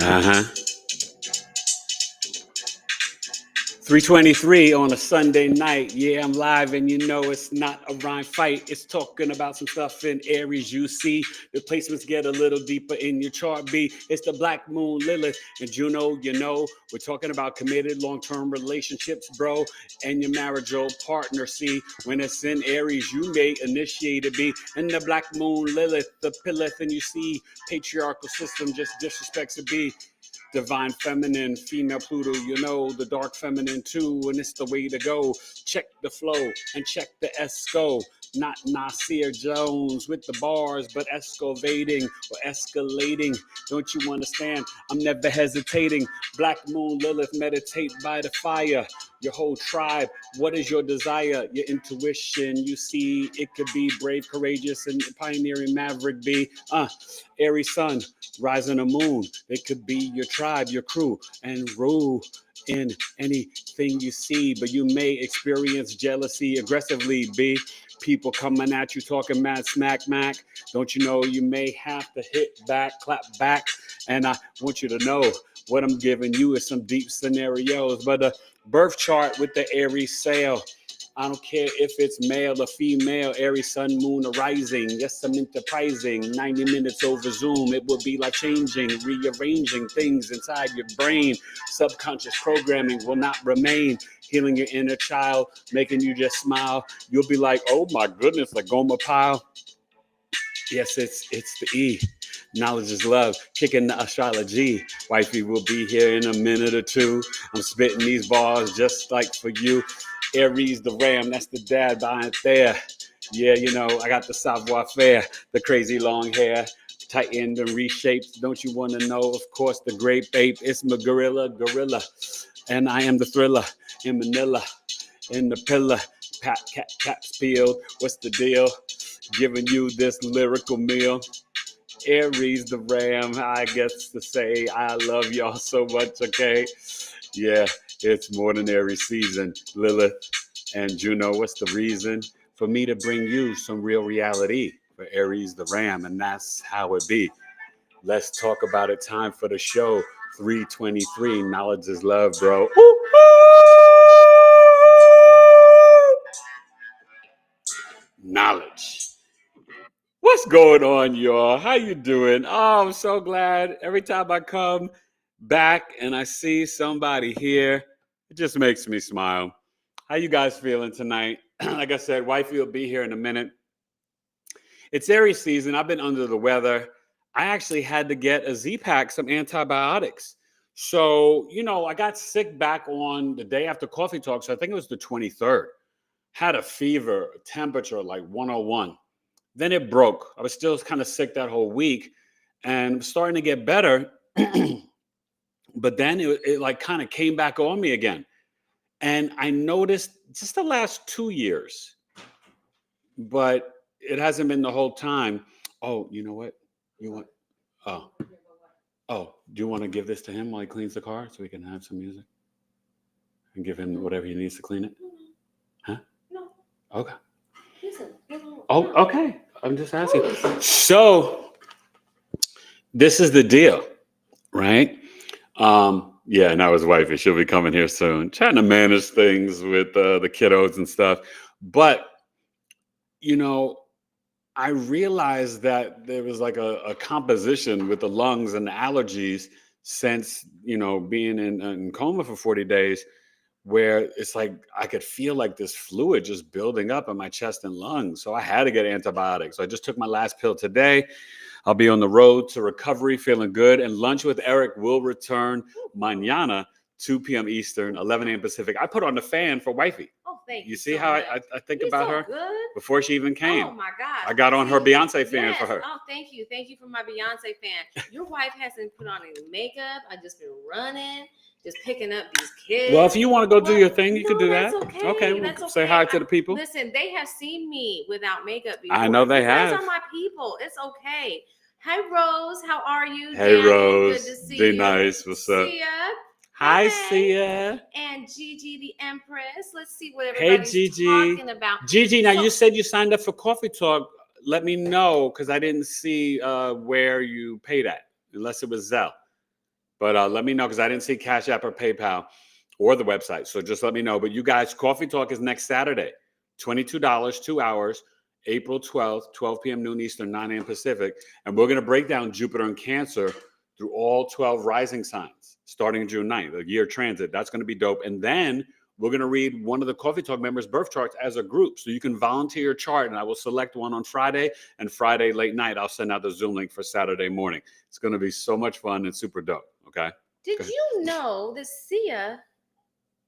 Uh-huh. 3:23 on a Sunday night. Yeah, I'm live, and you know it's not a rhyme fight. It's talking about some stuff in Aries. You see, the placements get a little deeper in your chart. B, it's the Black Moon Lilith and Juno. You know, we're talking about committed long-term relationships, bro, and your marital partner. See, when it's in Aries, you may initiate a B, and the Black Moon Lilith, the pillith, and you see patriarchal system just disrespects a B. Divine feminine, female Pluto, you know, the dark feminine too, and it's the way to go. Check the flow and check the esco. Not Nasir Jones with the bars, but excavating or escalating. Don't you understand? I'm never hesitating. Black Moon Lilith, meditate by the fire. Your whole tribe, what is your desire? Your intuition, you see, it could be brave, courageous, and pioneering maverick be. Aries sun, rising the moon. It could be your tribe, your crew, and rule in anything you see. But you may experience jealousy aggressively, be people coming at you talking mad smack mac. Don't you know you may have to hit back, clap back? And I want you to know what I'm giving you is some deep scenarios. But a birth chart with the Aries sail. I don't care if it's male or female, Aries, sun, moon, or rising. Yes, I'm enterprising. 90 minutes over Zoom. It will be like changing, rearranging things inside your brain. Subconscious programming will not remain. Healing your inner child, making you just smile. You'll be like, oh my goodness, a Goma pile. Yes, it's the E. Knowledge is love. Kicking the astrology. Wifey will be here in a minute or two. I'm spitting these bars just like for you. Aries the ram, that's the dad behind there. Yeah, you know, I got the savoir faire, the crazy long hair, tightened and reshaped. Don't you want to know? Of course, the grape ape. It's my gorilla. And I am the thriller in Manila, in the pillar. Caps peeled. What's the deal? Giving you this lyrical meal. Aries the ram, I guess to say I love y'all so much, okay? Yeah, it's more than Aries season. Lilith and Juno, what's the reason? For me to bring you some real reality for Aries the ram, and that's how it be. Let's talk about it. Time for the show. 3:23. Knowledge is love, bro. Knowledge. What's going on, y'all? How you doing? Oh, I'm so glad. Every time I come back and I see somebody here, it just makes me smile. How you guys feeling tonight? Like I said, wifey will be here in a minute. It's Aries season. I've been under the weather. I actually had to get a Z-Pack, some antibiotics. So, you know, I got sick back on the day after Coffee Talk. So I think it was the 23rd. Had a fever, a temperature like 101. Then it broke. I was still kind of sick that whole week and starting to get better. But then it like kind of came back on me again. And I noticed just the last 2 years, but it hasn't been the whole time. Oh, you know what? You want, oh, do you want to give this to him while he cleans the car so we can have some music and give him whatever he needs to clean it? Huh? No. Okay. Oh, okay. I'm just asking. So this is the deal, right? Yeah, and I was wifey. She'll be coming here soon, trying to manage things with the kiddos and stuff. But, you know, I realized that there was like a composition with the lungs and the allergies since, you know, being in coma for 40 days, where it's like I could feel like this fluid just building up in my chest and lungs. So I had to get antibiotics. So I just took my last pill today. I'll be on the road to recovery, feeling good. And Lunch with Eric will return mañana, 2 p.m. Eastern, 11 a.m. Pacific. I put on the fan for wifey. Oh, thank you. You see how I think about so her? Good. Before she even came. Oh, my gosh. I got on her Beyonce fan for her. Oh, thank you. Thank you for my Beyonce fan. Your wife hasn't put on any makeup. I've just been running, just picking up these kids. Well, if you want to go do your thing, you can do that. Okay. Okay. That's okay. Say hi to the people. Listen, they have seen me without makeup before. I know they have. Those are my people. It's okay. Hi, Rose. How are you? Hey, Danny, Rose. good to see Be you. nice. What's up? Sia. Hi, Hey. Sia. And Gigi, the Empress. Let's see what Hey, everybody's Gigi. talking about. Gigi, now you said you signed up for Coffee Talk. let me know, because I didn't see where you paid at, unless it was Zelle. But let me know, because I didn't see Cash App or PayPal or the website. So just let me know. But you guys, Coffee Talk is next Saturday, $22, 2 hours, April 12th, 12 p.m. noon Eastern, 9 a.m. Pacific. And we're going to break down Jupiter and Cancer through all 12 rising signs starting June 9th, a year transit. That's going to be dope. And then we're going to read one of the Coffee Talk members' birth charts as a group. So you can volunteer your chart, and I will select one on Friday, and Friday late night, I'll send out the Zoom link for Saturday morning. It's going to be so much fun and super dope. Okay. Did you know that Sia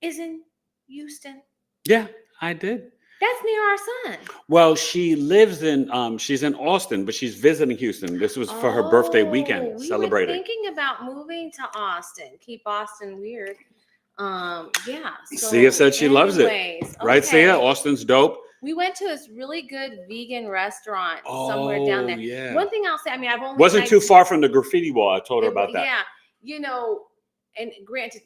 is in Houston? Yeah, I did. That's near our son. Well, she lives in, she's in Austin, but she's visiting Houston. This was for her birthday weekend, celebrating. We were thinking about moving to Austin. Keep Austin weird. Yeah. So Sia said she loves it. Right, Sia? Austin's dope. We went to this really good vegan restaurant somewhere down there. Yeah. One thing I'll say, I mean, I've only wasn't too far from the graffiti wall. I told her about that. Yeah. You know, and granted,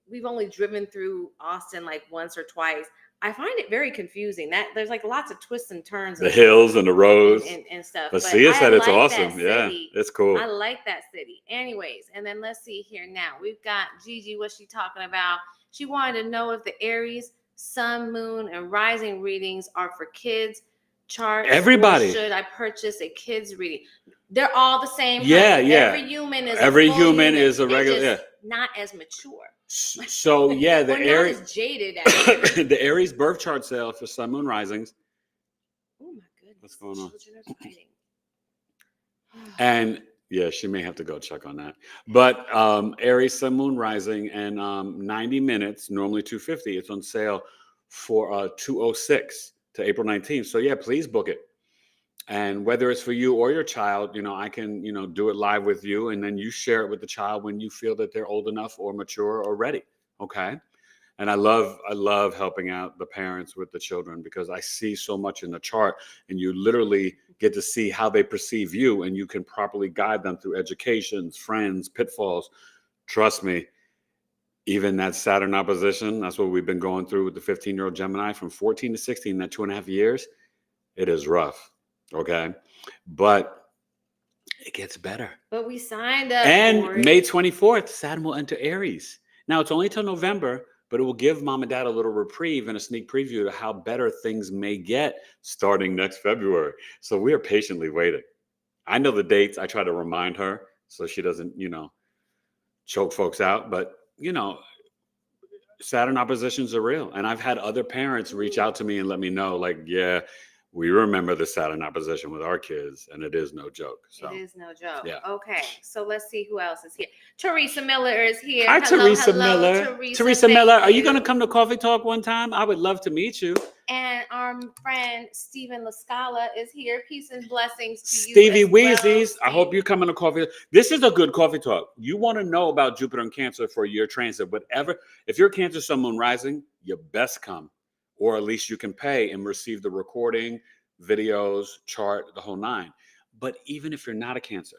we've only driven through Austin like once or twice. I find it very confusing that there's like lots of twists and turns. The hills and the roads and stuff. But Sia said it's awesome. Yeah, it's cool. I like that city. Anyways, and then let's see here now. We've got Gigi. What's she talking about? She wanted to know if the Aries, Sun, Moon, and Rising readings are for kids charts. Everybody. Or should I purchase a kids reading? They're all the same. Yeah, yeah. Every human is a regular. Yeah. Not as mature. So yeah, the Aries not as jaded. The Aries birth chart sale for Sun, Moon, Risings. Oh my goodness! What's going on? Children are fighting. And yeah, she may have to go check on that. But Aries, Sun, Moon, Rising, and 90 minutes, normally $250. It's on sale for $206 to April 19th. So yeah, please book it. And whether it's for you or your child, you know, I can, you know, do it live with you, and then you share it with the child when you feel that they're old enough or mature or ready. Okay. And I love helping out the parents with the children, because I see so much in the chart, and you literally get to see how they perceive you, and you can properly guide them through educations, friends, pitfalls. Trust me, even that Saturn opposition, that's what we've been going through with the 15-year-old Gemini from 14 to 16, that 2.5 years, it is rough. Okay. But it gets better. But we signed up. And May 24th, Saturn will enter Aries. Now, it's only till November, but it will give mom and dad a little reprieve and a sneak preview to how better things may get starting next February. So we are patiently waiting. I know the dates. I try to remind her so she doesn't, you know, choke folks out. But, you know, Saturn oppositions are real. And I've had other parents reach out to me and let me know, like, yeah, we remember the Saturn opposition with our kids, and it is no joke. So it is no joke. Yeah. Okay, so let's see who else is here. Teresa Miller is here. Hi, Teresa Miller. Teresa Miller, are you going to come to Coffee Talk one time? I would love to meet you. And our friend Stephen LaScala is here. Peace and blessings to Stevie you. Weezies, I hope you come on to Coffee. This is a good Coffee Talk. You want to know about Jupiter and Cancer for your transit, whatever. If you're Cancer, Sun, Moon, Rising, you best come. Or at least you can pay and receive the recording, videos, chart, the whole nine. But even if you're not a Cancer,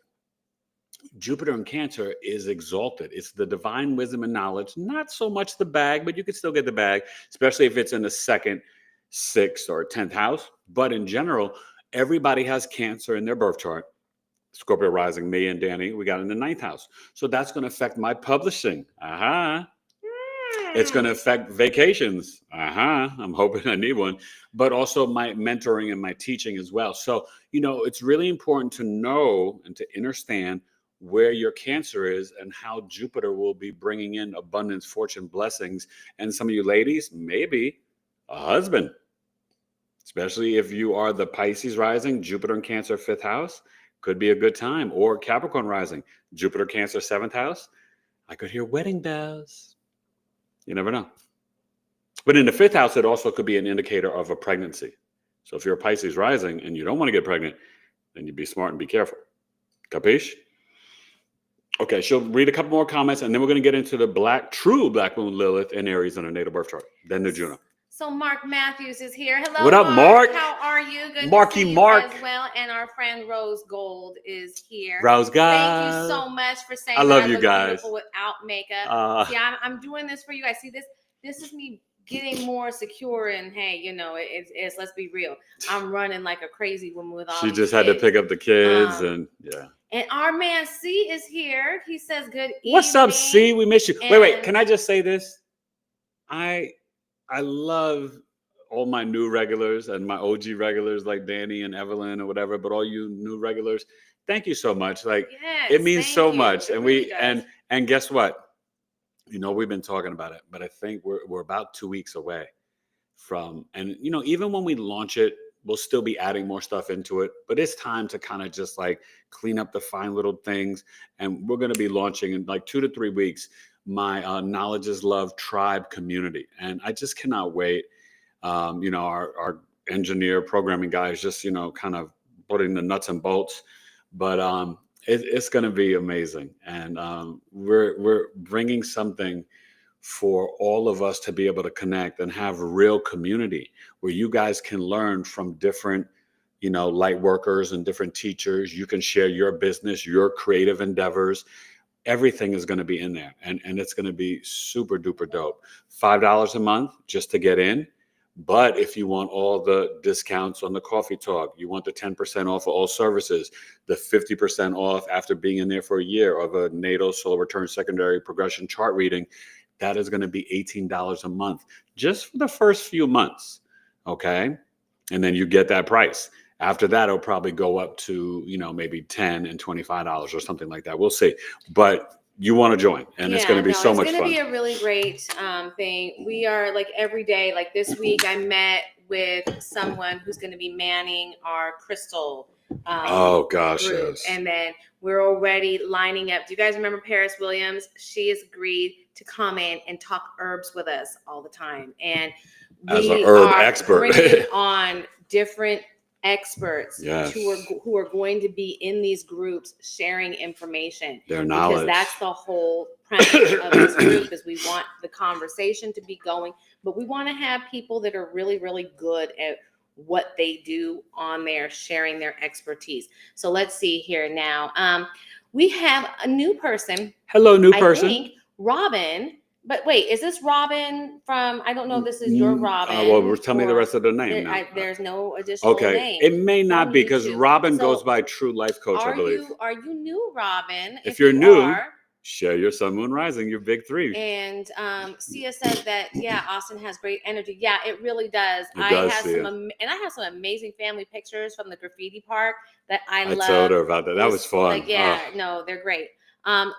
Jupiter in Cancer is exalted. It's the divine wisdom and knowledge, not so much the bag, but you can still get the bag, especially if it's in the 2nd, 6th, or 10th house. But in general, everybody has Cancer in their birth chart. Scorpio rising, me and Danny, we got in the 9th house. So that's going to affect my publishing. It's going to affect vacations. I'm hoping I need one, but also my mentoring and my teaching as well. So, you know, it's really important to know and to understand where your Cancer is and how Jupiter will be bringing in abundance, fortune, blessings. And some of you ladies, maybe a husband, especially if you are the Pisces rising, Jupiter and Cancer 5th house, could be a good time. Or Capricorn rising, Jupiter, Cancer 7th house. I could hear wedding bells. You never know. But in the 5th house, it also could be an indicator of a pregnancy. So if you're a Pisces rising and you don't want to get pregnant, then you be smart and be careful. Capiche? Okay, she'll read a couple more comments, and then we're going to get into the true Black Moon Lilith and Aries on her natal birth chart. Then the Juno. So Mark Matthews is here. Hello, what up, Mark? How are you? Good Marky to see you Mark. as well. And our friend Rose Gold is here. Rose Gold. Thank you so much for saying I love that you look guys. beautiful without makeup. See, I'm doing this for you. I see this. This is me getting more secure. And hey, it's let's be real. I'm running like a crazy woman with all She these just had to kids. pick up the kids and yeah. And our man C is here. He says good evening. What's up, C? We miss you. Wait. Can I just say this? I love all my new regulars and my OG regulars like Danny and Evelyn or whatever, but all you new regulars, thank you so much. Like it means so much. And really does. and guess what? We've been talking about it, but I think we're about 2 weeks away from, and even when we launch it, we'll still be adding more stuff into it, but it's time to kind of just like clean up the fine little things. And we're going to be launching in like 2 to 3 weeks my Knowledge is Love tribe community, and I just cannot wait. Our engineer programming guy is just kind of putting the nuts and bolts, but it's going to be amazing. And we're bringing something for all of us to be able to connect and have a real community where you guys can learn from different light workers and different teachers. You can share your business, your creative endeavors. Everything is going to be in there, and it's going to be super duper dope. $5 a month just to get in. But if you want all the discounts on the coffee talk, you want the 10% off of all services, the 50% off after being in there for a year of a natal solar return secondary progression chart reading, that is going to be $18 a month just for the first few months. Okay. And then you get that price. After that, it'll probably go up to, maybe $10 and $25 or something like that. We'll see. But you want to join, and it's going to be so much fun. It's going to be a really great thing. We are like every day, like this week, I met with someone who's going to be manning our crystal group. Yes. And then we're already lining up. Do you guys remember Paris Williams? She has agreed to come in and talk herbs with us all the time. And as an herb expert, bringing on different experts yes, who are going to be in these groups sharing information, their knowledge. Because that's the whole premise of this group is we want the conversation to be going, but we want to have people that are really, really good at what they do on there, sharing their expertise. So let's see here now. We have a new person. Hello, new person. I think Robin. But wait, is this Robin from, I don't know if this is your Robin. Tell me the rest of the name now. There's no additional name. It may not be because Robin goes by True Life Coach, I believe. Are you new, Robin? If you're new, share your Sun, Moon, Rising, your big three. And Sia said that, Austin has great energy. Yeah, it really does. I have some amazing family pictures from the graffiti park that I love. I told her about that. That was fun. No, they're great.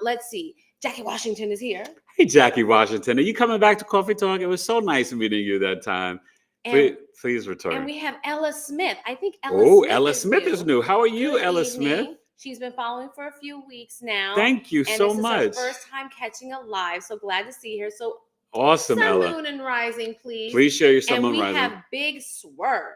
Let's see. Jackie Washington is here. Hey, Jackie Washington. Are you coming back to Coffee Talk? It was so nice meeting you that time. Please return. And we have Ella Smith. I think Ella Smith is new. How are you, Ella Smith? She's been following for a few weeks now. Thank you so much. This is her first time catching a live. So glad to see her. So awesome, Ella. Sun, Moon, and Rising, please. Please share your Sun, Moon, Rising. And we have Big Swerve.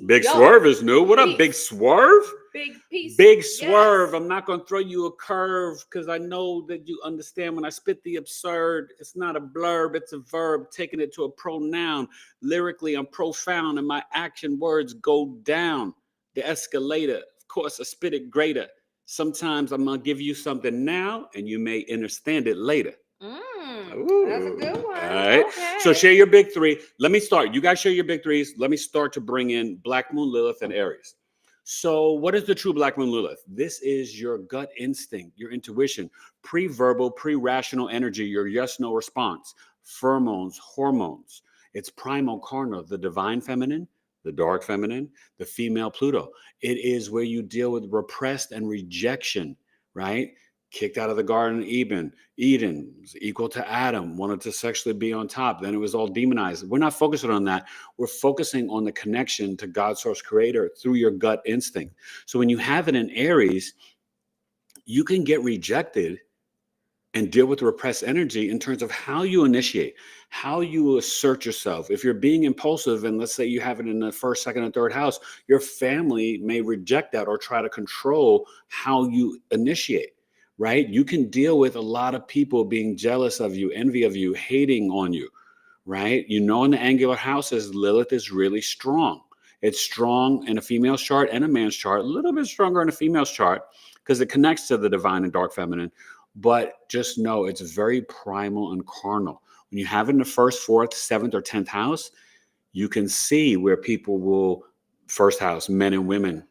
Big Swerve is new. What up, Big Swerve? Big piece. Big Swerve. Yes. I'm not going to throw you a curve because I know that you understand when I spit the absurd, it's not a blurb, it's a verb, taking it to a pronoun. Lyrically, I'm profound and my action words go down the escalator. Of course, I spit it greater. Sometimes I'm going to give you something now and you may understand it later. That's a good one. All right. Okay. So share your big three. Let me start. You guys share your big threes. Let me start to bring in Black Moon Lilith and Aries. So what is the true Black Moon Lilith? This is your gut instinct, your intuition, pre-verbal, pre-rational energy, your yes-no response, pheromones, hormones. It's primal karna, the divine feminine, the dark feminine, the female Pluto. It is where you deal with repressed and rejection, right? Kicked out of the Garden of Eden was equal to Adam, wanted to sexually be on top. Then it was all demonized. We're not focusing on that. We're focusing on the connection to God, source, creator through your gut instinct. So when you have it in Aries, you can get rejected and deal with repressed energy in terms of how you initiate, how you assert yourself. If you're being impulsive, and let's say you have it in the first, second, and third house, your family may reject that or try to control how you initiate. Right? You can deal with a lot of people being jealous of you, envy of you, hating on you, right? In the angular houses, Lilith is really strong. It's strong in a female's chart and a man's chart, a little bit stronger in a female's chart because it connects to the divine and dark feminine. But just know it's very primal and carnal. When you have it in the first, fourth, seventh, or 10th house, you can see where people will, first house, men and women,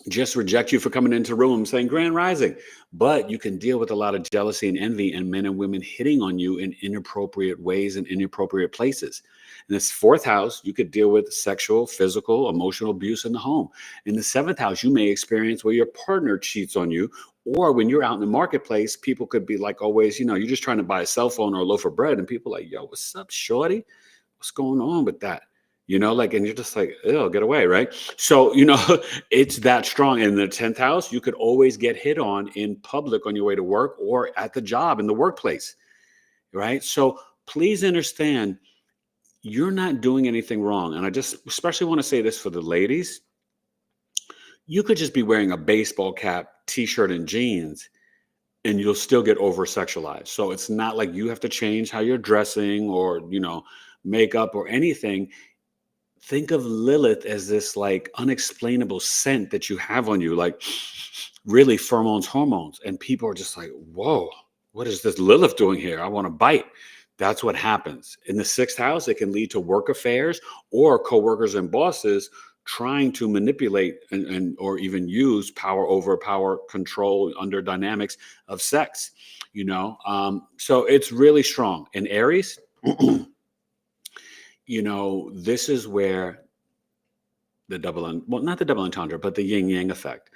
just reject you for coming into rooms saying grand rising. But you can deal with a lot of jealousy and envy and men and women hitting on you in inappropriate ways and inappropriate places. In this fourth house, you could deal with sexual, physical, emotional abuse in the home. In the seventh house, you may experience where your partner cheats on you, or when you're out in the marketplace, people could be like always, you're just trying to buy a cell phone or a loaf of bread, and people are like, yo, what's up, shorty? What's going on with that? And you're just like, oh, get away, right? So, it's that strong. In the 10th house, you could always get hit on in public on your way to work or at the job in the workplace, right? So please understand, you're not doing anything wrong. And I just especially want to say this for the ladies. You could just be wearing a baseball cap, t-shirt, and jeans, and you'll still get over sexualized. So it's not like you have to change how you're dressing or, makeup or anything. Think of Lilith as this like unexplainable scent that you have on you, like really pheromones, hormones. And people are just like, whoa, what is this Lilith doing here? I want to bite. That's what happens. In the 6th house, it can lead to work affairs or coworkers and bosses trying to manipulate and or even use power over power control under dynamics of sex, so it's really strong. In Aries, this is where the not the double entendre, but the yin yang effect.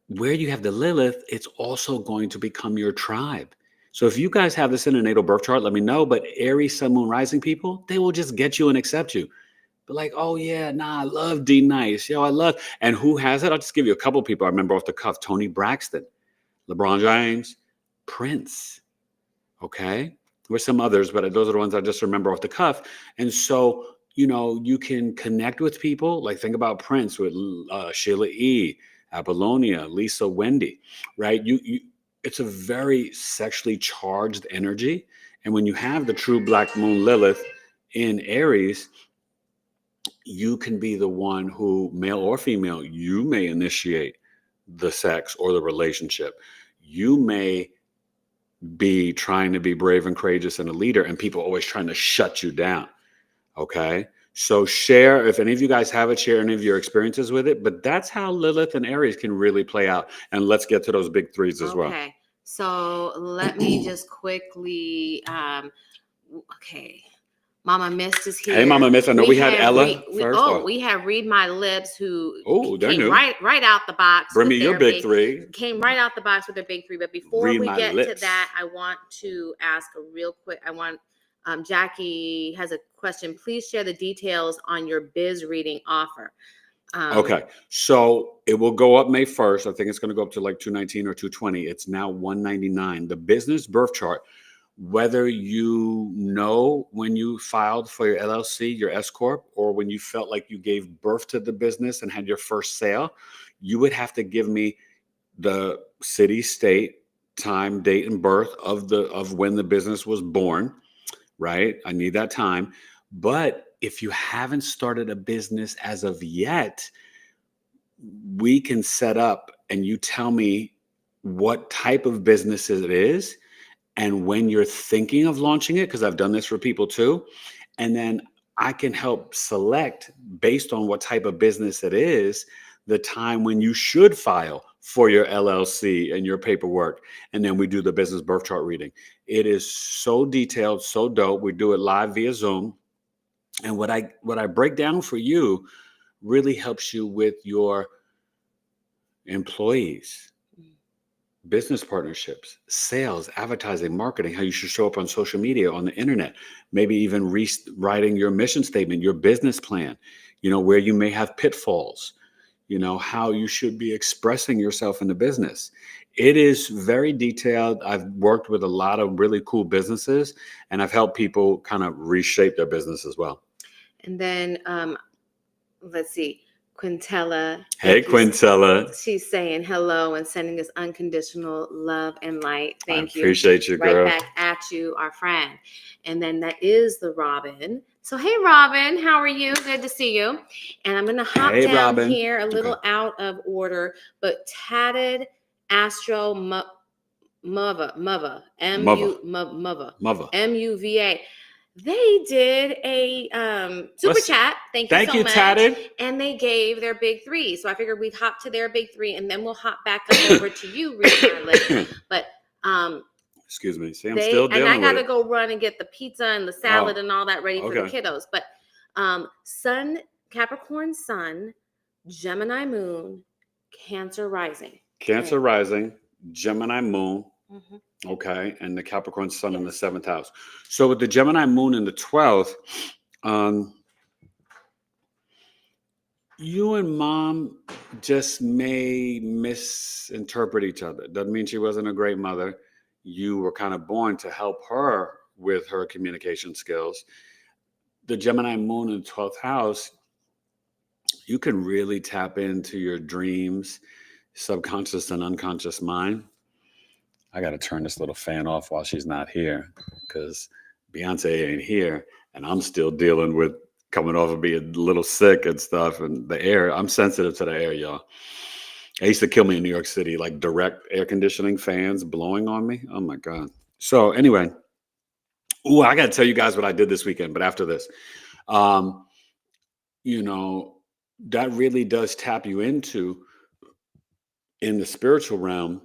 Where you have the Lilith, it's also going to become your tribe. So if you guys have this in a natal birth chart, let me know. But Aries, Sun, Moon, Rising people, they will just get you and accept you. But like, oh yeah, nah, I love D Nice. Yo, I love. And who has it? I'll just give you a couple people I remember off the cuff. Tony Braxton, LeBron James, Prince. Okay. With some others, but those are the ones I just remember off the cuff. And so, you can connect with people. Like think about Prince with Sheila E., Apollonia, Lisa, Wendy, right? It's a very sexually charged energy. And when you have the true Black Moon Lilith in Aries, you can be the one who, male or female, you may initiate the sex or the relationship. You may be trying to be brave and courageous and a leader, and people always trying to shut you down. Okay. So share, if any of you guys have it, share any of your experiences with it. But that's how Lilith and Aries can really play out. And let's get to those big threes as well. Okay. So let me just quickly, okay. Mama Mist is here. Hey, Mama Mist. I know we had Ella first. We have Read My Lips, who came right out the box. Bring me your big three. Came right out the box with their big three. But before we get to that, I want to ask a real quick. Jackie has a question. Please share the details on your biz reading offer. Okay, so it will go up May 1st. I think it's going to go up to like $219 or $220. It's now $199. The business birth chart, whether you know when you filed for your LLC, your S Corp, or when you felt like you gave birth to the business and had your first sale, you would have to give me the city, state, time, date, and birth of when the business was born, right? I need that time. But if you haven't started a business as of yet, we can set up and you tell me what type of business it is and when you're thinking of launching it, because I've done this for people too. And then I can help select, based on what type of business it is, the time when you should file for your LLC and your paperwork. And then we do the business birth chart reading. It is so detailed, so dope. We do it live via Zoom. And what I break down for you really helps you with your employees, business partnerships, sales, advertising, marketing, how you should show up on social media, on the internet, maybe even rewriting your mission statement, your business plan, where you may have pitfalls, how you should be expressing yourself in the business. It is very detailed. I've worked with a lot of really cool businesses, and I've helped people kind of reshape their business as well. And then, let's see, Quintella. Hey, Quintella. She's saying hello and sending us unconditional love and light. Thank you. Appreciate you, girl. Right back at you, our friend. And then that is the Robin. So, hey, Robin, how are you? Good to see you. And I'm going to hop down Robin. Here a little out of order, but Tatted Astro Muva, Mother. Mother. MUVA. They did a super Let's- chat. Thank Thank you so you, much. Tatted. And they gave their big three. So I figured we'd hop to their big three, and then we'll hop back up over to you, regardless. But excuse me. See, I'm still dealing and I with gotta it. go run and get the pizza and the salad Oh, and all that ready for the okay. kiddos. But Sun, Capricorn Sun, Gemini Moon, Cancer Rising. Cancer Okay. rising, Gemini moon. Mhm. Okay, and the Capricorn sun in the Yes. 7th house. So with the Gemini moon in the 12th, you and mom just may misinterpret each other. Doesn't mean she wasn't a great mother. You were kind of born to help her with her communication skills. The Gemini moon in the 12th house, you can really tap into your dreams, subconscious and unconscious mind. I got to turn this little fan off while she's not here because Beyonce ain't here and I'm still dealing with coming off of being a little sick and stuff. And the air, I'm sensitive to the air, y'all. It used to kill me in New York City, like direct air conditioning fans blowing on me. Oh my God. So anyway, I got to tell you guys what I did this weekend, but after this, um, you know, that really does tap you into, in the spiritual realm,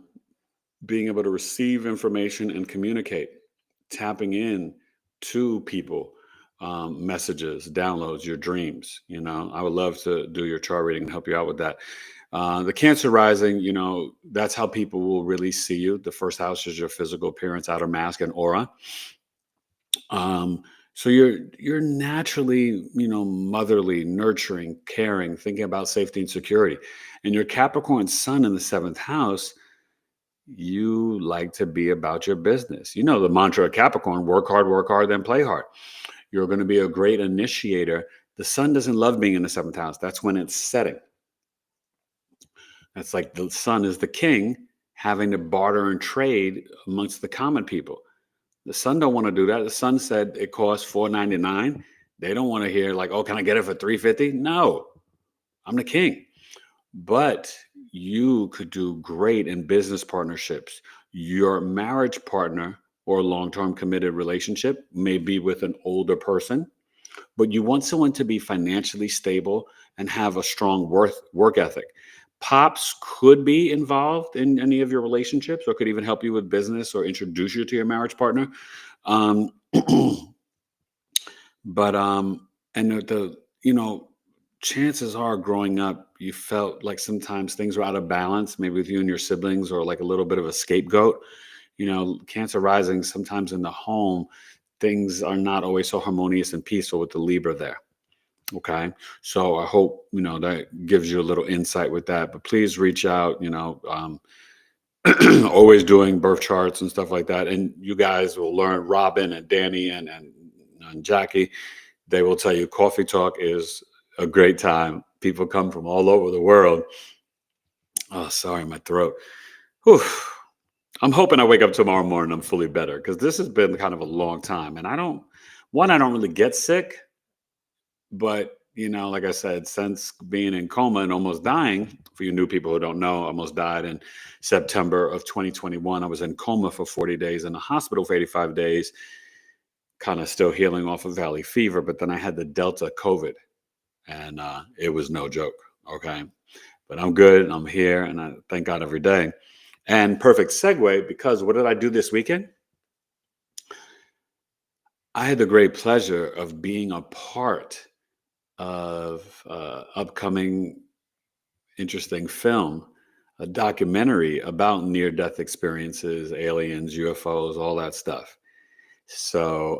being able to receive information and communicate, tapping in to people, messages, downloads, your dreams. I would love to do your chart reading and help you out with that. The Cancer rising, that's how people will really see you. The first house is your physical appearance, outer mask, and aura. So you're naturally, motherly, nurturing, caring, thinking about safety and security. And your Capricorn sun in the 7th house, you like to be about your business. You know the mantra of Capricorn: work hard, then play hard. You're going to be a great initiator. The sun doesn't love being in the 7th house. That's when it's setting. That's like the sun is the king, having to barter and trade amongst the common people. The sun don't want to do that. The sun said it costs $4.99. They don't want to hear like, oh, can I get it for $3.50? No, I'm the king. But you could do great in business partnerships. Your marriage partner or long-term committed relationship may be with an older person, but you want someone to be financially stable and have a strong work ethic. Pops could be involved in any of your relationships or could even help you with business or introduce you to your marriage partner. Um, but and chances are growing up you felt like sometimes things were out of balance, maybe with you and your siblings, or like a little bit of a scapegoat. Cancer rising, sometimes in the home things are not always so harmonious and peaceful with the Libra there. Okay, so I hope that gives you a little insight with that. But please reach out. Always doing birth charts and stuff like that, and you guys will learn. Robin and Danny and Jackie, they will tell you coffee talk is a great time. People come from all over the world. Oh, sorry, my throat. Whew. I'm hoping I wake up tomorrow morning I'm fully better, because this has been kind of a long time, and I don't really get sick. But, like I said, since being in coma and almost dying, for you new people who don't know, I almost died in September of 2021. I was in coma for 40 days, in the hospital for 85 days, kind of still healing off of valley fever. But then I had the Delta COVID, and it was no joke. Okay. But I'm good. I'm here, and I thank God every day. And perfect segue, because what did I do this weekend? I had the great pleasure of being a part of upcoming interesting film, a documentary about near-death experiences, aliens, UFOs, all that stuff. So,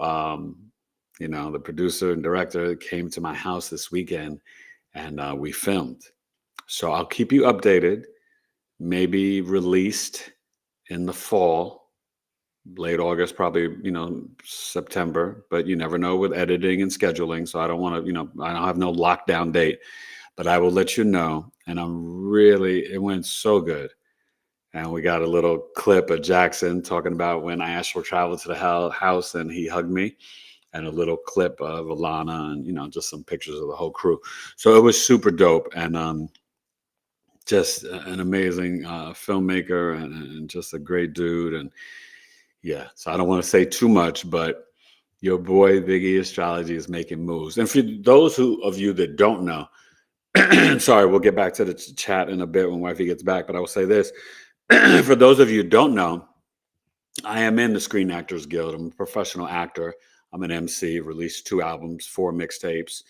the producer and director came to my house this weekend, and we filmed. So I'll keep you updated, maybe released in the fall, late August, probably, September, but you never know with editing and scheduling. So I don't want to, I don't have no lockdown date, but I will let you know. And it went so good. And we got a little clip of Jackson talking about when I astral traveled to the house and he hugged me, and a little clip of Alana, and, just some pictures of the whole crew. So it was super dope. And just an amazing filmmaker and just a great dude. And yeah, so I don't want to say too much, but your boy BigEAstro is making moves. And for those of you that don't know, sorry, we'll get back to the chat in a bit when Wifey gets back, but I will say this. For those of you who don't know, I am in the Screen Actors Guild. I'm a professional actor. I'm an MC, released 2 albums, 4 mixtapes.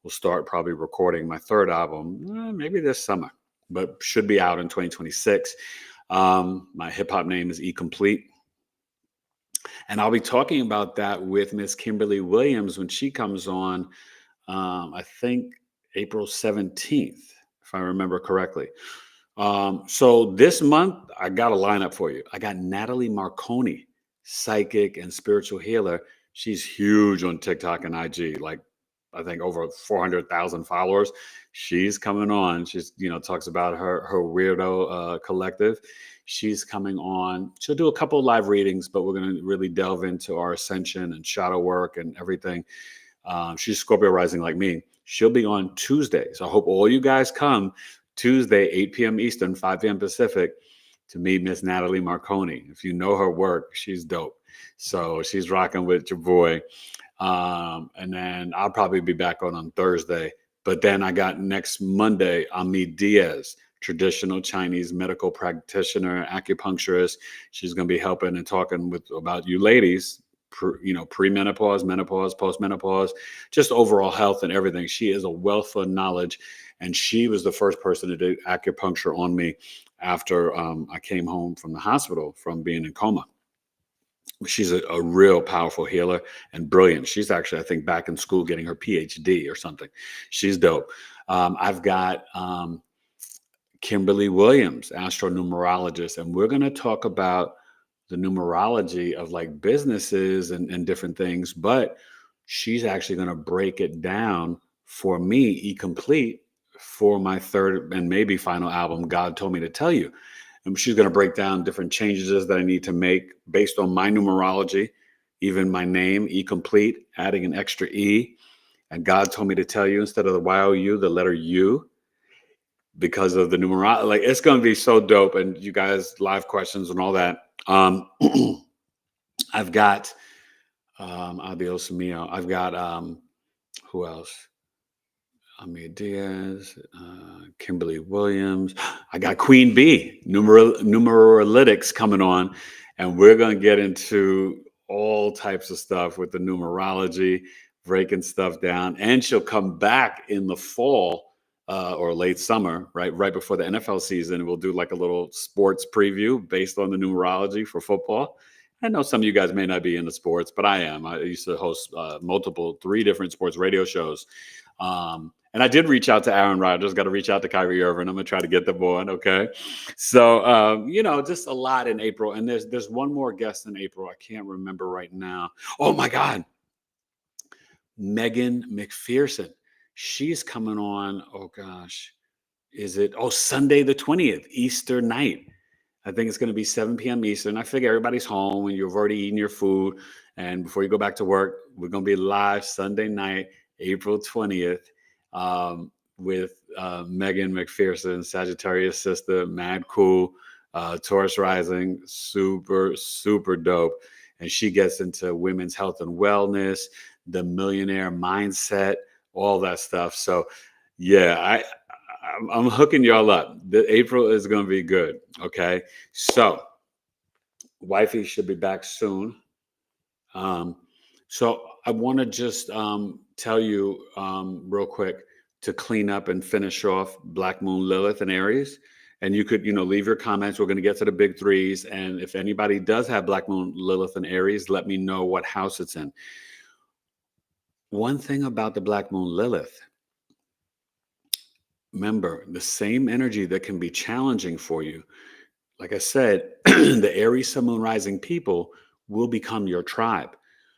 We'll start probably recording my 3rd album, maybe this summer, but should be out in 2026. My hip hop name is E Complete. And I'll be talking about that with Miss Kimberly Williams when she comes on, I think April 17th, if I remember correctly. So this month, I got a lineup for you. I got Natalie Marconi, psychic and spiritual healer. She's huge on TikTok and IG, like I think over 400,000 followers. She's coming on. She's, talks about her weirdo collective. She's coming on. She'll do a couple of live readings, but we're going to really delve into our ascension and shadow work and everything. She's Scorpio rising like me. She'll be on Tuesday. So I hope all you guys come Tuesday, 8 p.m. Eastern, 5 p.m. Pacific, to meet Miss Natalie Marconi. If you know her work, she's dope. So she's rocking with your boy. And then I'll probably be back on Thursday. But then I got next Monday, Ami Diaz, traditional Chinese medical practitioner, acupuncturist. She's going to be helping and talking about you ladies, premenopause, menopause, postmenopause, just overall health and everything. She is a wealth of knowledge. And she was the first person to do acupuncture on me after I came home from the hospital from being in coma. She's a real powerful healer and brilliant. She's actually, I think, back in school getting her PhD or something. She's dope. I've got Kimberly Williams, astronumerologist, and we're going to talk about the numerology of like businesses and different things, but she's actually going to break it down for me, E-Complete, for my 3rd and maybe final album, God Told Me to Tell You. And she's going to break down different changes that I need to make based on my numerology, even my name, E-Complete, adding an extra E. And God told me to tell you instead of the Y-O-U, the letter U, because of the numerology. Like, it's going to be so dope. And you guys, live questions and all that. I've got Adios Mio. I've got who else? Amir Diaz, Kimberly Williams. I got Queen Bee, Numeralytics coming on, and we're going to get into all types of stuff with the numerology, breaking stuff down. And she'll come back in the fall or late summer, right before the NFL season. We'll do like a little sports preview based on the numerology for football. I know some of you guys may not be into sports, but I am. I used to host 3 different sports radio shows. And I did reach out to Aaron Rodgers, got to reach out to Kyrie Irving. I'm going to try to get them on. Okay. So, just a lot in April. And there's one more guest in April. I can't remember right now. Oh my God. Megan McPherson. She's coming on. Oh gosh. Sunday the 20th, Easter night. I think it's going to be 7 p.m. Eastern. I figure everybody's home and you've already eaten your food. And before you go back to work, we're going to be live Sunday night, April 20th. With Megan McPherson, Sagittarius sister, mad cool, Taurus rising, super, super dope. And she gets into women's health and wellness, the millionaire mindset, all that stuff. So yeah, I'm hooking y'all up. The April is going to be good. Okay. So Wifey should be back soon. So I want to just tell you real quick to clean up and finish off Black Moon Lilith and Aries. And you could, leave your comments. We're going to get to the big 3s. And if anybody does have Black Moon Lilith and Aries, let me know what house it's in. One thing about the Black Moon Lilith, remember, the same energy that can be challenging for you, like I said, the Aries Sun Moon Rising people will become your tribe.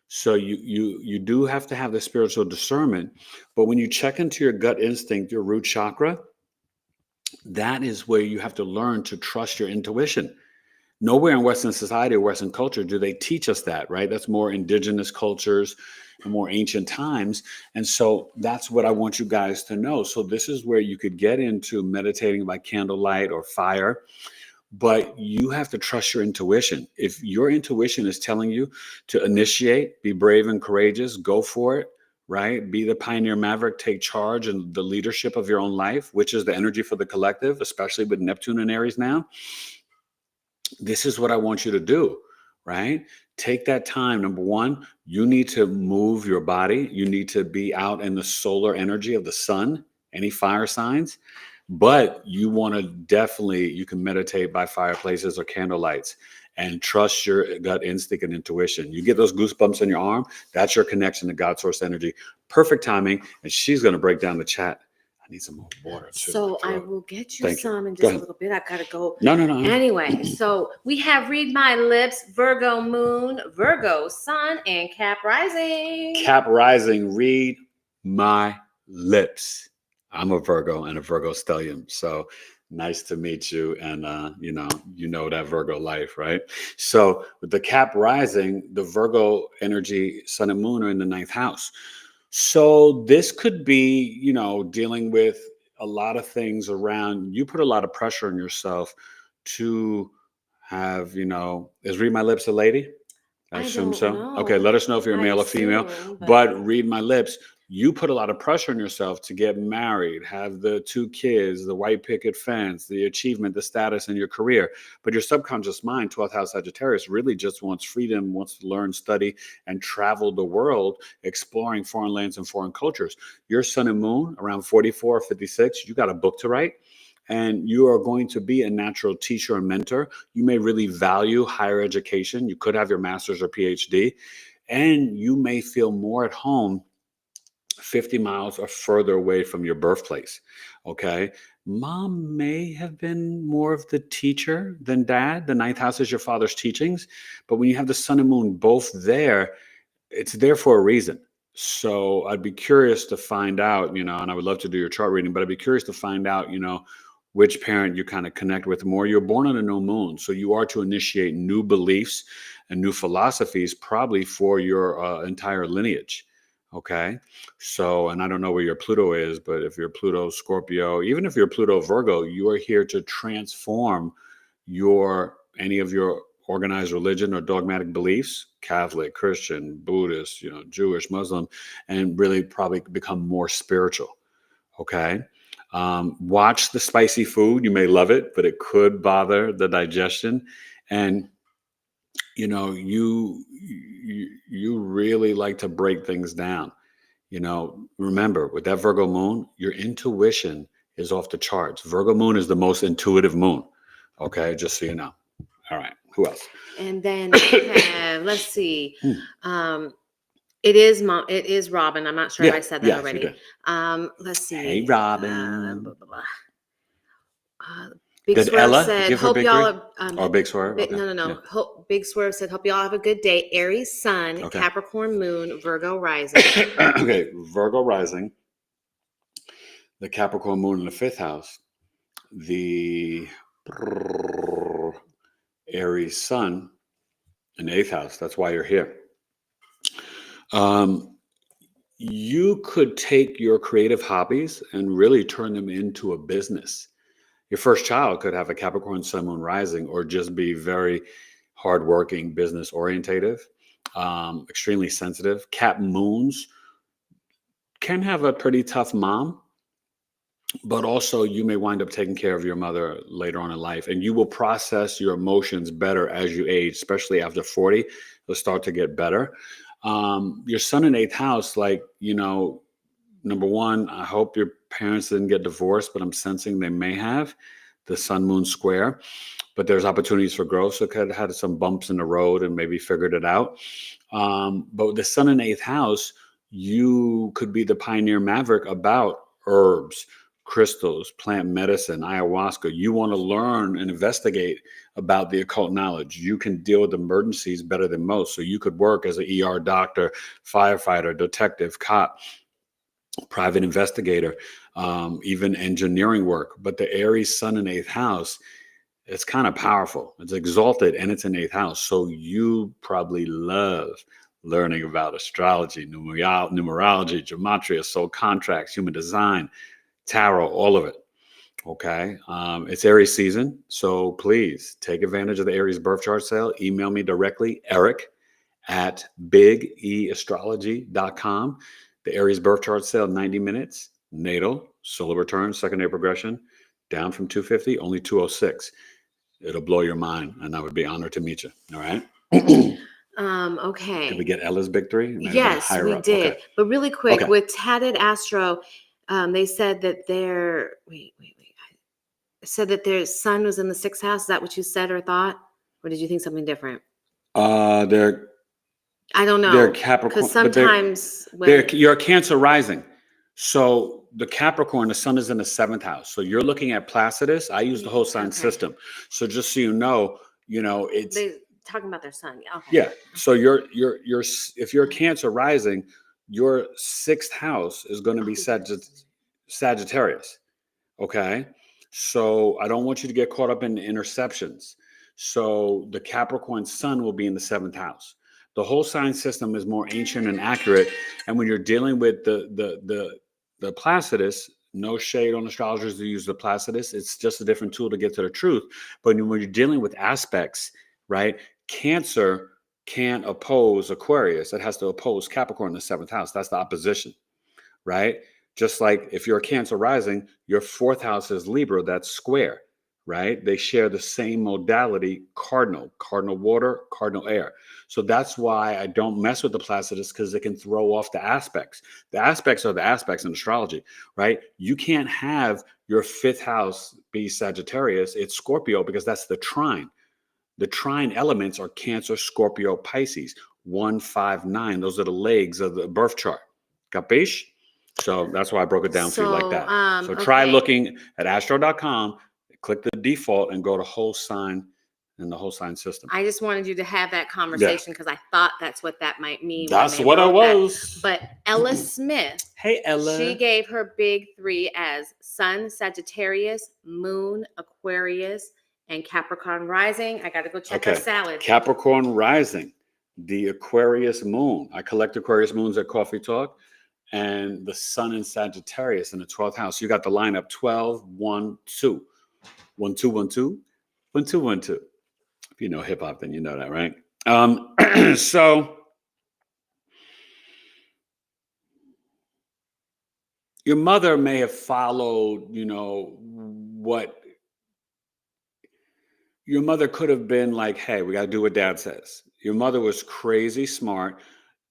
So you do have to have the spiritual discernment, but when you check into your gut instinct, your root chakra, that is where you have to learn to trust your intuition. Nowhere in Western society or Western culture do they teach us that, right? That's more indigenous cultures and more ancient times. And so that's what I want you guys to know. So this is where you could get into meditating by candlelight or fire, but you have to trust your intuition. If your intuition is telling you to initiate, be brave and courageous, go for it, right? Be the pioneer maverick, take charge and the leadership of your own life, which is the energy for the collective, especially with Neptune and Aries now. This is what I want you to do, right? Take that time. Number one, you need to move your body. You need to be out in the solar energy of the sun, any fire signs. But you want to definitely, you can meditate by fireplaces or candlelights and trust your gut instinct and intuition. You get those goosebumps in your arm, that's your connection to God source energy. Perfect timing. And she's going to break down the chat. I need some more water too. So I will get you Thank you. some in Go just a ahead. little bit. I gotta go. No. Anyway, so we have Read My Lips, Virgo Moon, Virgo Sun, and Cap Rising. Cap Rising, read my lips. I'm a Virgo and a Virgo stellium. So nice to meet you. And, you know that Virgo life, right? So with the Cap Rising, the Virgo energy, sun and moon are in the 9th house. So this could be, dealing with a lot of things around, you put a lot of pressure on yourself to have, is Read My Lips a lady? I assume don't so. know. Okay, let us know if you're a I male or female. assume, But Read My Lips, you put a lot of pressure on yourself to get married, have the 2 kids, the white picket fence, the achievement, the status in your career. But your subconscious mind, 12th house Sagittarius, really just wants freedom, wants to learn, study, and travel the world, exploring foreign lands and foreign cultures. Your sun and moon, around 44 or 56, you got a book to write. And you are going to be a natural teacher and mentor. You may really value higher education. You could have your master's or PhD, and you may feel more at home 50 miles or further away from your birthplace. Okay. Mom may have been more of the teacher than dad. The 9th house is your father's teachings. But when you have the sun and moon both there, it's there for a reason. So I'd be curious to find out, and I would love to do your chart reading, but I'd be curious to find out, which parent you kind of connect with more. You're born on a new moon, so you are to initiate new beliefs and new philosophies probably for your entire lineage. Okay. So, and I don't know where your Pluto is, but if you're Pluto Scorpio, even if you're Pluto Virgo, you are here to transform any of your organized religion or dogmatic beliefs, Catholic, Christian, Buddhist, Jewish, Muslim, and really probably become more spiritual. Okay. Watch the spicy food. You may love it, but it could bother the digestion. And, you really like to break things down. Remember, with that Virgo moon, your intuition is off the charts. Virgo moon is the most intuitive moon. Okay, just so you know. All right, who else? And then we have, let's see. It is Robin. I'm not sure if I said that already. Let's see. Hey, Robin. Big Did Swerve Ella said, give her hope big y'all or Big Swerve? Okay. No. Big Swerve said, hope y'all have a good day. Aries sun, Capricorn moon, Virgo rising. Okay, Virgo rising, the Capricorn moon in the 5th house, the Aries sun in the 8th house. That's why you're here. You could take your creative hobbies and really turn them into a business. Your first child could have a Capricorn sun moon rising, or just be very hardworking, business orientative, extremely sensitive. Cap moons can have a pretty tough mom, but also you may wind up taking care of your mother later on in life, and you will process your emotions better as you age, especially after 40. It'll start to get better. Your sun in 8th house, number one, I hope your parents didn't get divorced, but I'm sensing they may have. The sun moon square, but there's opportunities for growth. So could have had some bumps in the road and maybe figured it out. But with the sun in 8th house, you could be the pioneer maverick about herbs, crystals, plant medicine, ayahuasca. You want to learn and investigate about the occult knowledge. You can deal with emergencies better than most. So you could work as an ER doctor, firefighter, detective, cop, private investigator, even engineering work. But the Aries sun in 8th house, It's kind of powerful. It's exalted and it's in 8th house. So you probably love learning about astrology, numerology, gematria, soul contracts, human design, tarot, all of it. Okay. It's Aries season. So please take advantage of the Aries birth chart sale. Email me directly, eric@BigEAstrology.com. The Aries birth chart sale, 90 minutes, natal, solar return, secondary progression, down from 250, only 206. It'll blow your mind, and I would be honored to meet you. All right. Okay. Did we get Ella's big 3? Yes, we did. Okay. But really quick, Okay. with Tatted Astro, they said that their said that their sun was in the 6th house. Is that what you said or thought, or did you think something different? They're I don't know. They're Capricorn, Because sometimes you're a Cancer rising. So the Capricorn, the sun is in the 7th house. So you're looking at Placidus. I use the whole sign system. So just so you know, it's they talking about their sun. Okay. Yeah. So you're if you're a Cancer rising, your 6th house is going to be Sagittarius. Okay. So I don't want you to get caught up in interceptions. So the Capricorn sun will be in the 7th house. The whole sign system is more ancient and accurate. And when you're dealing with the Placidus, no shade on astrologers who use the Placidus. It's just a different tool to get to the truth. But when you're dealing with aspects, right? Cancer can't oppose Aquarius. It has to oppose Capricorn in the 7th house. That's the opposition, right? Just like if you're a Cancer rising, your 4th house is Libra, that's square, right? They share the same modality, cardinal water, cardinal air. So that's why I don't mess with the Placidus, because it can throw off the aspects. The aspects are the aspects in astrology, right? You can't have your 5th house be Sagittarius. It's Scorpio, because that's the trine. The trine elements are Cancer, Scorpio, Pisces, 1, 5, 9. Those are the legs of the birth chart. Capiche? So that's why I broke it down for you like that. So try looking at astro.com, click the default, and go to whole sign and the whole sign system. I just wanted you to have that conversation because I thought that's what that might mean. That's what it was. But Ella Smith, hey Ella, she gave her big 3 as Sun, Sagittarius, Moon, Aquarius, and Capricorn rising. I got to go check her salad. Capricorn rising, the Aquarius moon. I collect Aquarius moons at Coffee Talk. And the sun in Sagittarius in the 12th house. You got the lineup 12, 1, 2. 1, 2, 1, 2. 1, 2, 1, 2. If you know hip hop, then you know that, right? So your mother may have followed, what your mother could have been like, hey, we got to do what dad says. Your mother was crazy smart.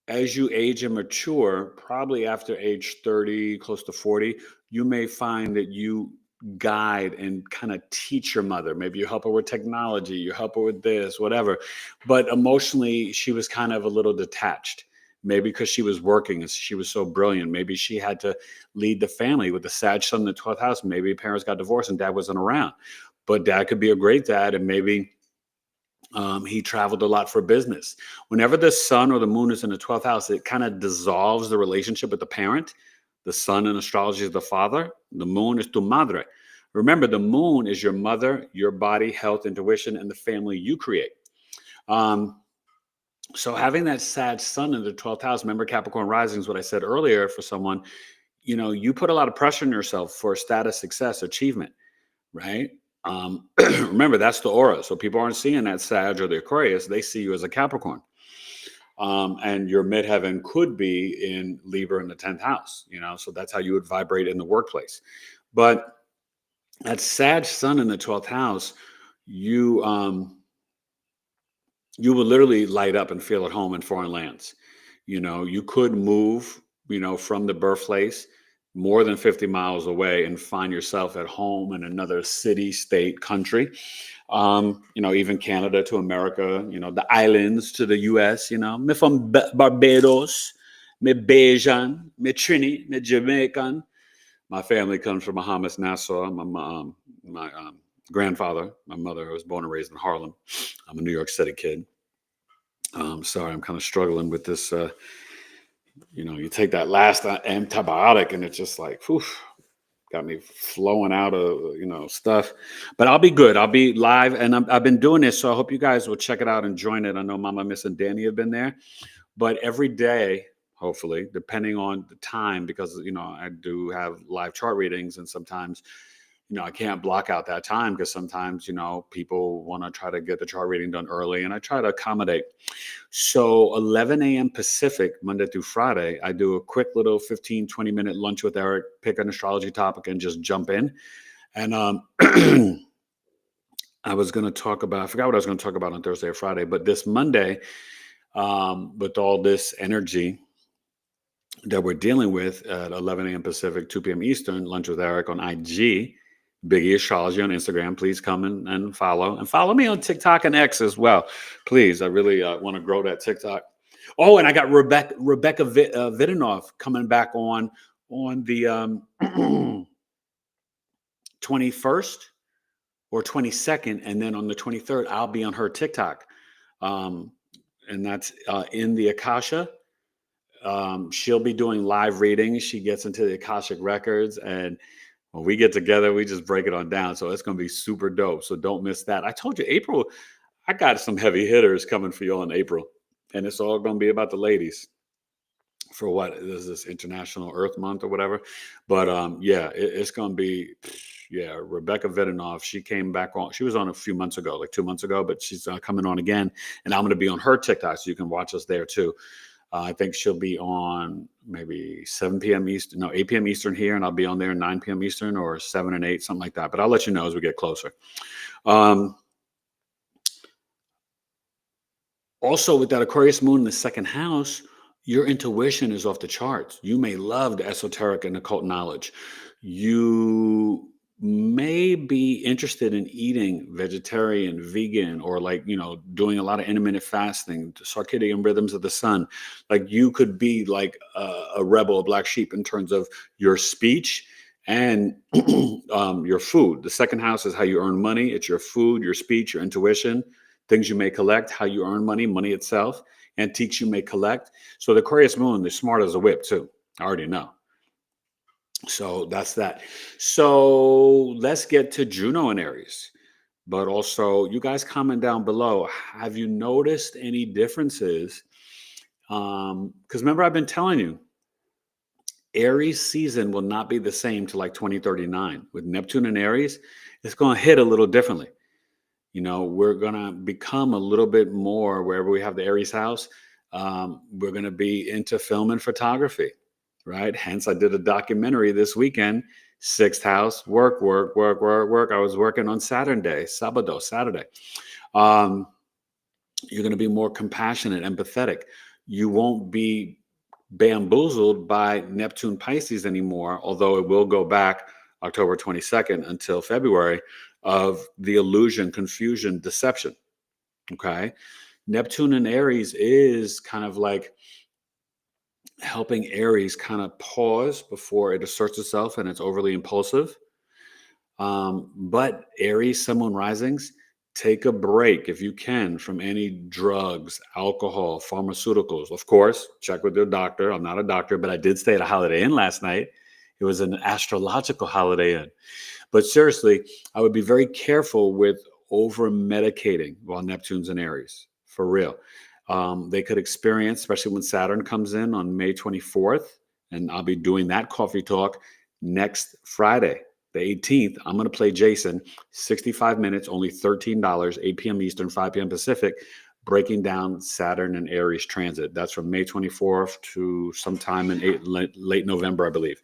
As you age and mature, probably after age 30, close to 40, you may find that you guide and kind of teach your mother. Maybe you help her with technology, you help her with this, whatever. But emotionally, she was kind of a little detached. Maybe because she was working and she was so brilliant. Maybe she had to lead the family with the Sag sun in the 12th house. Maybe parents got divorced and dad wasn't around. But dad could be a great dad, and maybe he traveled a lot for business. Whenever the sun or the moon is in the 12th house, it kind of dissolves the relationship with the parent. The sun in astrology is the father. The moon is tu madre. Remember, the moon is your mother, your body, health, intuition, and the family you create. So having that Sag sun in the 12th house, remember Capricorn rising is what I said earlier for someone, you put a lot of pressure on yourself for status, success, achievement, right? Remember, that's the aura. So people aren't seeing that Sag or the Aquarius. They see you as a Capricorn. And your midheaven could be in Libra in the 10th house, so that's how you would vibrate in the workplace. But that Sag sun in the 12th house, you would literally light up and feel at home in foreign lands. You could move, from the birthplace more than 50 miles away and find yourself at home in another city, state, country, even Canada to America, the islands to the US, me from Barbados, me Bajan, me Trini, me Jamaican. My family comes from Bahamas, Nassau. My grandfather, my mother was born and raised in Harlem. I'm a New York City kid. Sorry, I'm kind of struggling with this, you take that last antibiotic and it's just like, whew, got me flowing out of, stuff. But I'll be good. I'll be live, and I've been doing this, so I hope you guys will check it out and join it. I know Mama Miss and Danny have been there, but every day, hopefully, depending on the time, because I do have live chart readings, and sometimes I can't block out that time because sometimes people want to try to get the chart reading done early, and I try to accommodate. So 11 a.m. Pacific, Monday through Friday, I do a quick little 15-20 minute lunch with Eric, pick an astrology topic and just jump in. And I was going to talk about, I forgot what I was going to talk about on Thursday or Friday, but this Monday, with all this energy that we're dealing with at 11 a.m. Pacific, 2 p.m. Eastern, lunch with Eric on IG, BigEAstro on Instagram. Please come and follow. And follow me on TikTok and X as well. Please, I really want to grow that TikTok. Oh, and I got Rebecca Vidanoff coming back on the 21st or 22nd. And then on the 23rd, I'll be on her TikTok. And that's in the Akasha. She'll be doing live readings. She gets into the Akashic records, and when we get together, we just break it on down. So it's going to be super dope. So don't miss that. I told you, April, I got some heavy hitters coming for you in April, and it's all going to be about the ladies for what is this International Earth Month or whatever. But it's going to be, Rebecca Vidanoff. She came back on. She was on a few months ago, like 2 months ago, but she's coming on again, and I'm going to be on her TikTok, so you can watch us there too. I think she'll be on maybe 7 p.m. Eastern, 8 p.m. Eastern here, and I'll be on there 9 p.m. Eastern or 7 and 8, something like that. But I'll let you know as we get closer. Also, with that Aquarius moon in the second house, your intuition is off the charts. You may love the esoteric and occult knowledge. You may be interested in eating vegetarian, vegan, or doing a lot of intermittent fasting, the circadian rhythms of the sun. Like you could be like a rebel, a black sheep in terms of your speech and your food. The second house is how you earn money. It's your food, your speech, your intuition, things you may collect, how you earn money, money itself, antiques you may collect. So the Aquarius moon is smart as a whip too. I already know. So that's that. So let's get to Juno and Aries. But also, you guys comment down below. Have you noticed any differences? Because remember, I've been telling you, Aries season will not be the same to like 2039. With Neptune and Aries, it's going to hit a little differently. We're going to become a little bit more, wherever we have the Aries house, we're going to be into film and photography. Right. Hence, I did a documentary this weekend, 6th house, work. I was working on Saturday. You're going to be more compassionate, empathetic. You won't be bamboozled by Neptune Pisces anymore, although it will go back October 22nd until February of the illusion, confusion, deception. Okay. Neptune and Aries is kind of like helping Aries kind of pause before it asserts itself and it's overly impulsive. But Aries, Sun, Moon, risings, take a break if you can from any drugs, alcohol, pharmaceuticals. Of course, check with your doctor. I'm not a doctor, but I did stay at a Holiday Inn last night. It was an astrological Holiday Inn. But seriously, I would be very careful with over medicating while Neptune's in Aries, for real. They could experience, especially when Saturn comes in on May 24th, and I'll be doing that coffee talk next Friday, the 18th. I'm going to play Jason, 65 minutes, only $13, 8 p.m. Eastern, 5 p.m. Pacific, breaking down Saturn and Aries transit. That's from May 24th to sometime in late November, I believe.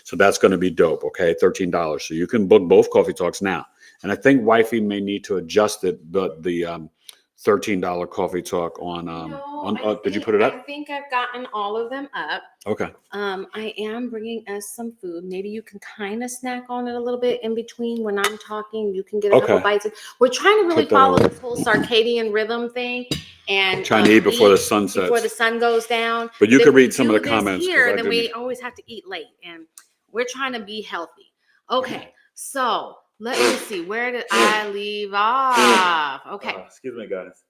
So that's going to be dope, okay? $13. So you can book both coffee talks now. And I think Wifey may need to adjust it, but the $13 coffee talk on did you put it up? I think I've gotten all of them up. Okay. I am bringing us some food. Maybe you can kind of snack on it a little bit in between when I'm talking. You can get a couple bites. We're trying to really follow this whole circadian rhythm thing and trying to eat before the sun sets. Before the sun goes down. But you can read some of the comments. Here, then we always have to eat late, and we're trying to be healthy. Okay, so let me see. Where did I leave off? Okay. Excuse me, guys.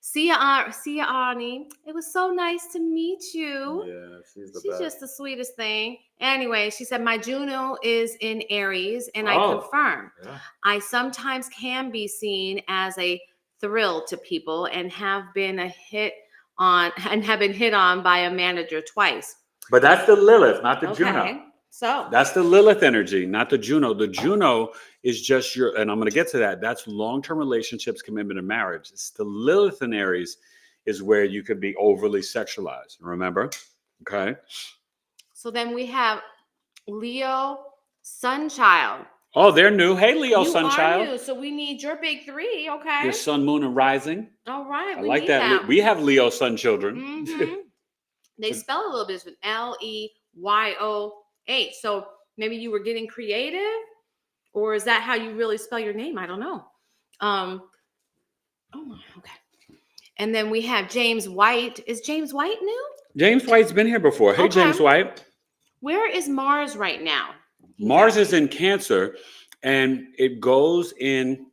See ya, Ani. It was so nice to meet you. Yeah, she's the She's best. just the sweetest thing. Anyway, she said, my Juno is in Aries, and I Oh, confirm. yeah. I sometimes can be seen as a thrill to people and have been hit on by a manager twice. But that's the Lilith, not the Juno. Okay. So That's the Lilith energy, not the Juno. The Juno is just your, and I'm going to get to that. That's long-term relationships, commitment, and marriage. It's the Lilith in Aries is where you could be overly sexualized. Remember? Okay. so then we have Leo Sunchild. Oh, they're new. Hey, Leo You are Sunchild. new, so we need your big three, okay? Your Sun, Moon, and Rising. All right, I we like need that. We have Leo Sun children. Mhm. They spell it a little bit different. Leo8. So maybe you were getting creative, or is that how you really spell your name? I don't know. Oh my, okay. And then we have James White. Is James White new? James White's been here before. Hey, Okay. James White. Where is Mars right now? Mars is in Cancer, and it goes in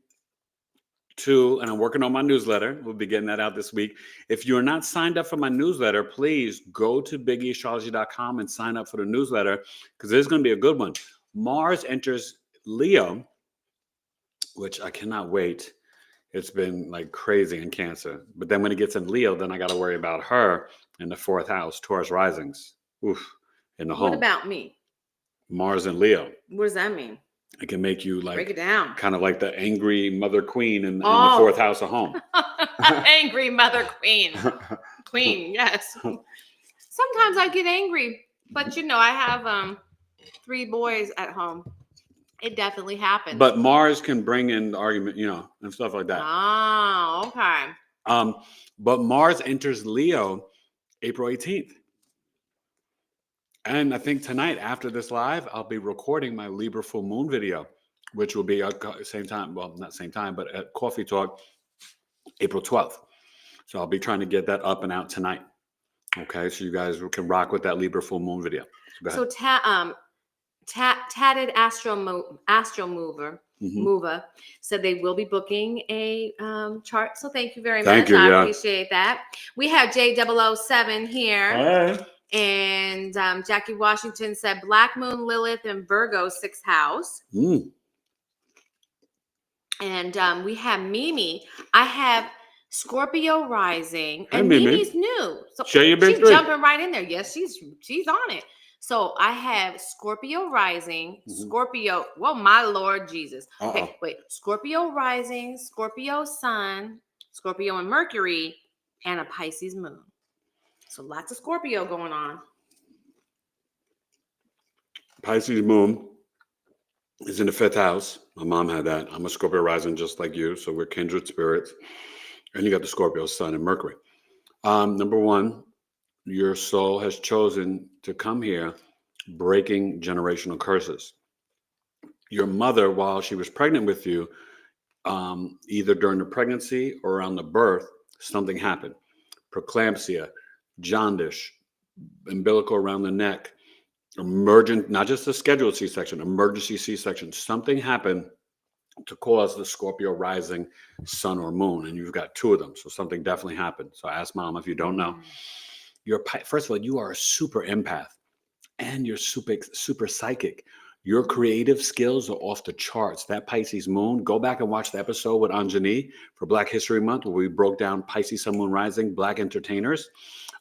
to, and I'm working on my newsletter. We'll be getting that out this week. If you're not signed up for my newsletter, please go to BigEAstro.com and sign up for the newsletter, because there's going to be a good one. Mars enters Leo, which I cannot wait. It's been like crazy in Cancer. But then when it gets in Leo, then I got to worry about her in the 4th house, Taurus risings. Oof, in the home. What about me? Mars and Leo. What does that mean? It can make you like break it down. Kind of like the angry mother queen in the 4th house of home. Angry mother queen. Queen, yes. Sometimes I get angry, but you know, I have 3 boys at home. It definitely happens. But Mars can bring in the argument, you know, and stuff like that. Oh, okay. But Mars enters Leo April 18th. And I think tonight, after this live, I'll be recording my Libra full moon video, which will be at the same time. Well, not same time, but at Coffee Talk, April 12th. So I'll be trying to get that up and out tonight. Okay, so you guys can rock with that Libra full moon video. So Tatted Astro Mover said they will be booking a chart. So thank you very much. Thank you, I appreciate that. We have J007 here. Hey. And Jackie Washington said Black Moon Lilith in Virgo 6th house. And we have Mimi. I have Scorpio rising, and Mimi's new. So she's jumping right in there. Yes, she's on it. So I have Scorpio rising, Scorpio. Well, my Lord Jesus. Okay, wait. Scorpio rising, Scorpio sun, Scorpio and Mercury, and a Pisces moon. So lots of Scorpio going on. Pisces moon is in the 5th house. My mom had that. I'm a Scorpio rising just like you. So we're kindred spirits. And you got the Scorpio sun and Mercury. Number 1, your soul has chosen to come here breaking generational curses. Your mother, while she was pregnant with you, either during the pregnancy or around the birth, something happened. Preeclampsia, jaundice, umbilical around the neck, emergent, not just a scheduled C-section, emergency C-section. Something happened to cause the Scorpio rising sun or moon, and you've got 2 of them. So something definitely happened. So ask mom if you don't know. First of all, you are a super empath, and you're super psychic. Your creative skills are off the charts. That Pisces moon, go back and watch the episode with Anjani for Black History Month, where we broke down Pisces sun, moon, rising, Black entertainers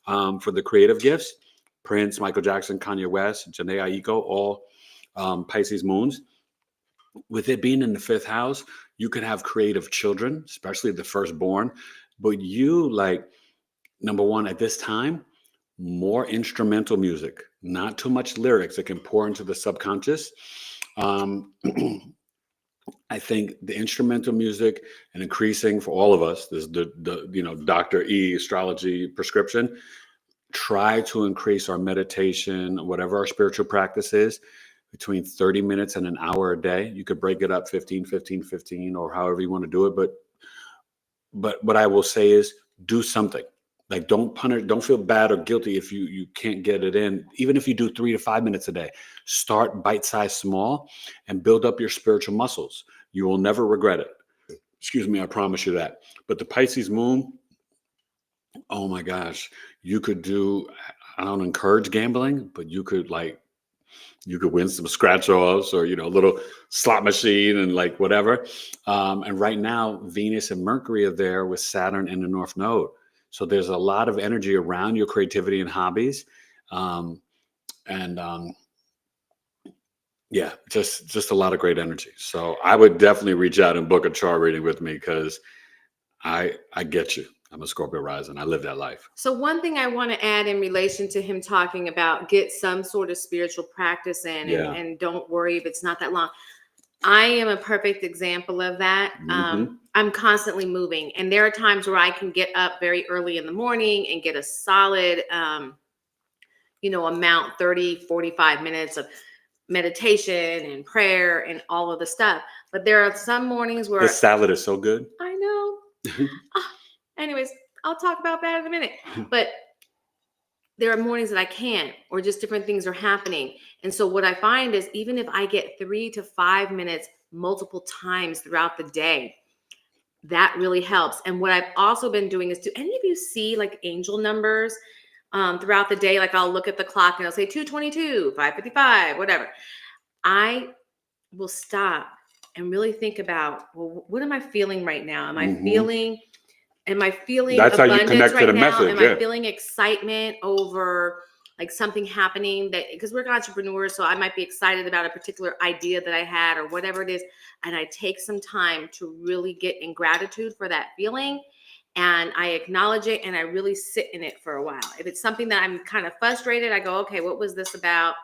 for the creative gifts. Prince, Michael Jackson, Kanye West, Janae Aiko, all Pisces moons. With it being in the 5th house, you could have creative children, especially the firstborn. But you, like, number 1, at this time, more instrumental music, not too much lyrics that can pour into the subconscious. I think the instrumental music and increasing for all of us, this is the Dr. E astrology prescription. Try to increase our meditation, whatever our spiritual practice is, between 30 minutes and an hour a day. You could break it up 15, 15, 15, or however you want to do it. But what I will say is do something. Like, don't punish, don't feel bad or guilty if you can't get it in. Even if you do 3 to 5 minutes a day, start bite-sized small and build up your spiritual muscles. You will never regret it. Excuse me, I promise you that. But the Pisces moon Oh my gosh. You could do, I don't encourage gambling, but you could win some scratch offs or, a little slot machine and like whatever. And right now, Venus and Mercury are there with Saturn in the North Node. So there's a lot of energy around your creativity and hobbies. Um, and Yeah, just a lot of great energy. So I would definitely reach out and book a chart reading with me because I get you. I'm a Scorpio rising. I live that life. So one thing I want to add in relation to him talking about get some sort of spiritual practice in Yeah. and don't worry if it's not that long. I am a perfect example of that. I'm constantly moving, and there are times where I can get up very early in the morning and get a solid, amount, 30, 45 minutes of meditation and prayer and all of the stuff. But there are some mornings where This salad is so good. I know. Anyways, I'll talk about that in a minute. But there are mornings that I can't, or just different things are happening. And so what I find is even if I get 3 to 5 minutes multiple times throughout the day, that really helps. And what I've also been doing is, do any of you see like angel numbers throughout the day? Like I'll look at the clock and I'll say 2:22, 5:55, whatever. I will stop and really think about, well, what am I feeling right now? Am I feeling That's how you abundance connect to right the now? message. Am Yeah. I feeling excitement over like something happening because we're entrepreneurs, so I might be excited about a particular idea that I had or whatever it is, and I take some time to really get in gratitude for that feeling, and I acknowledge it and I really sit in it for a while. If it's something that I'm kind of frustrated, I go, okay, what was this about?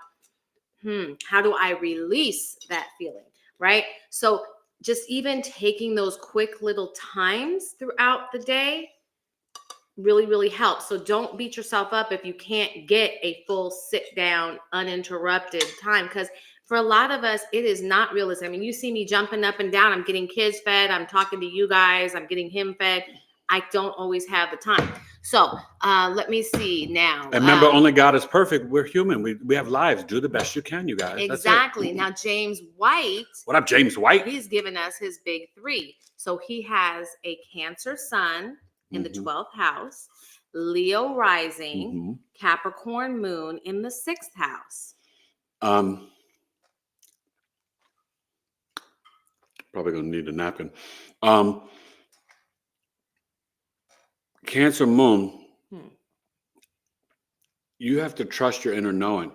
How do I release that feeling? Right? So just even taking those quick little times throughout the day really, really helps. So don't beat yourself up if you can't get a full sit down, uninterrupted time. Because for a lot of us, it is not realistic. I mean, you see me jumping up and down. I'm getting kids fed. I'm talking to you guys. I'm getting him fed. I don't always have the time. So let me see now. And remember, only God is perfect. We're human. We have lives. Do the best you can, you guys. Exactly. Now, James White. What up, James White? He's given us his big 3. So he has a Cancer sun in the 12th house, Leo rising, Capricorn moon in the 6th house. Probably gonna need a napkin. Cancer moon. You have to trust your inner knowing.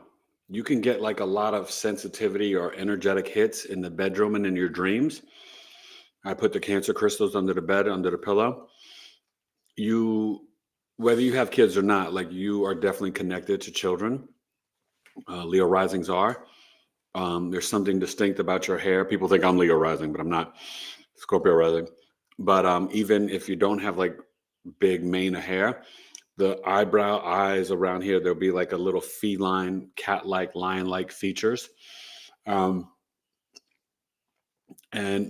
You can get like a lot of sensitivity or energetic hits in the bedroom and in your dreams. I put the Cancer crystals under the bed, under the pillow. Whether you have kids or not, like you are definitely connected to children. Leo risings are. There's something distinct about your hair. People think I'm Leo rising, but I'm not. Scorpio rising. But even if you don't have like big mane of hair, the eyebrow, eyes around here, there'll be like a little feline, cat-like, lion-like features. And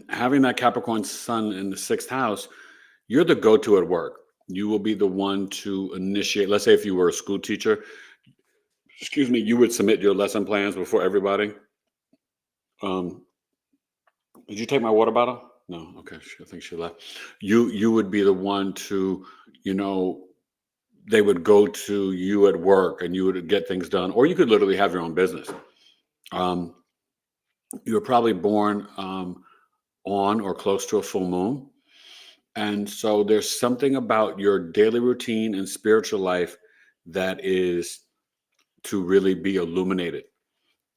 having that Capricorn sun in the 6th house, you're the go-to at work. You will be the one to initiate. Let's say if you were a school teacher, you would submit your lesson plans before everybody. Did you take my water bottle? No. Okay. I think she left. You would be the one to, they would go to you at work and you would get things done, or you could literally have your own business. You were probably born on or close to a full moon. And so there's something about your daily routine and spiritual life that is to really be illuminated.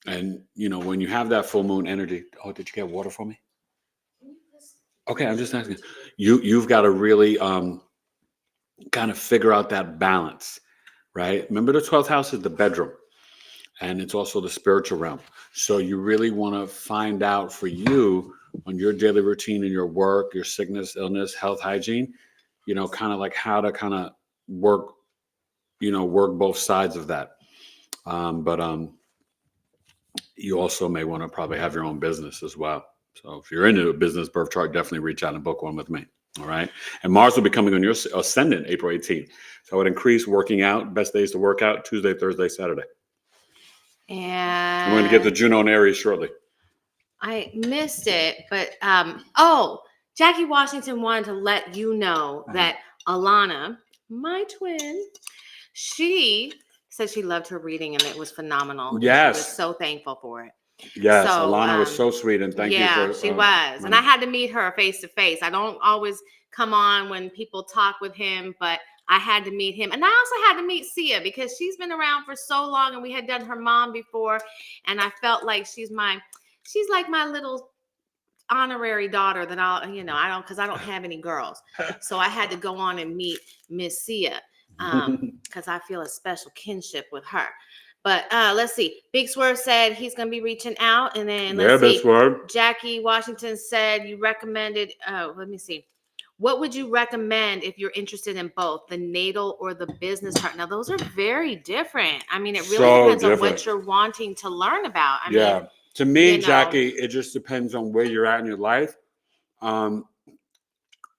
And, when you have that full moon energy, oh, did you get water for me? Okay, I'm just asking. You've got to really kind of figure out that balance, right? Remember, the 12th house is the bedroom, and it's also the spiritual realm. So you really want to find out for you on your daily routine and your work, your sickness, illness, health, hygiene, kind of like how to kind of work both sides of that. But you also may want to probably have your own business as well. So if you're into a business birth chart, definitely reach out and book one with me. All right. And Mars will be coming on your ascendant April 18th. So I would increase working out. Best days to work out: Tuesday, Thursday, Saturday. And I'm going to get to Juno and Aries shortly. I missed it, but Jackie Washington wanted to let you know that Alana, my twin, she said she loved her reading and it was phenomenal. Yes. She was so thankful for it. Yes, So, Alana was so sweet, and thank you for. Yeah, she was. And I had to meet her face to face. I don't always come on when people talk with him, but I had to meet him. And I also had to meet Sia because she's been around for so long and we had done her mom before. And I felt like she's like my little honorary daughter that because I don't have any girls. So I had to go on and meet Miss Sia because I feel a special kinship with her. But let's see. Big Swerve said he's going to be reaching out. And then let's see. Big Swerve. Jackie Washington said you recommended, let me see. What would you recommend if you're interested in both the natal or the business chart? Now, those are very different. I mean, it really depends on what you're wanting to learn about. I mean, to me, Jackie, it just depends on where you're at in your life.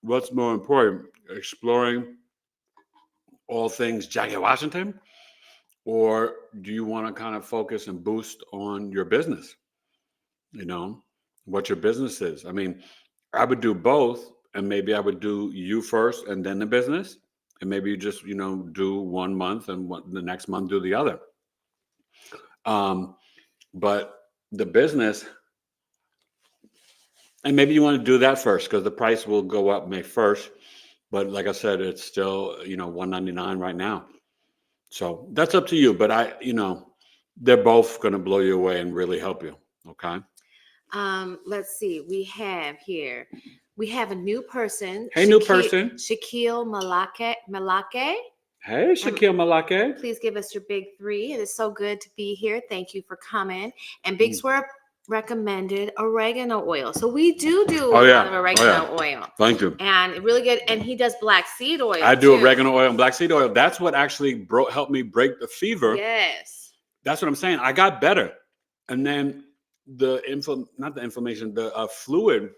What's more important, exploring all things Jackie Washington? Or do you want to kind of focus and boost on your business? What your business is. I mean, I would do both, and maybe I would do you first and then the business. And maybe you just, do 1 month and the next month do the other. But the business, and maybe you want to do that first because the price will go up May 1st. But like I said, it's still, $199 right now. So that's up to you. But they're both going to blow you away and really help you. Okay. Let's see. We have a new person. Hey, new person. Shaquille Malake. Hey, Shaquille Malake. Please give us your big 3. It is so good to be here. Thank you for coming. And Big Swerve recommended oregano oil. So we do a lot of oregano oil. Thank you. And really good. And he does black seed oil. I do oregano oil and black seed oil. That's what actually helped me break the fever. Yes. That's what I'm saying. I got better. And then the fluid,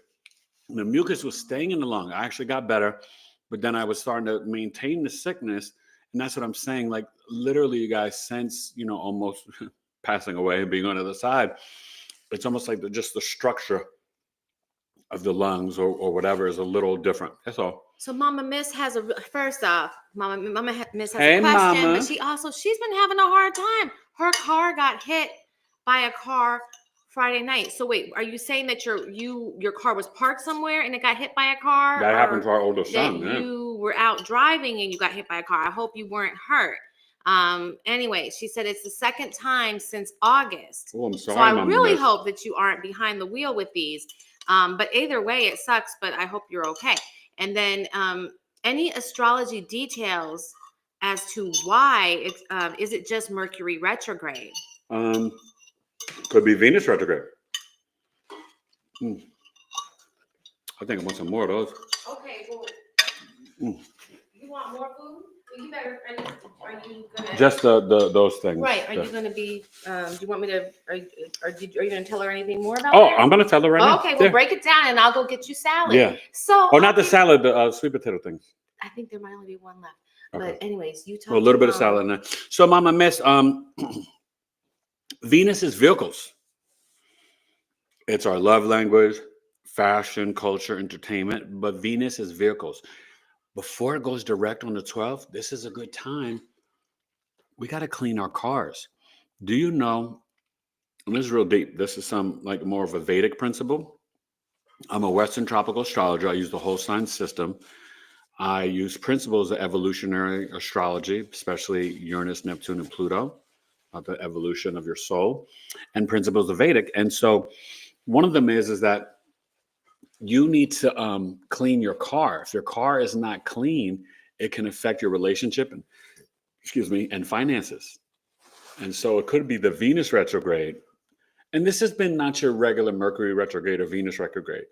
the mucus was staying in the lung. I actually got better, but then I was starting to maintain the sickness. And that's what I'm saying. Like literally, you guys, since, almost passing away and being on the other side, it's almost like just the structure of the lungs or whatever is a little different. That's all. So Mama Miss has Mama Miss has hey, a question, Mama. But she's been having a hard time. Her car got hit by a car Friday night. So wait, are you saying that your car was parked somewhere and it got hit by a car? That happened to our older son. You were out driving and you got hit by a car. I hope you weren't hurt. Anyway, she said it's the second time since August. Oh, I'm sorry. So I really hope that you aren't behind the wheel with these. But either way, it sucks, but I hope you're okay. And then any astrology details as to why is it just Mercury retrograde? Could be Venus retrograde. I think I want some more of those. Okay, well, you want more food? Well, you better. Are you gonna? Just those things. Right. Are you gonna be? Do you want me to? Are you gonna tell her anything more about? Oh, I'm gonna tell her right now. Okay, well, break it down, and I'll go get you salad. Yeah. So. Not the salad, the sweet potato things. I think there might only be one left. Okay. But anyways, you talk. A little bit of salad in there. So, Mama Miss, Venus is vehicles. It's our love language, fashion, culture, entertainment. But Venus is vehicles. Before it goes direct on the 12th, this is a good time. We got to clean our cars. Do you know, and this is real deep, this is some like more of a Vedic principle. I'm a Western tropical astrologer. I use the whole sign system. I use principles of evolutionary astrology, especially Uranus, Neptune, and Pluto, the evolution of your soul, and principles of Vedic. And so one of them is that you need to clean your car. If your car is not clean, it can affect your relationship and finances. And so it could be the Venus retrograde. And this has been not your regular Mercury retrograde or Venus retrograde,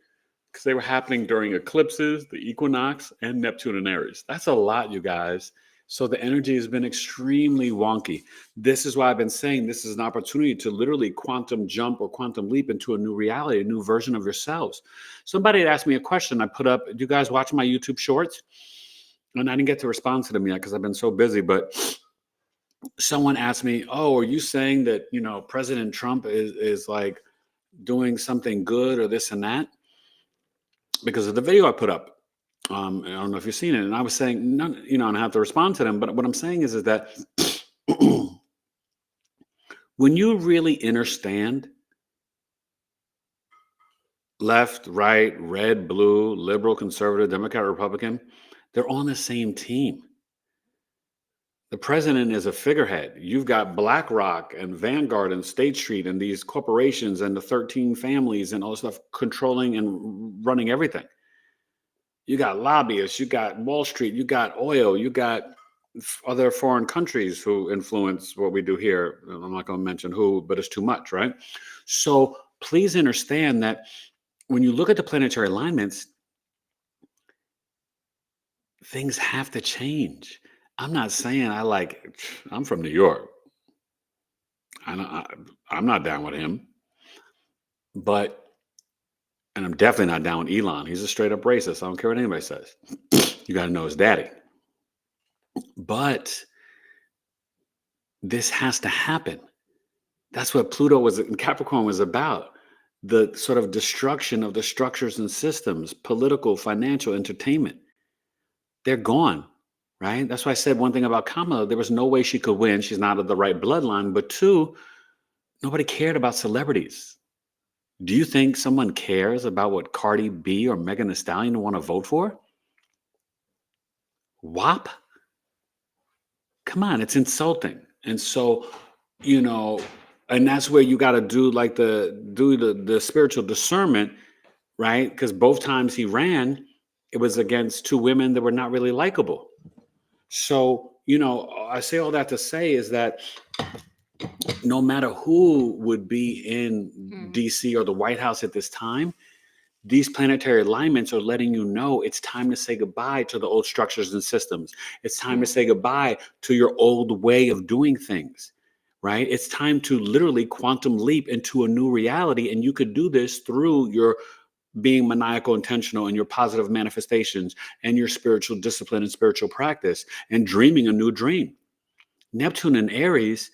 because they were happening during eclipses, the equinox, and Neptune and Aries. That's a lot, you guys. So the energy has been extremely wonky. This is why I've been saying this is an opportunity to literally quantum jump or quantum leap into a new reality, a new version of yourselves. Somebody had asked me a question. I put up, do you guys watch my YouTube shorts? And I didn't get to respond to them yet because I've been so busy. But someone asked me, oh, are you saying that, President Trump is like doing something good or this and that? Because of the video I put up. I don't know if you've seen it. And I was saying, none, and I have to respond to them. But what I'm saying is that when you really understand left, right, red, blue, liberal, conservative, Democrat, Republican, they're on the same team. The president is a figurehead. You've got BlackRock and Vanguard and State Street and these corporations and the 13 families and all this stuff controlling and running everything. You got lobbyists, you got Wall Street, you got oil, you got other foreign countries who influence what we do here. I'm not going to mention who, but it's too much, right? So please understand that when you look at the planetary alignments, things have to change. I'm not saying I'm from New York. I'm not down with him, and I'm definitely not down with Elon. He's a straight up racist. I don't care what anybody says. You got to know his daddy. But this has to happen. That's what Pluto and Capricorn was about. The sort of destruction of the structures and systems, political, financial, entertainment. They're gone, right? That's why I said one thing about Kamala. There was no way she could win. She's not of the right bloodline. But two, nobody cared about celebrities. Do you think someone cares about what Cardi B or Megan Thee Stallion want to vote for? WAP? Come on, it's insulting. And so, and that's where you got to do the spiritual discernment, right? Because both times he ran, it was against two women that were not really likable. So, I say all that to say is that no matter who would be in DC or the White House at this time, these planetary alignments are letting you know it's time to say goodbye to the old structures and systems. It's time to say goodbye to your old way of doing things, right? It's time to literally quantum leap into a new reality. And you could do this through your being maniacal, intentional, and your positive manifestations and your spiritual discipline and spiritual practice and dreaming a new dream. Neptune and Aries,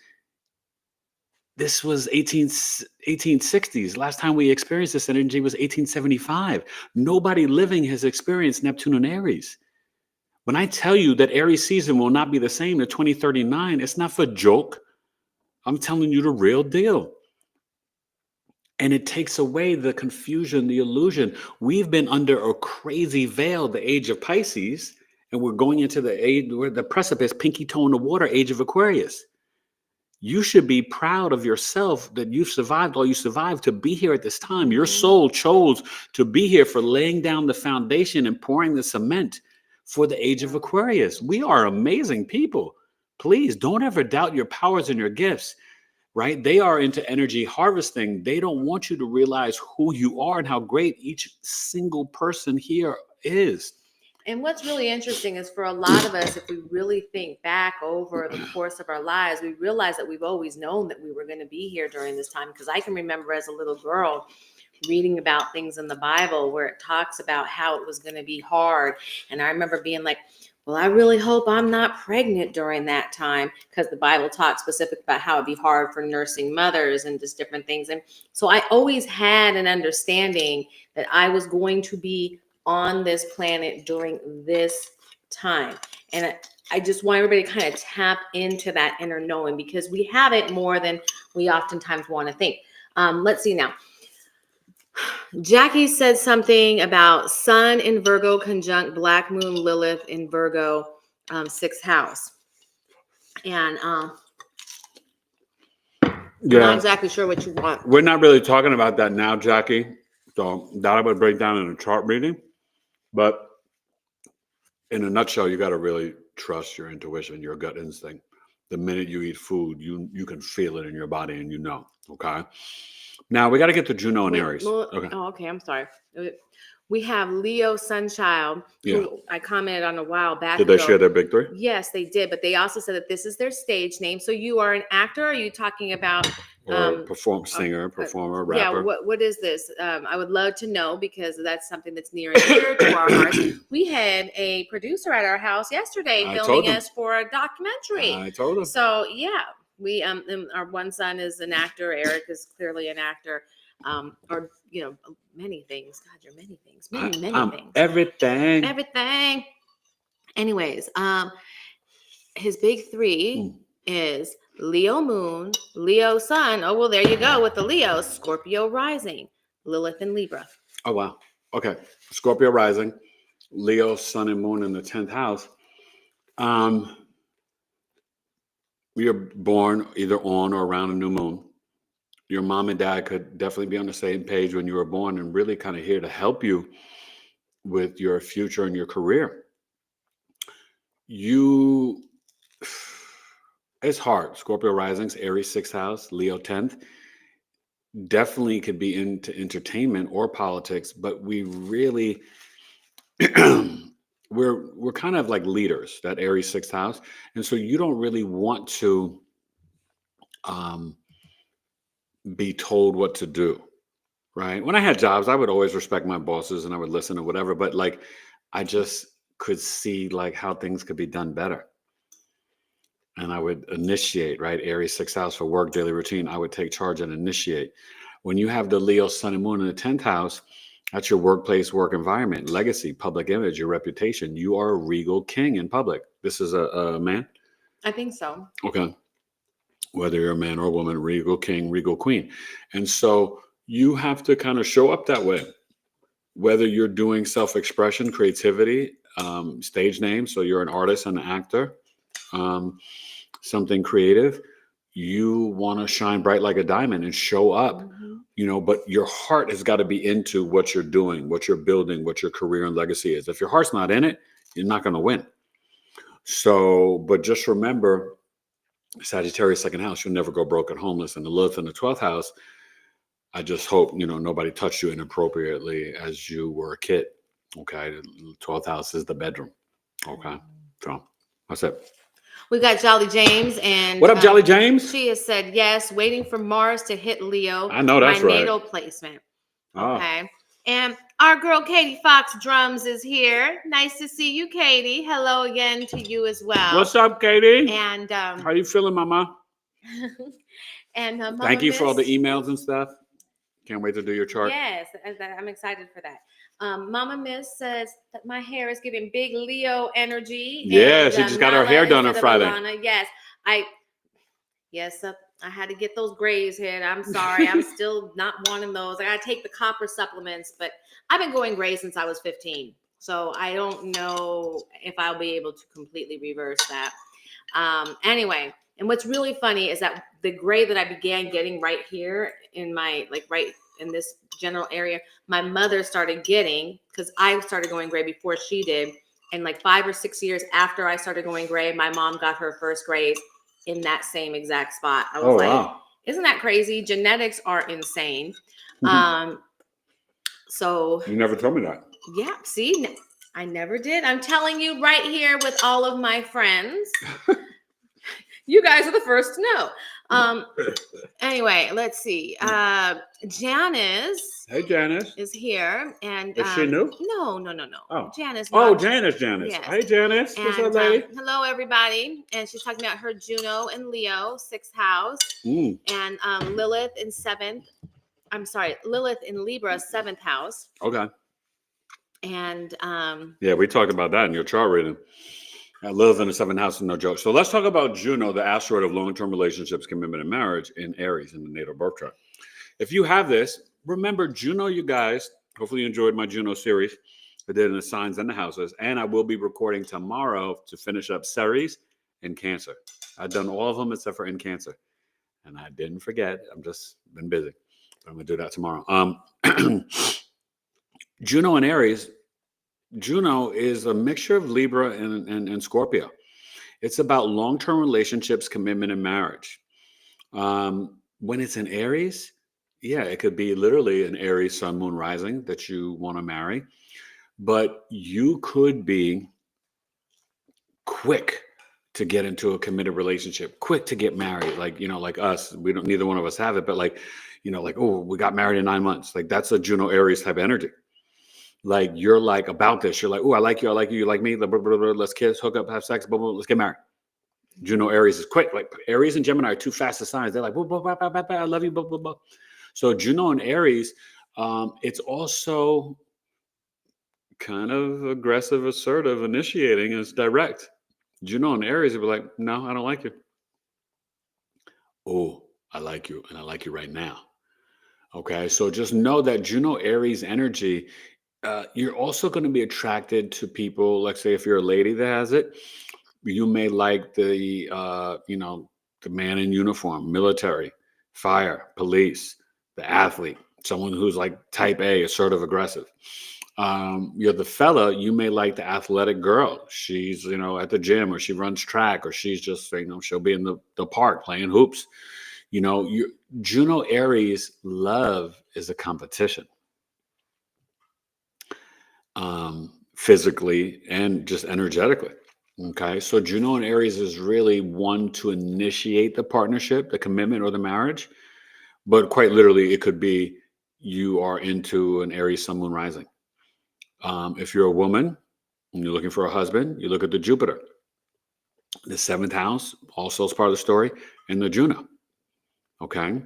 this was 1860s. Last time we experienced this energy was 1875. Nobody living has experienced Neptune and Aries. When I tell you that Aries season will not be the same to 2039, it's not for joke. I'm telling you the real deal. And it takes away the confusion, the illusion. We've been under a crazy veil, the age of Pisces, and we're going into the age where the precipice, pinky toe in the water, age of Aquarius. You should be proud of yourself that you've survived all you survived to be here at this time. Your soul chose to be here for laying down the foundation and pouring the cement for the age of Aquarius. We are amazing people. Please don't ever doubt your powers and your gifts, right? They are into energy harvesting. They don't want you to realize who you are and how great each single person here is. And what's really interesting is for a lot of us, if we really think back over the course of our lives, we realize that we've always known that we were going to be here during this time. Because I can remember as a little girl reading about things in the Bible where it talks about how it was going to be hard. And I remember being like, well, I really hope I'm not pregnant during that time, because the Bible talks specifically about how it'd be hard for nursing mothers and just different things. And so I always had an understanding that I was going to be on this planet during this time. And I just want everybody to kind of tap into that inner knowing, because we have it more than we oftentimes want to think. Let's see now. Jackie said something about Sun in Virgo conjunct Black Moon Lilith in Virgo, 6th house. And I'm not exactly sure what you want. We're not really talking about that now, Jackie. So that I would break down in a chart reading. But in a nutshell, you got to really trust your intuition, your gut instinct. The minute you eat food, you can feel it in your body and okay? Now, we got to get to Juno and Aries. Okay. Oh, okay. I'm sorry. We have Leo Sunchild, who I commented on a while back ago. Did they share their big three? Yes, they did. But they also said that this is their stage name. So you are an actor? Or are you talking about... singer, performer, rapper? Yeah, what is this? I would love to know, because that's something that's near and dear to our hearts. We had a producer at our house yesterday filming us for a documentary. I told him. So, yeah. We our one son is an actor. Eric is clearly an actor. or many things. God, you're many things, many things. Everything. Anyways, his big three is Leo moon, Leo sun. Oh, well, there you go with the Leo, Scorpio rising, Lilith and Libra. Oh, wow. Okay. Scorpio rising, Leo, sun and moon in the 10th house. We are born either on or around a new moon. Your mom and dad could definitely be on the same page when you were born and really kind of here to help you with your future and your career. It's hard. Scorpio risings, Aries 6th house, Leo 10th. Definitely could be into entertainment or politics, but we really we're kind of like leaders, that Aries 6th house. And so you don't really want to be told what to do, right? When I had jobs, I would always respect my bosses and I would listen or whatever, but like I just could see like how things could be done better. And I would initiate, right? Aries 6th house for work, daily routine. I would take charge and initiate. When you have the Leo, sun and moon in the 10th house, that's your workplace, work environment, legacy, public image, your reputation. You are a regal king in public. This is a man? I think so. Okay. Whether you're a man or a woman, regal king, regal queen. And so you have to kind of show up that way. Whether you're doing self-expression, creativity, stage name, so you're an artist and an actor, something creative, you want to shine bright like a diamond and show up, but your heart has got to be into what you're doing, what you're building, what your career and legacy is. If your heart's not in it, you're not going to win. So, but just remember, Sagittarius 2nd house, you'll never go broke and homeless. And the Lilith in the 12th house, I just hope, nobody touched you inappropriately as you were a kid. Okay. The 12th house is the bedroom. Okay. So that's it. We got Jolly James. And what up, Jolly James? She has said, yes, waiting for Mars to hit Leo. I know that's right. My natal placement. Okay. And our girl Katie Fox Drums is here. Nice to see you, Katie. Hello again to you as well. What's up, Katie? And how you feeling, Mama? And Mama thank you for all the emails and stuff. Can't wait to do your chart. Yes, I'm excited for that. Mama Miss says that my hair is giving big Leo energy. Yeah, she just got her hair done on Friday. Yes, I had to get those grays hit. I'm sorry. I'm still not wanting those. I got to take the copper supplements, but I've been going gray since I was 15. So I don't know if I'll be able to completely reverse that. Anyway, and what's really funny is that the gray that I began getting right here in my, right in this general area, my mother started getting, because I started going gray before she did. And 5 or 6 years after I started going gray, my mom got her first grays in that same exact spot. I was wow. Isn't that crazy? Genetics are insane. So you never told me that. Yeah, see, I never did. I'm telling you right here with all of my friends. You guys are the first to know. Anyway, let's see. Janice. Hey, Janice. Is here. And is she new? No. Oh. Janice. Oh, Janice. Yes. Hey, Janice. And, what's up, lady? Hello, everybody. And she's talking about her Juno and Leo, 6th house. And Lilith in 7th. I'm sorry, Lilith in Libra, 7th house. Okay. And yeah, we talked about that in your chart reading. Lilith in the 7th house is no joke. So let's talk about Juno, the asteroid of long-term relationships, commitment, and marriage in Aries in the natal birth chart. If you have this, remember Juno, you guys. Hopefully you enjoyed my Juno series. I did in the signs and the houses. And I will be recording tomorrow to finish up Ceres and Cancer. I've done all of them except for in Cancer. And I didn't forget. I've just been busy. I'm going to do that tomorrow. Juno and Aries. Juno is a mixture of Libra and Scorpio. It's about long-term relationships, commitment, and marriage. When it's in Aries, yeah, it could be literally an Aries sun, moon, rising that you want to marry. But you could be quick to get into a committed relationship, quick to get married. Like us, neither one of us have it, but oh, we got married in 9 months. That's a Juno Aries type energy. You're about this. You're oh, I like you, you like me. Blah, blah, blah, blah. Let's kiss, hook up, have sex, blah, blah, let's get married. Juno Aries is quick. Aries and Gemini are two fastest signs. They're blah, blah, blah, blah, blah, I love you, blah, blah, blah. So Juno and Aries, it's also kind of aggressive, assertive, initiating, is direct. Juno and Aries will be like, no, I don't like you. Oh, I like you, and I like you right now. Okay, so just know that Juno Aries energy, you're also going to be attracted to people. Let's say if you're a lady that has it, you may like the man in uniform, military, fire, police, the athlete, someone who's like type A, assertive, aggressive. You're the fella, you may like the athletic girl. She's, at the gym, or she runs track, or she's just, she'll be in the park playing hoops. Juno Aries love is a competition, physically and just energetically. Okay, so Juno and Aries is really one to initiate the partnership, the commitment, or the marriage. But quite literally, it could be you are into an Aries Sun Moon rising. If you're a woman and you're looking for a husband, you look at the Jupiter. The seventh house also is part of the story, and the Juno. Okay.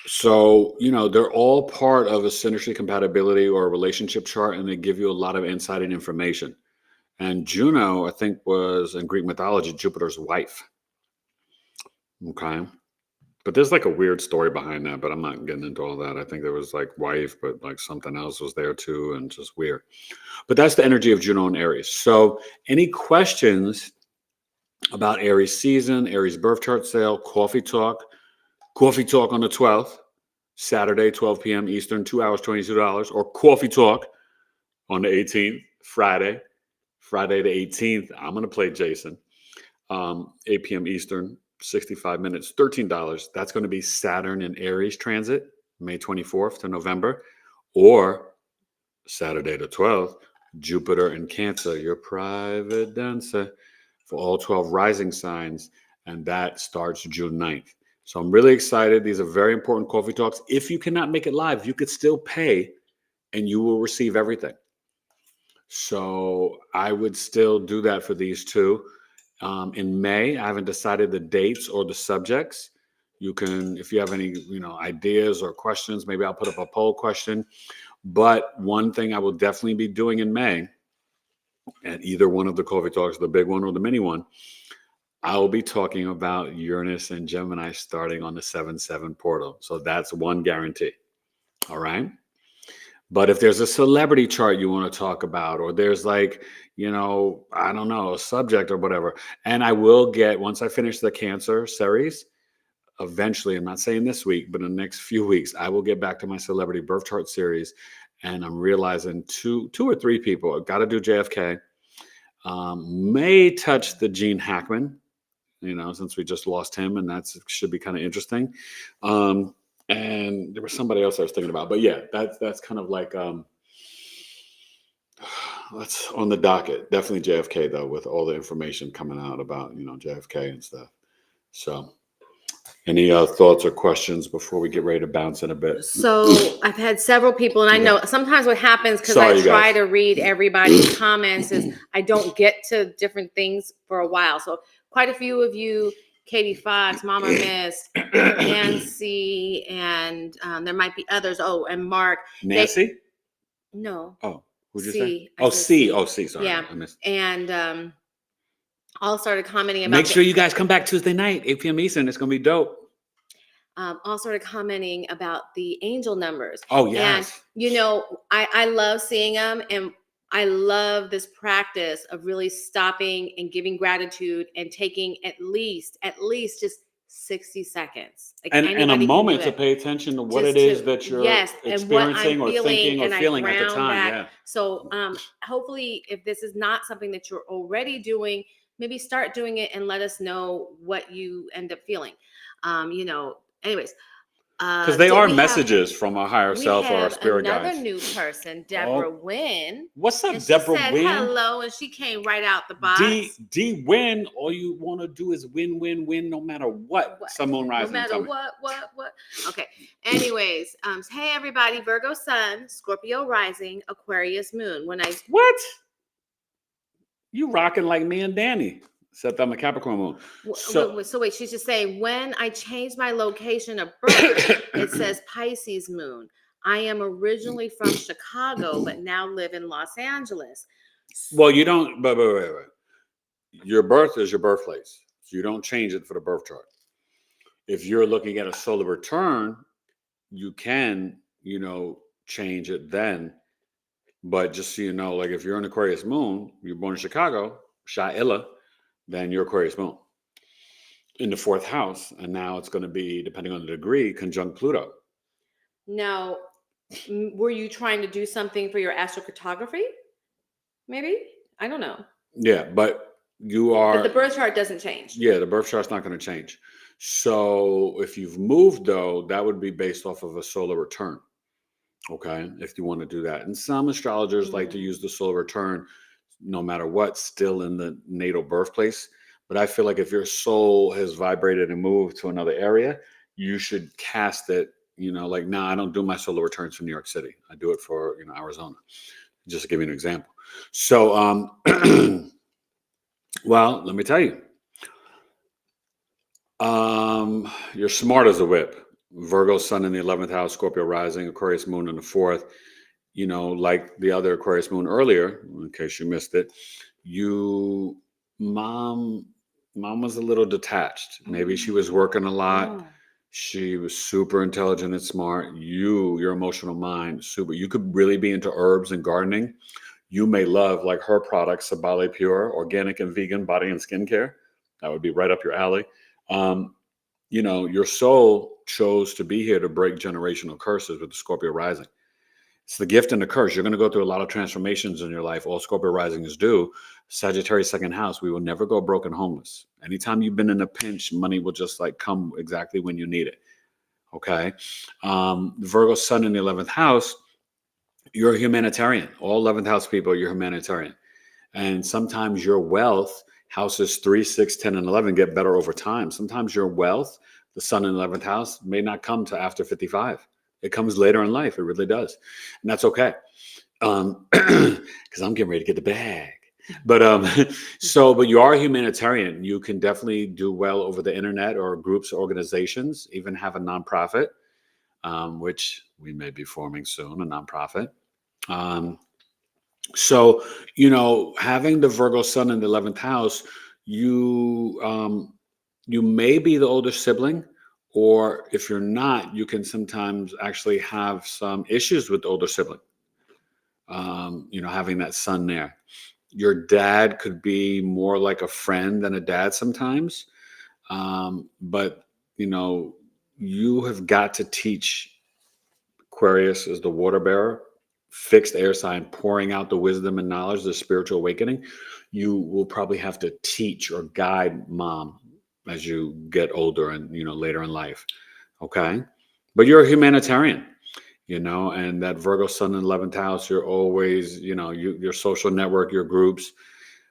So, they're all part of a synergy, compatibility, or a relationship chart, and they give you a lot of insight and information. And Juno, I think, was in Greek mythology Jupiter's wife. Okay. But there's like a weird story behind that, but I'm not getting into all that. I think there was like wife, but like something else was there too, and just weird. But that's the energy of Juno and Aries. So, any questions about Aries season, Aries birth chart sale, coffee talk on the 12th, Saturday, 12 p.m. Eastern, 2 hours, $22, or coffee talk on the 18th, Friday the 18th. I'm going to play Jason, 8 p.m. Eastern, 65 minutes, $13. That's going to be Saturn and Aries transit, May 24th to November, or Saturday the 12th, Jupiter and Cancer, your private dancer, for all 12 rising signs, and that starts June 9th. So I'm really excited. These are very important coffee talks. If you cannot make it live, you could still pay and you will receive everything. So I would still do that for these two. In May, I haven't decided the dates or the subjects. You can, if you have any, ideas or questions, maybe I'll put up a poll question. But one thing I will definitely be doing in May, at either one of the coffee talks, the big one or the mini one, I will be talking about Uranus and Gemini starting on the 7-7 portal. So that's one guarantee. All right. But if there's a celebrity chart you want to talk about, or there's like, I don't know, a subject or whatever. And I will get, once I finish the Cancer series, eventually, I'm not saying this week, but in the next few weeks, I will get back to my celebrity birth chart series. And I'm realizing two or three people, I've got to do JFK, may touch the Gene Hackman, since we just lost him, and that should be kind of interesting. And there was somebody else I was thinking about, but yeah, that's kind of like, that's on the docket. Definitely JFK though, with all the information coming out about, JFK and stuff. So any thoughts or questions before we get ready to bounce in a bit? So I've had several people, and I know sometimes what happens, because I try to read everybody's comments, is I don't get to different things for a while. So quite a few of you, Katie Fox, Mama Miss, Nancy, and there might be others. Oh, and Mark. Nancy? No. Oh, who'd you C. say? C. Oh, C. Sorry. Yeah. I missed. And all started commenting about. Make sure you guys come back Tuesday night, 8 p.m. Eastern. It's going to be dope. All started commenting about the angel numbers. Oh, yes. And, I love seeing them. And I love this practice of really stopping and giving gratitude and taking at least just 60 seconds. Like, and a moment to pay attention to what it is that you're experiencing or thinking or feeling at the time. Yeah. So hopefully, if this is not something that you're already doing, maybe start doing it and let us know what you end up feeling. Anyways. Because they are messages from our higher self or our spirit guides. Another new person, Deborah Wynn. What's up, and Deborah Wynn? She said hello, and she came right out the box. D Wynn, all you want to do is win, no matter what. Sun, Moon, Rising. No matter what. Okay. Anyways, hey everybody, Virgo Sun, Scorpio Rising, Aquarius Moon. What? You rocking like me and Danny. September Capricorn moon. So wait, she's just saying, when I changed my location of birth, it says Pisces moon. I am originally from Chicago, but now live in Los Angeles. Well, you don't, but wait. Your birth is your birthplace. So you don't change it for the birth chart. If you're looking at a solar return, you can, change it then. But just so you know, like if you're an Aquarius moon, you're born in Chicago, Sha'ila, then you're Aquarius moon in the 4th house. And now it's going to be, depending on the degree, conjunct Pluto. Now, were you trying to do something for your astrocartography? Maybe? I don't know. Yeah, but you are... But the birth chart doesn't change. Yeah, the birth chart's not going to change. So if you've moved, though, that would be based off of a solar return. Okay, if you want to do that. And some astrologers like to use the solar return no matter what, still in the natal birthplace. But I feel like if your soul has vibrated and moved to another area, you should cast it, like, nah, I don't do my solar returns for New York City. I do it for, Arizona, just to give you an example. So, well, let me tell you, you're smart as a whip. Virgo sun in the 11th house, Scorpio rising, Aquarius moon in the 4th. Like the other Aquarius moon earlier, in case you missed it, mom was a little detached. Maybe she was working a lot. Oh. She was super intelligent and smart. Your emotional mind, super. You could really be into herbs and gardening. You may love, like, her products, Sabale Pure, organic and vegan body and skincare. That would be right up your alley. Your soul chose to be here to break generational curses with the Scorpio rising. It's the gift and the curse. You're going to go through a lot of transformations in your life. All Scorpio risings do. Sagittarius 2nd house, we will never go broke and homeless. Anytime you've been in a pinch, money will just come exactly when you need it. Okay. Virgo sun in the 11th house, you're a humanitarian. All 11th house people, you're humanitarian. And sometimes your wealth, houses 3, 6, 10, and 11 get better over time. Sometimes your wealth, the sun in the 11th house, may not come to after 55. It comes later in life. It really does. And that's okay. Because I'm getting ready to get the bag. But but you are a humanitarian. You can definitely do well over the internet or groups, organizations, even have a nonprofit, which we may be forming soon, a nonprofit. So, having the Virgo sun in the 11th house, you may be the older sibling, or if you're not, you can sometimes actually have some issues with the older sibling. Having that sun there. Your dad could be more like a friend than a dad sometimes. But, you have got to teach. Aquarius is the water bearer, fixed air sign, pouring out the wisdom and knowledge, the spiritual awakening. You will probably have to teach or guide mom as you get older and, later in life. Okay. But you're a humanitarian, and that Virgo sun in 11th house, you're always, your social network, your groups,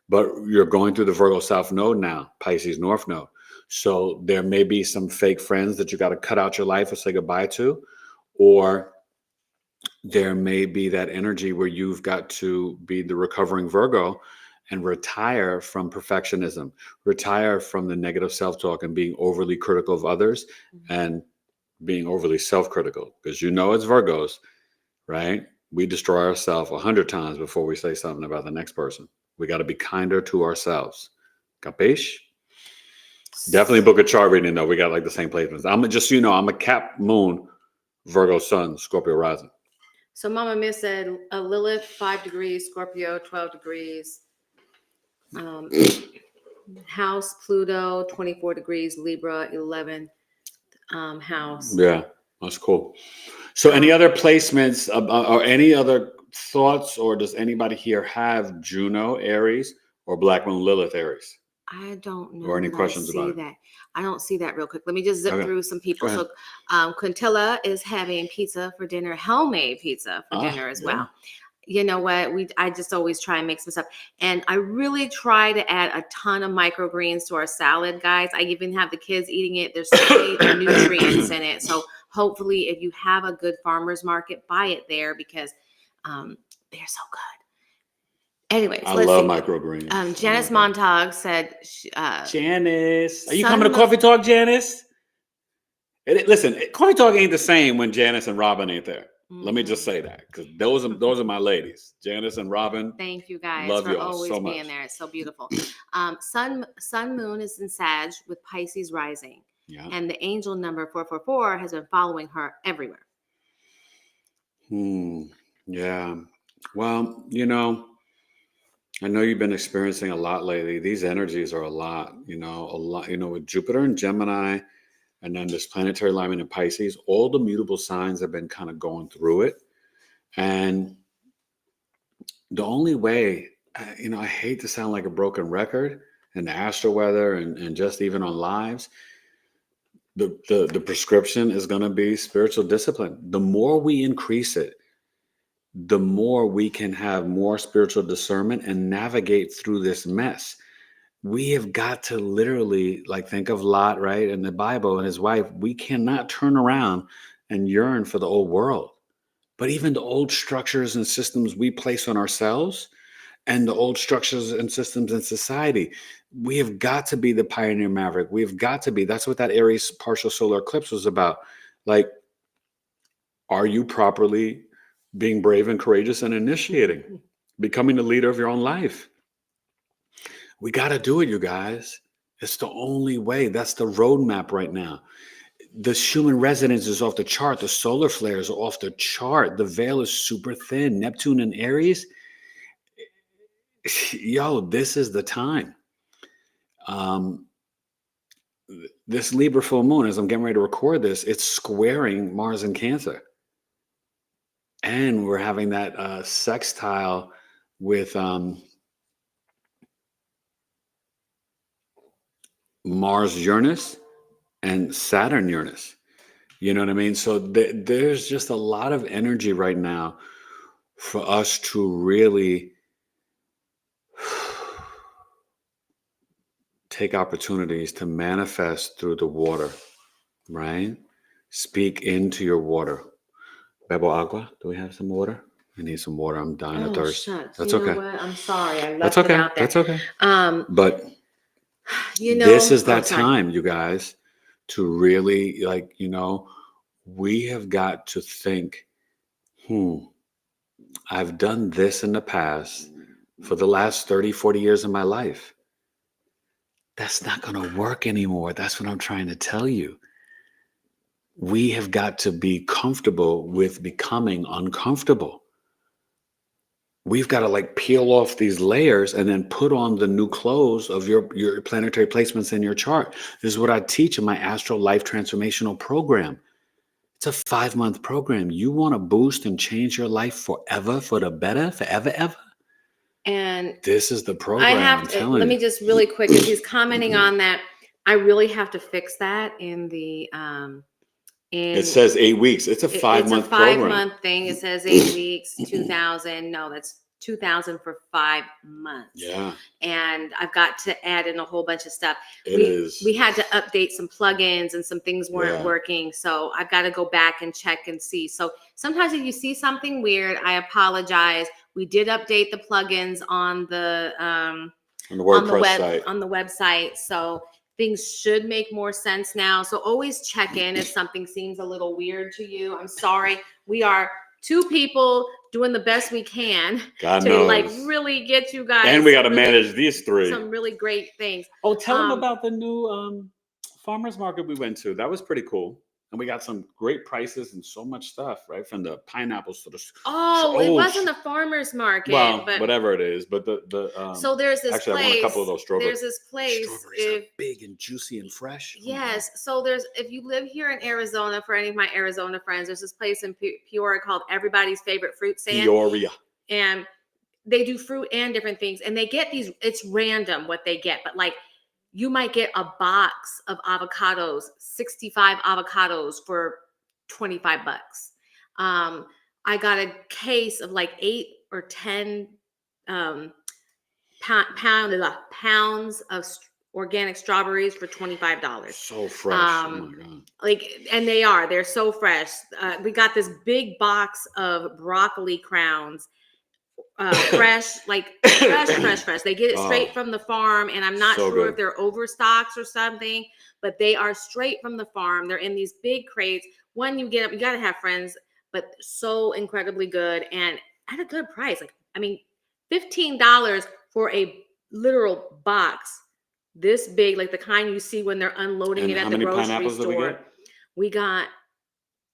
but you're going through the Virgo South node now, Pisces North node. So there may be some fake friends that you got to cut out your life or say goodbye to, or there may be that energy where you've got to be the recovering Virgo and retire from perfectionism, retire from the negative self-talk and being overly critical of others and being overly self-critical. Because it's Virgos, right? We destroy ourselves 100 times before we say something about the next person. We got to be kinder to ourselves. Capiche? Definitely book a chart reading, though. We got the same placements. I'm a Cap Moon, Virgo Sun, Scorpio rising. So Mama Miss said Lilith 5 degrees, Scorpio 12 degrees, house Pluto 24 degrees, Libra 11 house. Yeah, that's cool. So any other placements or any other thoughts, or does anybody here have Juno Aries or Black Moon Lilith Aries? I don't know. Or any questions about it? That. I don't see that real quick. Let me just zip through some people. So Quintilla is having pizza for dinner, homemade pizza for dinner as well. You know what? I just always try and make some stuff. And I really try to add a ton of microgreens to our salad, guys. I even have the kids eating it. There's so many nutrients in it. So hopefully if you have a good farmer's market, buy it there because they're so good. Anyways, I let's love see. microgreens. Janice Montag said, Janice, are you Sun coming to Mo- Coffee Talk, Janice? Listen, Coffee Talk ain't the same when Janice and Robin ain't there. Let me just say that, because those are my ladies, Janice and Robin. Thank you guys Love for y'all always so being much. there. It's so beautiful. Sun Moon is in Sag with Pisces rising, Yeah. and the angel number 444 has been following her everywhere. Yeah. Well, I know you've been experiencing a lot lately. These energies are a lot. With Jupiter and Gemini, and then this planetary alignment in Pisces, all the mutable signs have been kind of going through it. And the only way, I hate to sound like a broken record in the astro weather and just even on lives, the prescription is going to be spiritual discipline. The more we increase it, the more we can have more spiritual discernment and navigate through this mess. We have got to literally, like, think of Lot, right? In the Bible and his wife. We cannot turn around and yearn for the old world. But even the old structures and systems we place on ourselves and the old structures and systems in society, we have got to be the pioneer maverick. We have got to be. That's what that Aries partial solar eclipse was about. Like, are you properly being brave and courageous and initiating, becoming the leader of your own life? We got to do it, you guys. It's the only way. That's the roadmap right now. The human resonance is off the chart. The solar flares are off the chart. The veil is super thin. Neptune and Aries, yo, this is the time. This Libra full moon, as I'm getting ready to record this, it's squaring Mars in Cancer. And we're having that sextile with Mars Uranus and Saturn Uranus. You know what I mean? So there's just a lot of energy right now for us to really take opportunities to manifest through the water, right? Speak into your water. Bebo agua? Do we have some water? I need some water. I'm dying of thirst. Shucks. That's you know okay. what? I'm sorry. I left That's it okay. out there. That's okay. But you know, this is that sorry. time, you guys, to really, we have got to think, I've done this in the past for the last 30, 40 years of my life. That's not going to work anymore. That's what I'm trying to tell you. We have got to be comfortable with becoming uncomfortable. We've got to peel off these layers and then put on the new clothes of your planetary placements in your chart. This is what I teach in my Astro Life Transformational Program. It's a 5-month program. You want to boost and change your life forever, for the better, forever, ever? And this is the program. I'm telling let you. me just really quick, if he's commenting on that, I really have to fix that in the it says 8 weeks. It's a 5-month program. It's a 5-month thing. It says 8 weeks, 2,000. No, that's 2,000 for 5 months. Yeah. And I've got to add in a whole bunch of stuff. We had to update some plugins and some things weren't working. So I've got to go back and check and see. So sometimes if you see something weird, I apologize. We did update the plugins on the WordPress site. On the website. So things should make more sense now. So always check in if something seems a little weird to you. I'm sorry. We are 2 people doing the best we can God to knows. really get you guys. And we got to manage these 3. Some really great things. Oh, tell them about the new farmers market we went to. That was pretty cool. And we got some great prices and so much stuff, right? From the pineapples to the... it wasn't a farmer's market. Well, but whatever it is. But so there's this actually, place. I want a couple of those strawberries. There's this place. Strawberries are big and juicy and fresh. Yes. So if you live here in Arizona, for any of my Arizona friends, there's this place in Peoria called Everybody's Favorite Fruit Stand. Peoria. And they do fruit and different things. And they get these, it's random what they get. But you might get a box of avocados, 65 avocados for $25. I got a case of 8 or 10 pounds of organic strawberries for $25. So fresh. Oh my God. And they're so fresh. We got this big box of broccoli crowns fresh, like fresh. They get it straight from the farm, and I'm not sure if they're overstocks or something, but they are straight from the farm. They're in these big crates. When you get them, you got to have friends, but so incredibly good and at a good price. Like, I mean, $15 for a literal box this big, like the kind you see when they're unloading it at the grocery store. We got,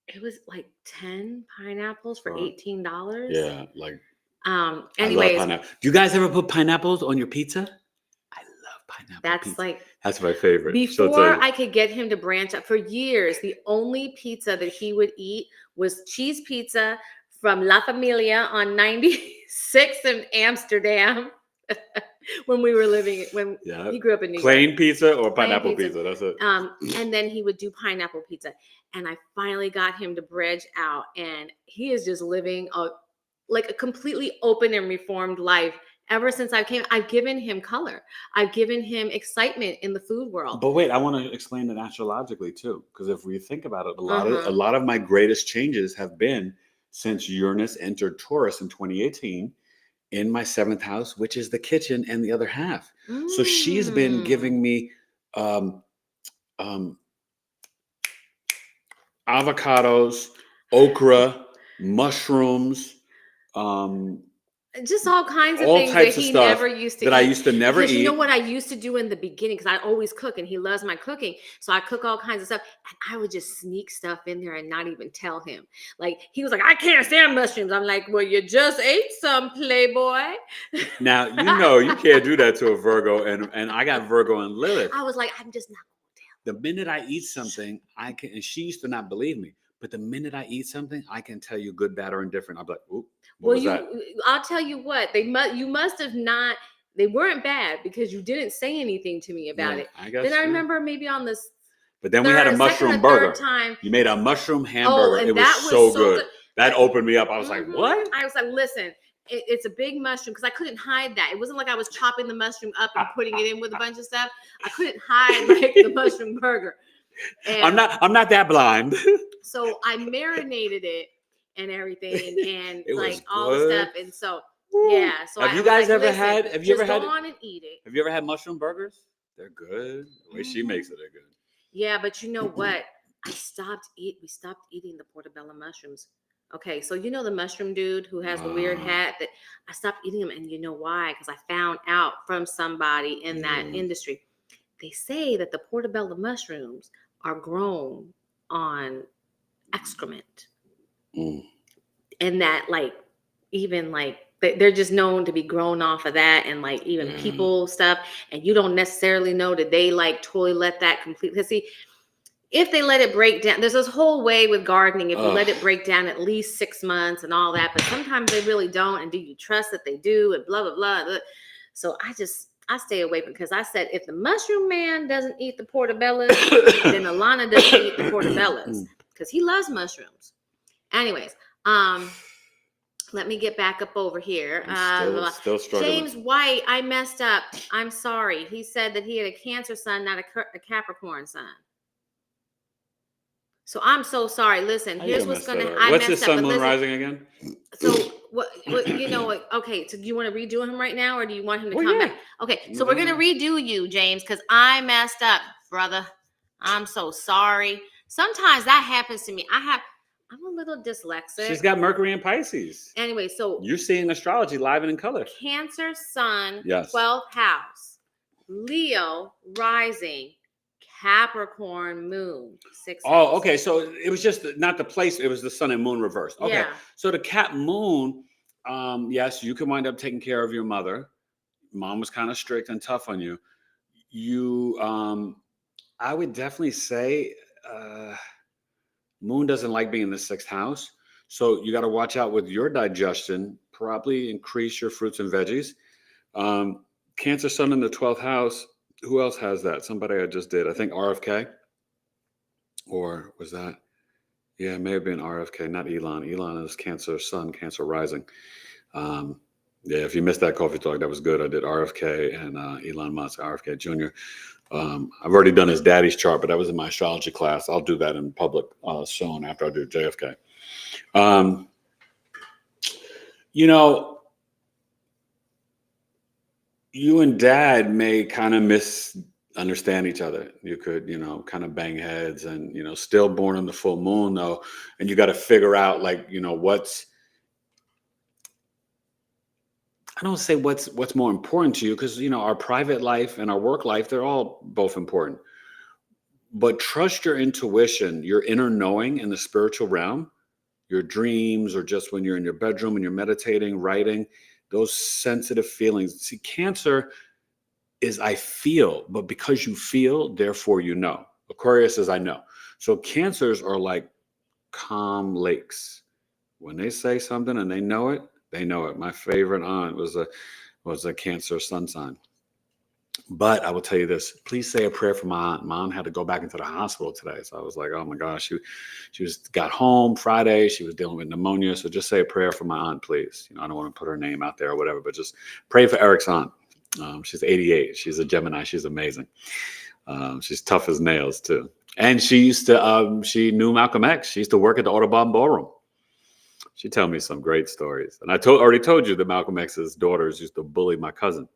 it was like 10 pineapples for $18. Yeah, like anyways, do you guys ever put pineapples on your pizza? I love pineapple that's pizza. like, that's my favorite. Before I could get him to branch out, for years, the only pizza that he would eat was cheese pizza from La Familia on 96th in Amsterdam. When we were living, he grew up in New York. Plain pizza or pineapple pizza. That's it. And then he would do pineapple pizza. And I finally got him to branch out, and he is just living like a completely open and reformed life. Ever since I came, I've given him color. I've given him excitement in the food world. But wait, I want to explain it astrologically too, because if we think about it, a lot of my greatest changes have been since Uranus entered Taurus in 2018 in my 7th house, which is the kitchen and the other half. So she's been giving me avocados, okra, mushrooms, just all kinds of things that he never used to eat. I used to never eat. You know what I used to do in the beginning, because I always cook and he loves my cooking. So I cook all kinds of stuff, and I would just sneak stuff in there and not even tell him. Like, he was like, I can't stand mushrooms. I'm like, well, you just ate some, playboy. Now, you can't do that to a Virgo, and I got Virgo and Lilith. I was like, I'm just not going to tell. The minute I eat something, I can, and she used to not believe me, but the minute I eat something, I can tell you good, bad, or indifferent. I'm like, oop. I'll tell you what, you must have not, they weren't bad because you didn't say anything to me about it. I remember maybe on this. But then we had a mushroom burger. You made a mushroom hamburger. It was so good. That opened me up. I was like, what? I was like, listen, it's a big mushroom, because I couldn't hide that. It wasn't like I was chopping the mushroom up and putting it in with a bunch of stuff. I couldn't hide like the mushroom burger. And I'm not that blind. So I marinated it and everything, and like all the stuff. And so, yeah. So have you guys ever had? Have you ever had? Go on and eat it. Have you ever had mushroom burgers? They're good. The way she makes it, they're good. Yeah, but you know what? We stopped eating the portobello mushrooms. Okay, so you know the mushroom dude who has the weird hat, that I stopped eating them, and you know why? Because I found out from somebody in that industry. They say that the portobello mushrooms are grown on excrement. And that, like, even like they're just known to be grown off of that, and like even people stuff, and you don't necessarily know that they like toilet that completely. See, if they let it break down, there's this whole way with gardening, if you let it break down at least 6 months and all that, but sometimes they really don't. And do you trust that they do, and blah, blah, blah. So I stay away, because I said, if the mushroom man doesn't eat the portobellos, then Alana doesn't eat the portobellos, because he loves mushrooms. Anyways, let me get back up over here. Still struggling. James White, I messed up. I'm sorry. He said that he had a Cancer sun, not a Capricorn sun. So I'm so sorry. Listen, here's what's going to. What's his sun, moon, rising again? So what okay. So do you want to redo him right now, or do you want him to come back? Okay. So we're going to redo you, James, because I messed up, brother. I'm so sorry. Sometimes that happens to me. I'm a little dyslexic. She's got Mercury and Pisces. Anyway, so you're seeing astrology live and in color. Cancer sun, yes. 12th house, Leo rising, Capricorn moon, 6th house. Okay. So it was just not the place. It was the sun and moon reversed. Okay. Yeah. So the Cap moon, yes, you can wind up taking care of your mother. Mom was kind of strict and tough on you. I would definitely say, moon doesn't like being in the 6th house. So you got to watch out with your digestion, probably increase your fruits and veggies. Cancer sun in the 12th house. Who else has that? Somebody I just did. I think RFK. Or was that? Yeah, it may have been RFK, not Elon. Elon is Cancer sun, Cancer rising. Yeah, if you missed that coffee talk, that was good. I did RFK and Elon Musk, RFK Jr. I've already done his daddy's chart, but that was in my astrology class. I'll do that in public soon after I do JFK. You and dad may kind of misunderstand each other. You could, kind of bang heads and, still born on the full moon though. And you got to figure out like, I don't say what's more important to you because, our private life and our work life, they're all both important. But trust your intuition, your inner knowing in the spiritual realm, your dreams, or just when you're in your bedroom and you're meditating, writing, those sensitive feelings. See, Cancer is I feel, but because you feel, therefore you know. Aquarius is I know. So Cancers are like calm lakes. When they say something and they know it, they know it. My favorite aunt was a Cancer sun sign. But I will tell you this: please say a prayer for my aunt. My aunt had to go back into the hospital today, so I was like, oh my gosh, she got home Friday. She was dealing with pneumonia, so just say a prayer for my aunt, please. I don't want to put her name out there or whatever, but just pray for Eric's aunt. She's 88. She's a Gemini. She's amazing. She's tough as nails too. And she knew Malcolm X. She used to work at the Audubon Ballroom. She told me some great stories. And I already told you that Malcolm X's daughters used to bully my cousin.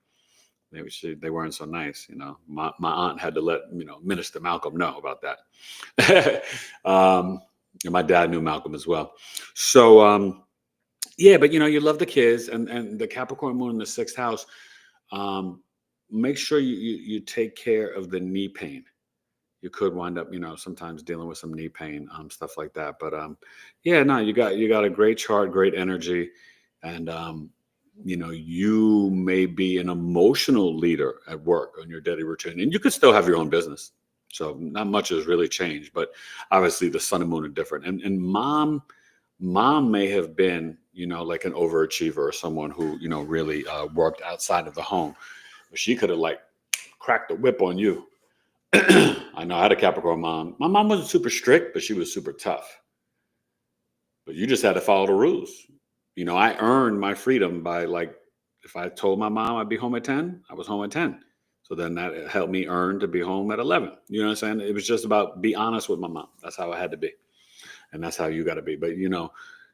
They weren't so nice, My aunt had to let Minister Malcolm know about that. And my dad knew Malcolm as well. So yeah, but you love the kids and the Capricorn moon in the 6th house. Make sure you take care of the knee pain. You could wind up, sometimes dealing with some knee pain, stuff like that. But yeah, no, you got a great chart, great energy, and you may be an emotional leader at work on your daily routine, and you could still have your own business. So not much has really changed, but obviously the sun and moon are different. And mom may have been, like an overachiever or someone who, really worked outside of the home. But she could have like cracked the whip on you. I know I had a Capricorn mom. My mom wasn't super strict, but she was super tough. But you just had to follow the rules. I earned my freedom by like, if I told my mom I'd be home at 10, I was home at 10. So then that helped me earn to be home at 11. You know what I'm saying? It was just about be honest with my mom. That's how I had to be. And that's how you got to be. But,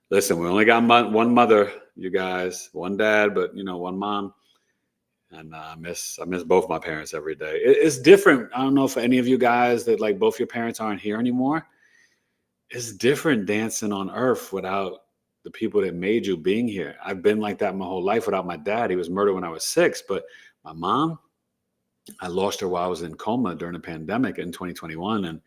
listen, we only got one mother, you guys, one dad, but, one mom. And I miss both my parents every day. It's different. I don't know for any of you guys that like both your parents aren't here anymore. It's different dancing on earth without the people that made you being here. I've been like that my whole life without my dad. He was murdered when I was 6. But my mom, I lost her while I was in coma during the pandemic in 2021. And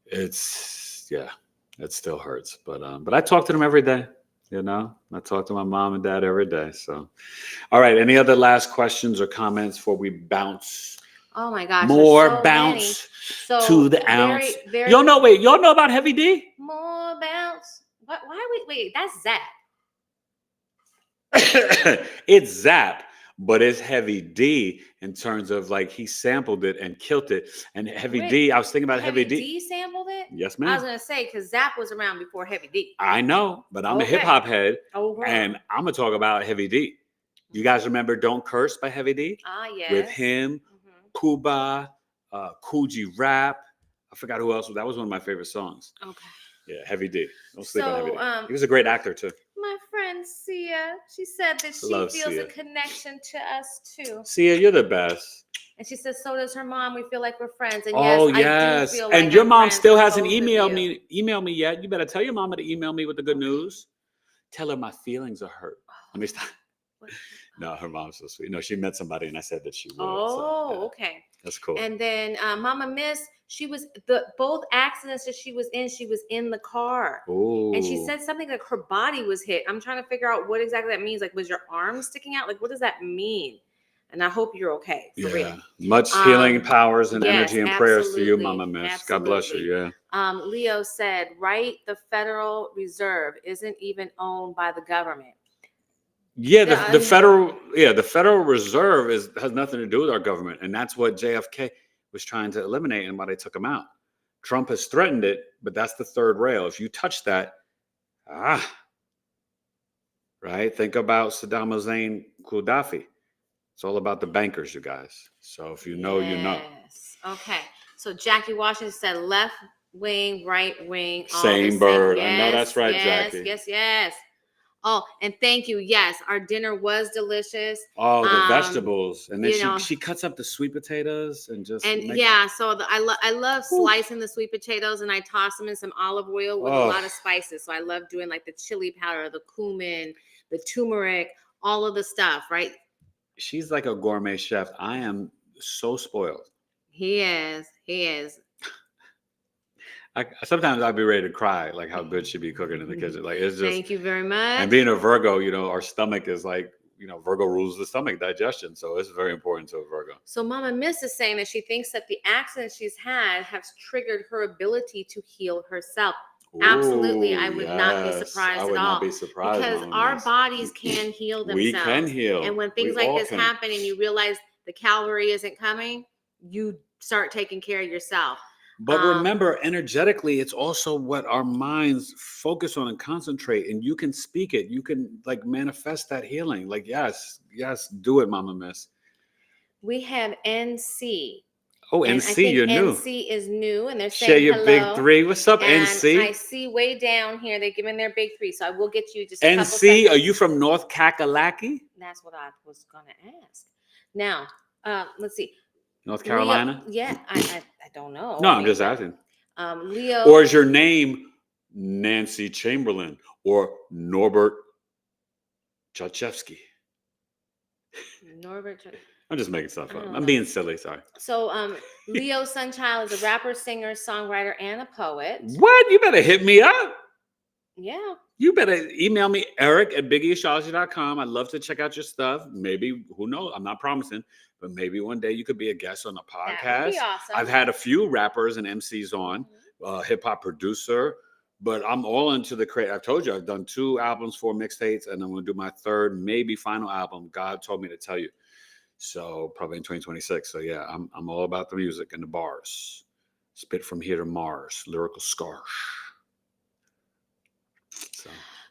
it still hurts. But I talk to them every day. I talk to my mom and dad every day. So, all right. Any other last questions or comments before we bounce? Oh my gosh. More so bounce so to the ounce. Very, Y'all know about Heavy D? More bounce. What? Why? Wait. That's Zap. It's Zap, but it's Heavy D in terms of like he sampled it and killed it. And Heavy D, I was thinking about Heavy D. D sampled it? Yes, ma'am. I was gonna say because Zap was around before Heavy D. I know, but I'm a hip hop head, Okay. and I'm gonna talk about Heavy D. You guys remember "Don't Curse" by Heavy D? Ah, yes. With him, Kuba, Cool G Rap. I forgot who else. That was one of my favorite songs. Okay. Yeah, Heavy D. Don't sleep on Heavy D. He was a great actor too. My friend Sia, she said that she feels Sia. A connection to us too. Sia, you're the best. And she says, so does her mom. We feel like we're friends. And yes. I do feel and your mom still hasn't emailed me yet. You better tell your mama to email me with the good news. Tell her my feelings are hurt. Let me stop. No, her mom's so sweet. No, she met somebody and I said that she would. Okay. That's cool. And then Mama Miss, she was both accidents that she was in the car. Ooh. And she said something like her body was hit. I'm trying to figure out what exactly that means. Like, was your arm sticking out? Like, what does that mean? And I hope you're okay. For real. Much healing powers and energy and prayers to you, Mama Miss. Absolutely. God bless you. Yeah. Leo said, right, the Federal Reserve isn't even owned by the government. Yeah, the Federal Reserve has nothing to do with our government, and that's what JFK was trying to eliminate, and why they took him out. Trump has threatened it, but that's the third rail. If you touch that, right? Think about Saddam Hussein, Gaddafi. It's all about the bankers, you guys. So if you know, you know. Okay. So Jackie Washington said left wing, right wing. Same bird. Yes, I know that's right, Jackie. Yes. Oh, and thank you. Yes, our dinner was delicious. Oh, the vegetables, and then you know, she cuts up the sweet potatoes and just and makes. yeah, so I love Whew. slicing the sweet potatoes, and I toss them in some olive oil with a lot of spices. So I love doing like the chili powder, the cumin, the turmeric, all of the stuff, right? She's like a gourmet chef. I am so spoiled. He is. He is. Sometimes I'd be ready to cry, like how good she be cooking in the kitchen. Like it's just. Thank you very much. And being a Virgo, our stomach is like, Virgo rules the stomach, digestion. So it's very important to a Virgo. So Mama Miss is saying that she thinks that the accidents she's had has triggered her ability to heal herself. Absolutely, I would not be surprised I would at all. not be surprised, because Mama our Miss. bodies can heal themselves. We can heal. And when things We like all this can. happen and you realize the cavalry isn't coming, you start taking care of yourself. But remember, energetically, it's also what our minds focus on and concentrate. And you can speak it. You can like manifest that healing. Like, yes, do it, Mama Miss. We have NC. Oh, and NC, I think you're new. NC is new, and they're saying Share your hello. big three. What's up, and NC? I see way down here they're giving their big three, so I will get you just a couple NC, seconds. are you from North Kakalaki? That's what I was gonna ask. Now, let's see. North Carolina? Leo, yeah, I don't know. No, I'm just asking. Leo. Or is your name Nancy Chamberlain or Norbert Chachevsky? Norbert. I'm just making stuff up. I'm being silly. Sorry. So, Leo Sunchild is a rapper, singer, songwriter, and a poet. What? You better hit me up. Yeah. You better email me, Eric@BigEAstro.com. I'd love to check out your stuff. Maybe, who knows? I'm not promising, but maybe one day you could be a guest on the podcast. That would be awesome. I've had a few rappers and MCs on, hip hop producer, but I'm all into the create. I've told you I've done 2 albums, 4 mixtapes, and I'm going to do my 3rd, maybe final album. God told me to tell you. So probably in 2026. So yeah, I'm all about the music and the bars. Spit from here to Mars, lyrical scars.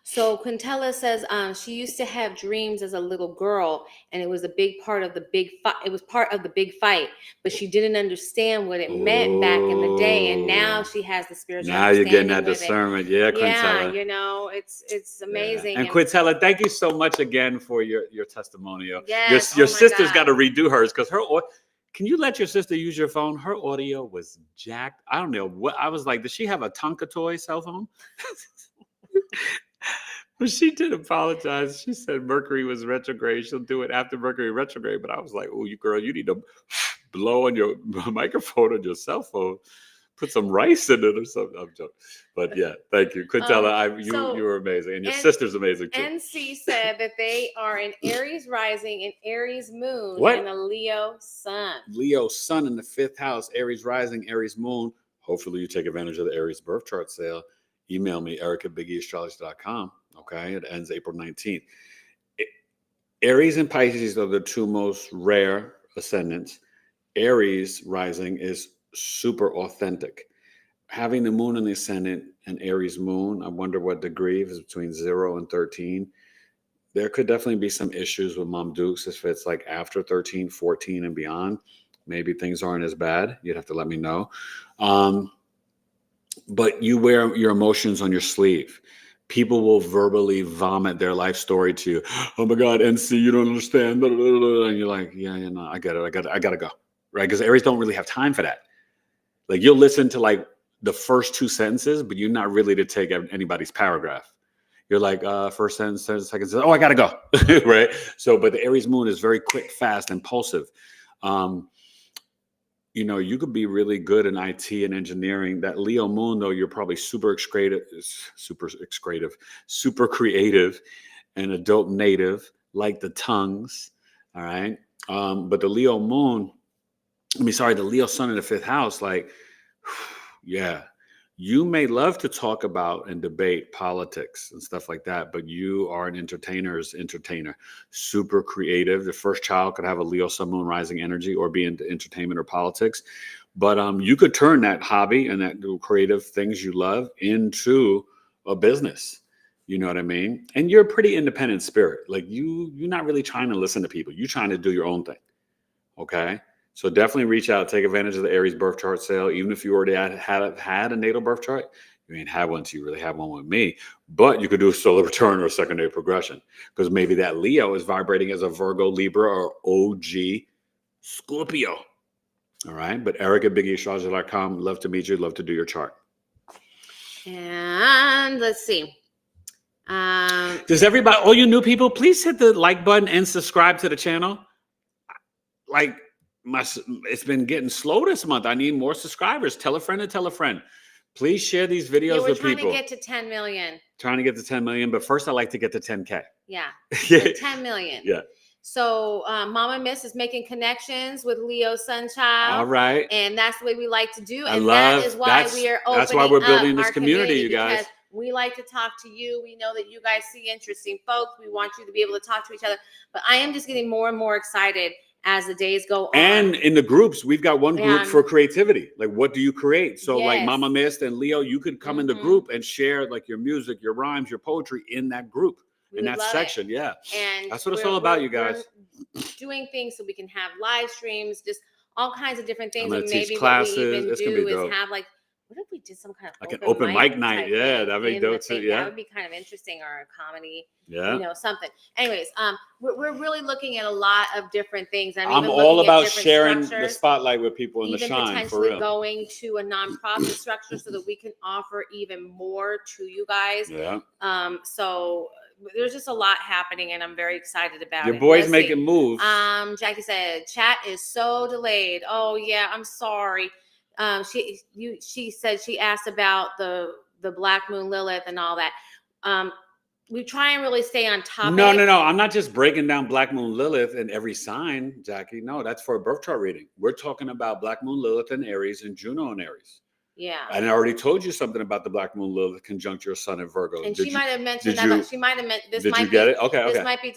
So Quintella says she used to have dreams as a little girl, and it was a big part of the big fight. It was part of the big fight, but she didn't understand what it meant back in the day, and now she has the spiritual. Now you're getting that discernment, yeah, Quintella. Yeah, it's amazing. Yeah. And Quintella, thank you so much again for your testimonial. Yes, your sister's got to redo hers because her. Can you let your sister use your phone? Her audio was jacked. I don't know what I was like. Does she have a Tonka toy cell phone? But she did apologize. She said Mercury was retrograde. She'll do it after Mercury retrograde. But I was like, oh, you need to blow on your microphone on your cell phone. Put some rice in it or something. I'm joking. But yeah, thank you. Quintella, you were amazing. And your sister's amazing too. NC said that they are an Aries rising, an Aries moon, and a Leo sun. Leo sun in the 5th house, Aries rising, Aries moon. Hopefully you take advantage of the Aries birth chart sale. Email me, Eric@BigEAstro.com. Okay, it ends April 19th. Aries and Pisces are the 2 most rare ascendants. Aries rising is super authentic. Having the moon in the ascendant and Aries moon, I wonder what degree, if it's between 0 and 13. There could definitely be some issues with Mom Dukes if it's like after 13, 14 and beyond. Maybe things aren't as bad. You'd have to let me know. But you wear your emotions on your sleeve. People will verbally vomit their life story to you. Oh my God, NC, you don't understand. And you're like, yeah, no, I get it. I gotta go. Right? Because Aries don't really have time for that. Like you'll listen to like the first 2 sentences, but you're not really to take anybody's paragraph. You're like, first sentence, second sentence, oh, I gotta go. Right? So, but the Aries moon is very quick, fast, impulsive. You could be really good in IT and engineering. That Leo moon, though, you're probably super creative, and a dope native, like the tongues. All right. But the Leo moon, the Leo sun in the 5th house, like, yeah, you may love to talk about and debate politics and stuff like that, but you are an entertainer, super creative. The first child could have a Leo sun moon rising energy or be into entertainment or politics, but you could turn that hobby and that creative things you love into a business. You know what I mean? And you're a pretty independent spirit. Like you're not really trying to listen to people. You're trying to do your own thing. Okay. So definitely reach out, take advantage of the Aries birth chart sale. Even if you already had a natal birth chart, You ain't had one till you really have one with me. But you could do a solar return or a secondary progression, because maybe that Leo is vibrating as a Virgo, Libra, or OG Scorpio. All right. But Eric at BigEAstro.com. Love to meet you. Love to do your chart. And let's see. Does everybody, all you new people, please hit the like button and subscribe to the channel. Like, it's been getting slow this month. I need more subscribers. Tell a friend to tell a friend. Please share these videos with people. We're trying to get to 10 million. Trying to get to 10 million, but first I'd like to get to 10K. Yeah. So 10 million. Yeah. So Mama Miss is making connections with Leo Sunchild. All right. And that's the way we like to do. And that is why we are opening that's why we're building up this our community, you guys. We like to talk to you. We know that you guys see interesting folks. We want you to be able to talk to each other. But I am just getting more and more excited as the days go on. And in the groups, we've got one group for creativity. Like, what do you create? So like Mama Mist and Leo, you could come in the group and share like your music, your rhymes, your poetry in that group, in that section. Yeah. And that's what it's all about, you guys. Doing things so we can have live streams, just all kinds of different things. And maybe classes. What we even do is have like, what if we did some kind of like an open mic night? Yeah, that'd be dope too. Yeah, that would be kind of interesting, or a comedy. Yeah, you know, something. Anyways, we're really looking at a lot of different things. I'm all about sharing the spotlight with people in the shine, for real. Going to a nonprofit structure so that we can offer even more to you guys. Yeah. So there's just a lot happening, and I'm very excited about it. Your boy's making moves. Jackie said chat is so delayed. Oh yeah, I'm sorry. She said she asked about the Black Moon Lilith and all that. We try and really stay on top. No. I'm not just breaking down Black Moon Lilith in every sign, Jackie. No, that's for a birth chart reading. We're talking about Black Moon Lilith in Aries and Juno in Aries. Yeah. And I already told you something about the Black Moon Lilith conjunct your sun in Virgo. And she might have mentioned that, but she might have meant this. Did you get it? Okay. This might be,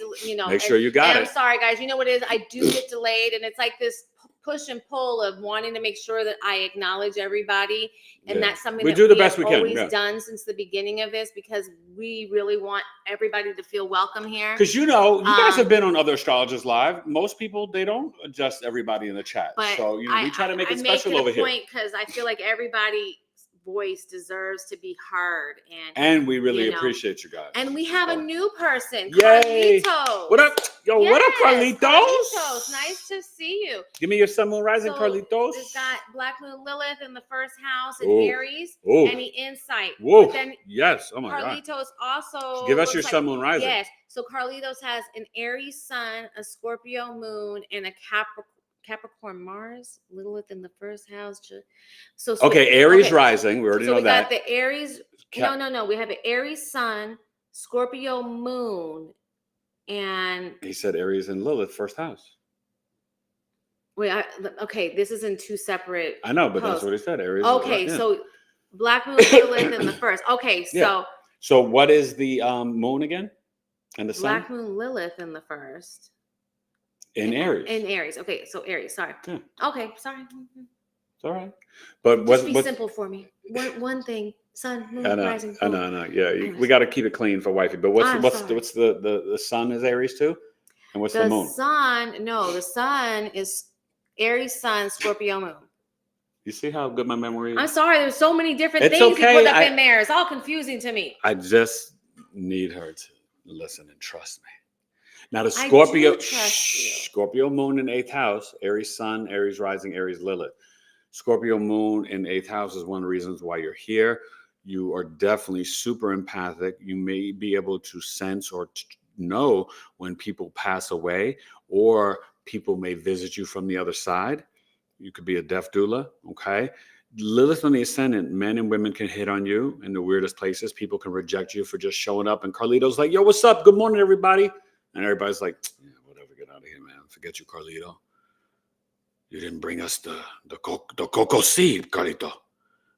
Make sure you got it. I'm sorry, guys. You know what it is? I do get delayed, and it's like this push and pull of wanting to make sure that I acknowledge everybody. And that's something we that do the we best have we can. Always done since the beginning of this, because we really want everybody to feel welcome here. Because you guys have been on other astrologers live. Most people, they don't adjust everybody in the chat. So we try to make it special over here. Because I feel like everybody voice deserves to be heard, and we really appreciate you guys. And we have a new person. Yay! Carlitos. What up? Yo, what up, Carlitos? Carlitos, nice to see you. Give me your sun, moon, rising, Carlitos. We've got Black Moon Lilith in the first house in Aries. Any insight? Whoa. Yes. Oh my God. Carlitos also give us your sun, moon, rising. Yes. So Carlitos has an Aries sun, a Scorpio moon, and a Capricorn Mars, Lilith in the first house. So Aries rising. We already know that. We got the Aries. No. We have the Aries sun, Scorpio moon, and he said Aries and Lilith first house. Wait, this is in two separate. I know, but that's what he said. Aries. So Black Moon Lilith in the first. Okay, so. So what is the moon again? And the sun? Black Moon Lilith in the first. In Aries. In Aries. Okay, so Aries. Sorry. Yeah. Okay, sorry. It's all right. But just be simple for me. One thing. Sun, moon, rising. I know. Yeah, we got to keep it clean for wifey. But what's the sun is Aries too, and what's the moon? The sun is Aries sun, Scorpio moon. You see how good my memory is? I'm sorry. There's so many different things you put up in there. It's all confusing to me. I just need her to listen and trust me. Now the Scorpio moon in 8th house, Aries sun, Aries rising, Aries Lilith. Scorpio moon in 8th house is one of the reasons why you're here. You are definitely super empathic. You may be able to sense or know when people pass away, or people may visit you from the other side. You could be a death doula, okay? Lilith on the ascendant, men and women can hit on you in the weirdest places. People can reject you for just showing up. And Carlito's like, yo, what's up? Good morning, everybody. And everybody's like, yeah, whatever, get out of here, man. Forget you, Carlito. You didn't bring us the cocoa seed, Carlito.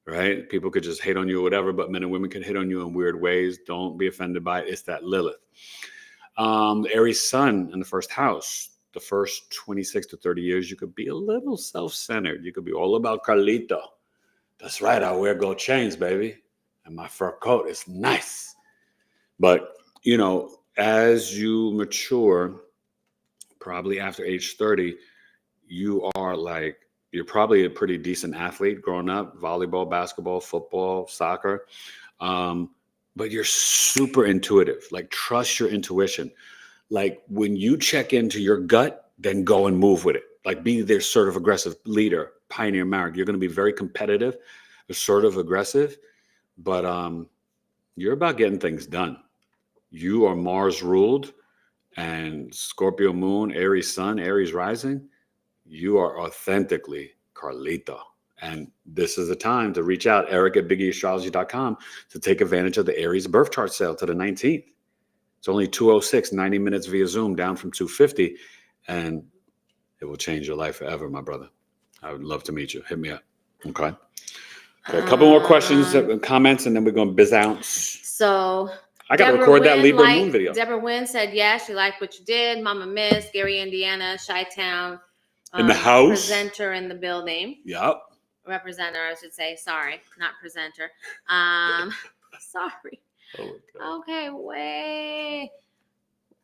Right? People could just hate on you or whatever, but men and women can hit on you in weird ways. Don't be offended by it. It's that Lilith. The Aries sun in the first house. The first 26 to 30 years, you could be a little self-centered. You could be all about Carlito. That's right. I wear gold chains, baby. And my fur coat is nice. But, as you mature, probably after age 30, you are like You're probably a pretty decent athlete growing up, volleyball, basketball, football, soccer. But you're super intuitive. Like, trust your intuition. Like, when you check into your gut, then go and move with it. Like, be their sort of aggressive leader, pioneer mark. You're going to be very competitive, assertive, aggressive, but you're about getting things done. You are Mars ruled, and Scorpio moon, Aries sun, Aries rising. You are authentically Carlito. And this is the time to reach out, Eric at BigEAstro.com, to take advantage of the Aries birth chart sale to the 19th. It's only 206, 90 minutes via Zoom, down from 250. And it will change your life forever, my brother. I would love to meet you. Hit me up. Okay. A couple more questions, comments, and then we're going to biz out. So I got to record that Libra Moon video. Deborah Wynn said, yes, she liked what you did. Mama Miss, Gary, Indiana, Chi-Town. In the house. Presenter in the building. Yep. Representer, I should say. Sorry, not presenter. Sorry. Oh, okay, wait.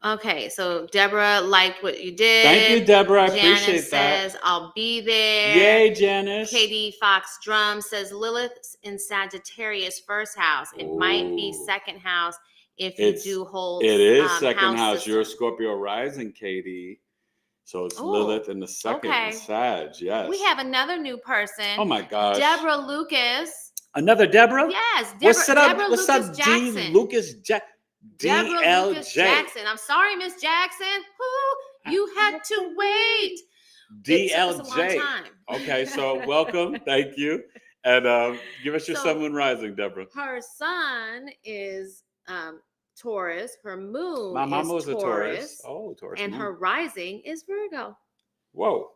Okay, so Deborah liked what you did. Thank you, Deborah. I Janice appreciate that. says, I'll be there. Yay, Janice. Katie Fox Drum says, Lilith in Sagittarius, first house. It might be second house if you do hold. It is second house. You're a Scorpio rising, Katie. So it's Lilith in the second Sag, yes. We have another new person. Oh, my gosh. Deborah Lucas. Another Deborah? Yes. Deborah Lucas Jackson. Jackson. Deborah Lucas Jackson. I'm sorry, Miss Jackson. Ooh, you had to wait. DLJ. It took us a long time. Okay, so welcome. Thank you. And give us your sun, moon, rising, Deborah. Her sun is Taurus. Her moon My mama was Taurus. A Taurus. Oh, Taurus. And her rising is Virgo. Whoa.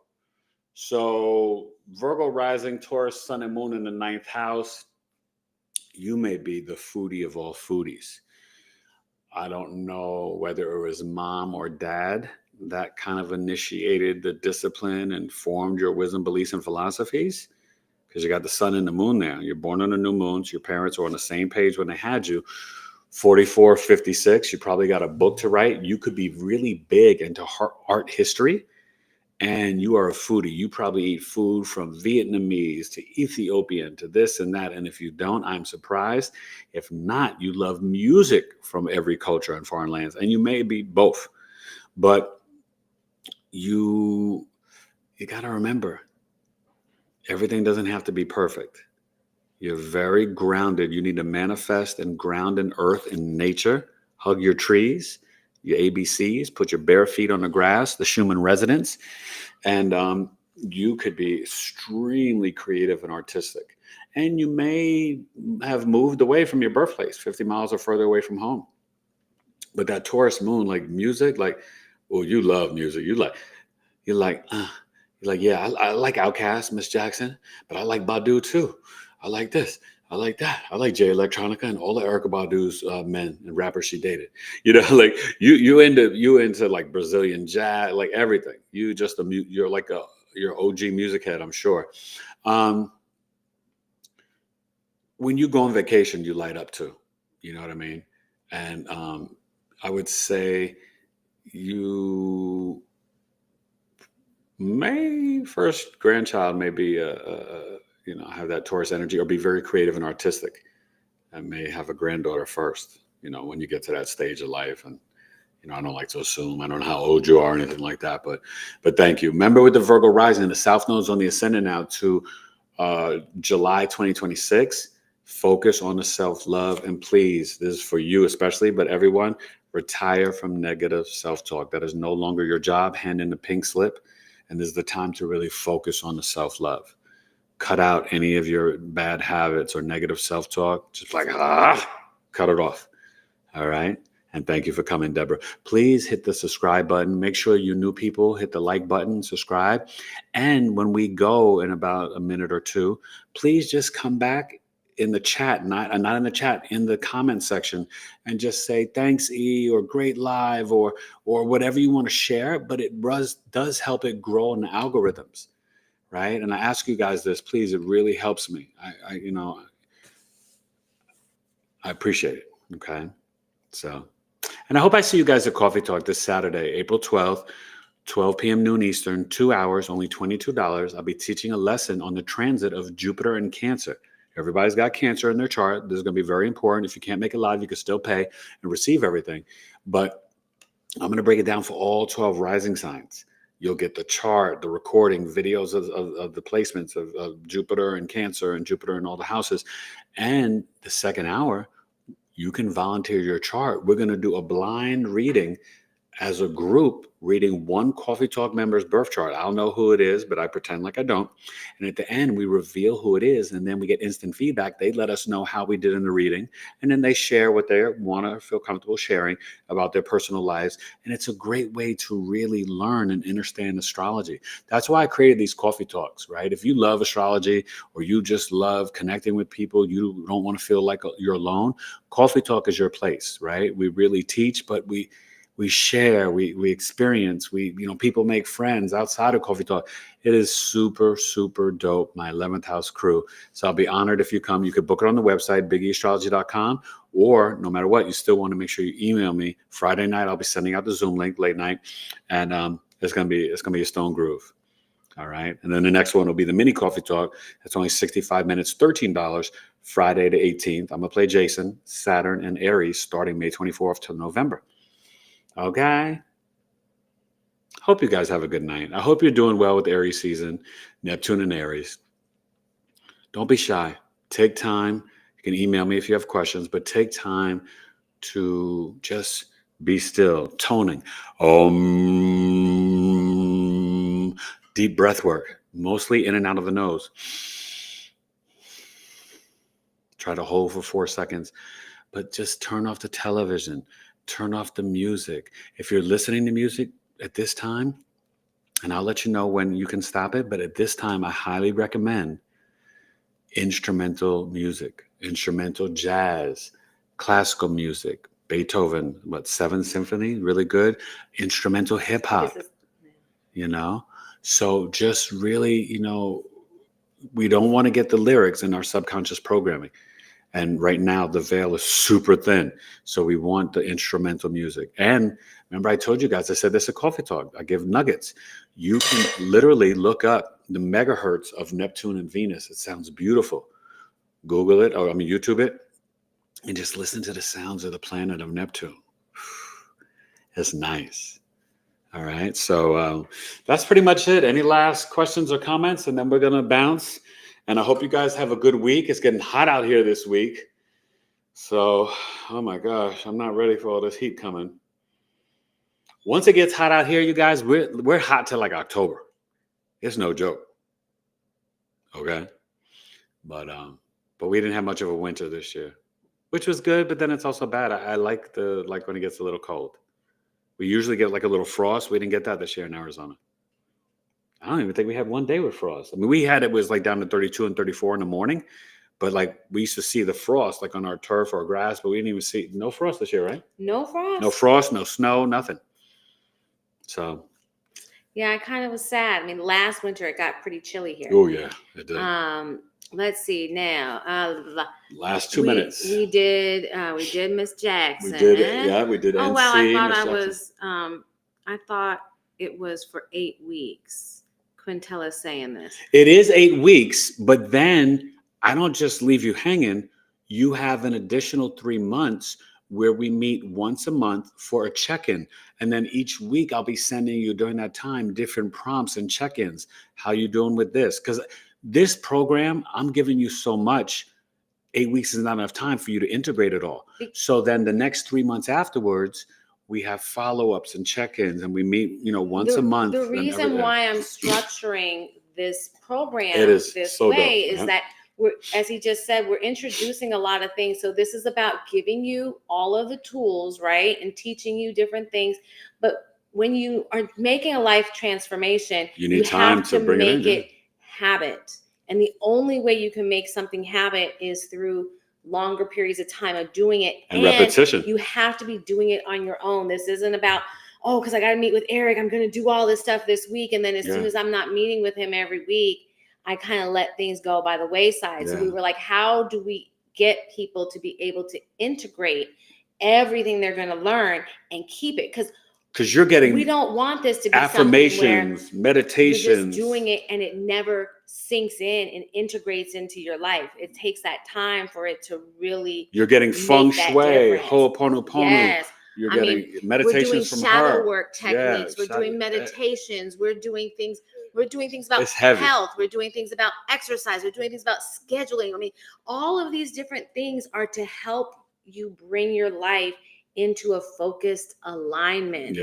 So Virgo rising, Taurus, sun and moon in the 9th house. You may be the foodie of all foodies. I don't know whether it was mom or dad that kind of initiated the discipline and formed your wisdom, beliefs, and philosophies. Because you got the sun and the moon there. You're born on a new moon. So your parents were on the same page when they had you. 44, 56, you probably got a book to write. You could be really big into art history. And you are a foodie. You probably eat food from Vietnamese to Ethiopian to this and that. And if you don't, I'm surprised. If not, you love music from every culture and foreign lands. And you may be both. But you got to remember, everything doesn't have to be perfect. You're very grounded. You need to manifest and ground in earth and nature. Hug your trees. Your ABCs, put your bare feet on the grass, the Schumann resonance, and you could be extremely creative and artistic. And you may have moved away from your birthplace, 50 miles or further away from home. But that Taurus moon, like music, like, oh, you love music. You're like, yeah, I like Outkast, Miss Jackson, but I like Badu too. I like this. I like that. I like Jay Electronica and all the Erykah Badu's men and rappers she dated. You know, like you into like Brazilian jazz, like everything. You're like you're OG music head, I'm sure. When you go on vacation, you light up too. You know what I mean? And I would say you first grandchild may be have that Taurus energy, or be very creative and artistic, and may have a granddaughter first, when you get to that stage of life. And, I don't like to assume, I don't know how old you are or anything like that, but thank you. Remember, with the Virgo rising, the South Node's on the ascendant now to July 2026. Focus on the self-love, and please, this is for you especially, but everyone, retire from negative self-talk. That is no longer your job. Hand in the pink slip, and this is the time to really focus on the self-love. Cut out any of your bad habits or negative self-talk. Just like, cut it off. All right. And thank you for coming, Deborah. Please hit the subscribe button. Make sure you new people hit the like button, subscribe. And when we go in about a minute or two, please just come back in the chat, not in the chat, in the comment section, and just say thanks, E, or great live, or whatever you want to share. But it does help it grow in the algorithms. Right. And I ask you guys this, please. It really helps me. I appreciate it. Okay. So, and I hope I see you guys at Coffee Talk this Saturday, April 12th, 12 p.m. noon Eastern, 2 hours, only $22. I'll be teaching a lesson on the transit of Jupiter and Cancer. Everybody's got Cancer in their chart. This is going to be very important. If you can't make it live, you can still pay and receive everything. But I'm going to break it down for all 12 rising signs. You'll get the chart, the recording, videos of the placements of Jupiter and Cancer and Jupiter and all the houses. And the second hour, you can volunteer your chart. We're going to do a blind reading as a group, reading one Coffee Talk member's birth chart. I don't know who it is, but I pretend like I don't. And at the end, we reveal who it is, and then we get instant feedback. They let us know how we did in the reading, and then they share what they want to feel comfortable sharing about their personal lives. And it's a great way to really learn and understand astrology. That's why I created these Coffee Talks, right? If you love astrology or you just love connecting with people, you don't want to feel like you're alone, Coffee Talk is your place, right? We really teach, but we share, we experience, people make friends outside of Coffee Talk. It is super, super dope, my 11th house crew. So I'll be honored if you come. You could book it on the website, BigEAstrology.com, or no matter what, you still want to make sure you email me. Friday night, I'll be sending out the Zoom link late night, and it's gonna be a stone groove. All right. And then the next one will be the mini Coffee Talk. That's only 65 minutes, $13, Friday the 18th. I'm gonna play Jason, Saturn, and Aries starting May 24th till November. Okay. Hope you guys have a good night. I hope you're doing well with Aries season, Neptune and Aries. Don't be shy. Take time. You can email me if you have questions, but take time to just be still. Toning. Deep breath work, mostly in and out of the nose. Try to hold for 4 seconds, but just turn off the television. Turn off the music. If you're listening to music at this time, and I'll let you know when you can stop it, but at this time, I highly recommend instrumental music, instrumental jazz, classical music, Beethoven, 7th Symphony, really good, instrumental hip hop, So just really, we don't want to get the lyrics in our subconscious programming. And right now, the veil is super thin. So we want the instrumental music. And remember, I told you guys, I said this at Coffee Talk. I give nuggets. You can literally look up the megahertz of Neptune and Venus. It sounds beautiful. Google it, YouTube it, and just listen to the sounds of the planet of Neptune. It's nice. All right. So that's pretty much it. Any last questions or comments? And then we're going to bounce. And I hope you guys have a good week. It's getting hot out here this week. So, oh my gosh, I'm not ready for all this heat coming. Once it gets hot out here, you guys, we're hot till like October. It's no joke. Okay. But we didn't have much of a winter this year, which was good, but then it's also bad. I like when it gets a little cold. We usually get like a little frost. We didn't get that this year in Arizona. I don't even think we had one day with frost. I mean, it was like down to 32 and 34 in the morning, but like we used to see the frost like on our turf or grass, but we didn't even see no frost this year, right? No frost. No frost, no snow, nothing. So. Yeah, I kind of was sad. I mean, last winter it got pretty chilly here. Oh yeah, it did. Let's see now. Last 2 minutes. We did Miss Jackson. We did it. Yeah, we did. Oh wow, I thought it was for 8 weeks. Quintella's saying this. It is 8 weeks, but then I don't just leave you hanging. You have an additional 3 months where we meet once a month for a check-in. And then each week I'll be sending you during that time different prompts and check-ins. How you doing with this? Because this program, I'm giving you so much. 8 weeks is not enough time for you to integrate it all. So then the next 3 months afterwards, we have follow-ups and check-ins, and we meet, once a month. The reason why I'm structuring this program this way is that as he just said, we're introducing a lot of things. So this is about giving you all of the tools, right? And teaching you different things. But when you are making a life transformation, you need time to bring make it habit. And the only way you can make something habit is through longer periods of time of doing it. And repetition. You have to be doing it on your own. This isn't about, because I got to meet with Eric. I'm going to do all this stuff this week. And then as soon as I'm not meeting with him every week, I kind of let things go by the wayside. So we were like, how do we get people to be able to integrate everything they're going to learn and keep it? Because Because you're getting we don't want this to be affirmations, something where meditations. you're just doing it and it never sinks in and integrates into your life. It takes that time for it to really. You're getting feng shui, ho'oponopono. Yes. You're getting meditations from her. We're doing shadow work techniques. We're doing meditations. We're doing things. We're doing things about health. We're doing things about exercise. We're doing things about scheduling. I mean, all of these different things are to help you bring your life into a focused alignment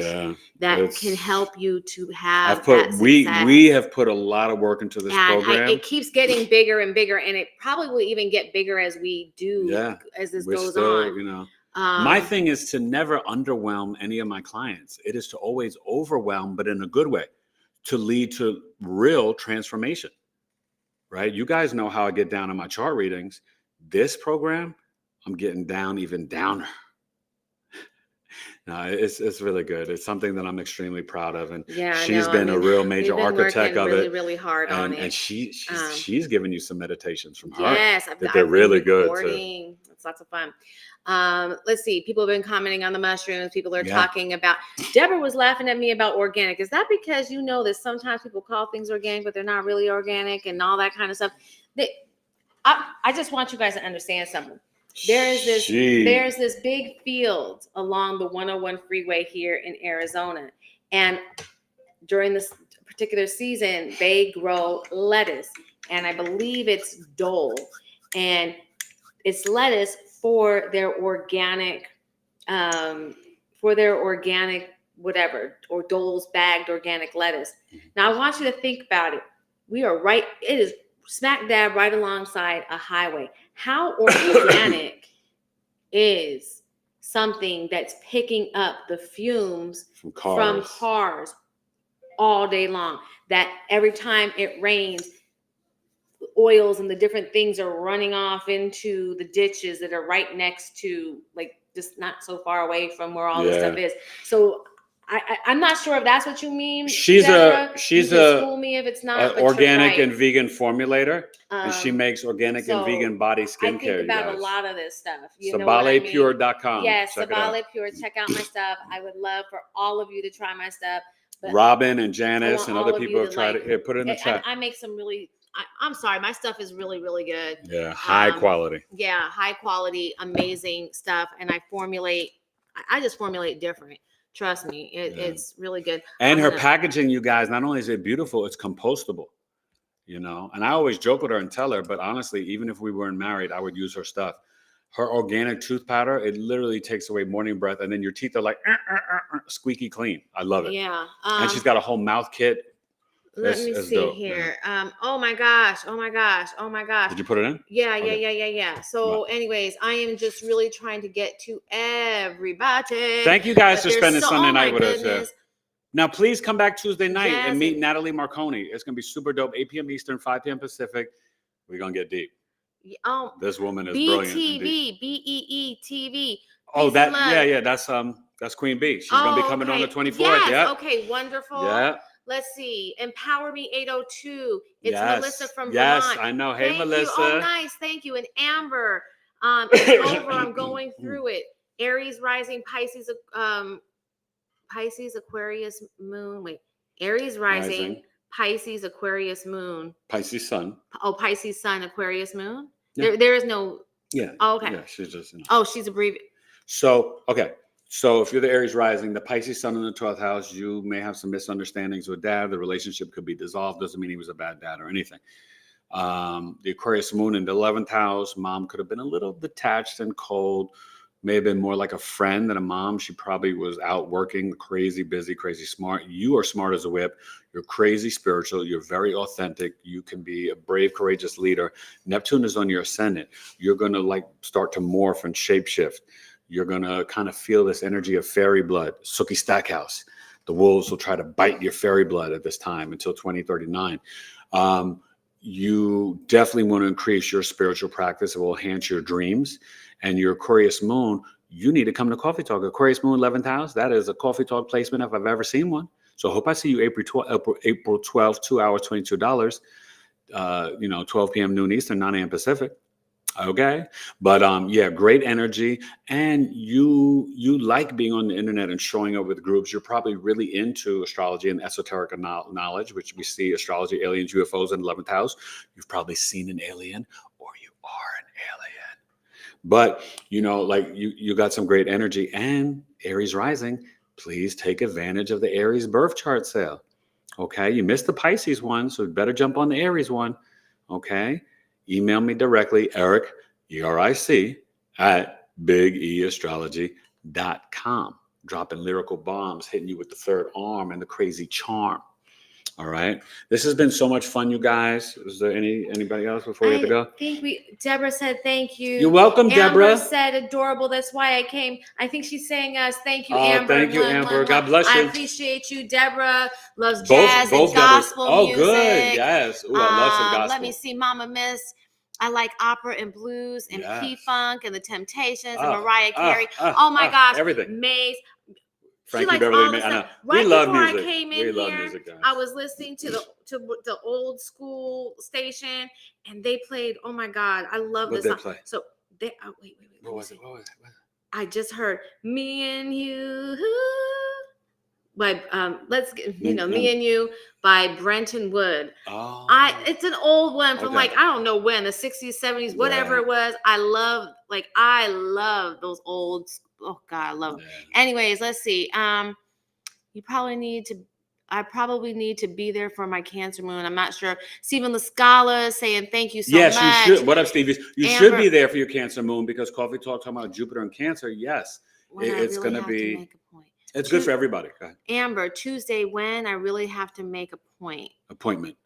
that can help you to have that success. We have put a lot of work into this program. It keeps getting bigger and bigger, and it probably will even get bigger as we do as this goes on. You know, my thing is to never underwhelm any of my clients. It is to always overwhelm, but in a good way, to lead to real transformation. Right? You guys know how I get down in my chart readings. This program, I'm getting down even downer. No, it's really good. It's something that I'm extremely proud of, and she's been a real major architect of it. Really hard on it, and she's given you some meditations from her. Yes, they're really good too. It's lots of fun. Let's see. People have been commenting on the mushrooms. People are talking about. Deborah was laughing at me about organic. Is that because you know that sometimes people call things organic, but they're not really organic and all that kind of stuff? I just want you guys to understand something. There's this big field along the 101 freeway here in Arizona. And during this particular season, they grow lettuce. And I believe it's Dole. And it's lettuce for their organic whatever, or Dole's bagged organic lettuce. Now I want you to think about it. It is smack dab right alongside a highway. How organic is something that's picking up the fumes from cars all day long? That every time it rains, oils and the different things are running off into the ditches that are right next to, like, just not so far away from where all this stuff is. So I'm not sure if that's what you mean. She's school me if it's not. Organic and vegan formulator, and she makes organic and vegan body skincare. I think about a lot of this stuff. SabalePure.com. Yes, Sabale Pure. Check out my stuff. I would love for all of you to try my stuff. But Robin and Janice and other people have tried it. Here, put it in the chat. I make some really. I'm sorry, my stuff is really, really good. Yeah, high quality. Yeah, high quality, amazing stuff, and I just formulate different. Trust me, it's really good. And her packaging, you guys, not only is it beautiful, it's compostable, you know. And I always joke with her and tell her, but honestly, even if we weren't married, I would use her stuff. Her organic tooth powder, it literally takes away morning breath, and then your teeth are like squeaky clean. I love it. Yeah. And she's got a whole mouth kit. Let me see dope, here. Oh my gosh. Did you put it in? Yeah, okay. Yeah. So anyways, I am just really trying to get to everybody. Thank you guys for spending Sunday night with us. Now, please come back Tuesday night and meet Natalie Marconi. It's going to be super dope. 8 p.m. Eastern, 5 p.m. Pacific. We're going to get deep. This woman is brilliant. BEETV. Oh, that's Queen B. She's going to be coming on the 24th. Yes. Yeah. Okay, wonderful. Yeah. Let's see. Empower Me 802. It's Melissa from Vermont. Yes, I know. Hey, Melissa. Oh, nice. Thank you. And Amber. It's over. I'm going through it. Aries rising, Pisces, Aquarius moon. Wait. Aries rising, Pisces, Aquarius moon. Pisces sun. Oh, Pisces sun, Aquarius moon. Yeah. There is no. Yeah. Oh, okay. Yeah, she's just. Oh, she's abbreviated. So, okay. So if you're the Aries rising, the Pisces sun in the 12th house, you may have some misunderstandings with dad. The relationship could be dissolved. Doesn't mean he was a bad dad or anything. The Aquarius moon in the 11th house, mom could have been a little detached and cold, may have been more like a friend than a mom. She probably was out working, crazy busy, crazy smart. You are smart as a whip. You're crazy spiritual. You're very authentic. You can be a brave, courageous leader. Neptune is on your ascendant. You're going to start to morph and shapeshift. You're going to kind of feel this energy of fairy blood. Sookie Stackhouse. The wolves will try to bite your fairy blood at this time until 2039. You definitely want to increase your spiritual practice. It will enhance your dreams. And your Aquarius moon, you need to come to Coffee Talk. Aquarius moon, 11th house. That is a Coffee Talk placement if I've ever seen one. So I hope I see you April 12th, 2 hours, $22. 12 p.m. noon Eastern, 9 a.m. Pacific. Okay. But yeah, great energy. And you like being on the internet and showing up with groups. You're probably really into astrology and esoteric knowledge, which we see astrology, aliens, UFOs in 11th house. You've probably seen an alien or you are an alien. But like you got some great energy and Aries rising. Please take advantage of the Aries birth chart sale. Okay. You missed the Pisces one, so you better jump on the Aries one. Okay. Email me directly, Eric, ERIC, at BigEAstrology.com. Dropping lyrical bombs, hitting you with the third arm and the crazy charm. All right. This has been so much fun, you guys. Is there anybody else before we have to go? I think Deborah said thank you. You're welcome, Deborah. Amber said adorable. That's why I came. I think she's saying us. Thank you, Oh, Amber. thank you, Amber. God bless you. I appreciate you. Deborah loves jazz and gospel music. Oh, good. Yes. Ooh, I love some gospel. Let me see. Mama Miss. I like opera and blues and P-Funk and the Temptations and Mariah Carey. Oh my gosh. Everything. Maze. Frankie Beverly. Right we love before music. I came in here, I was listening to the old school station, and they played. Oh my God, I love this song. Play? So they wait. What was it? I just heard "Me and You" by "Me and You" by Brenton Wood. Oh, it's an old one from I don't know when, the 60s, 70s, whatever it was. I love those old. Oh God, I love them. Anyways, let's see. I probably need to be there for my Cancer moon. I'm not sure. Stephen Lascala is saying thank you so much. Yes, you should. What up, Stevie? You should be there for your Cancer moon because Coffee Talk talking about Jupiter and Cancer. Yes, it's going to be. Make a point. It's good for everybody. Go ahead. Amber, Tuesday when I really have to make a appointment.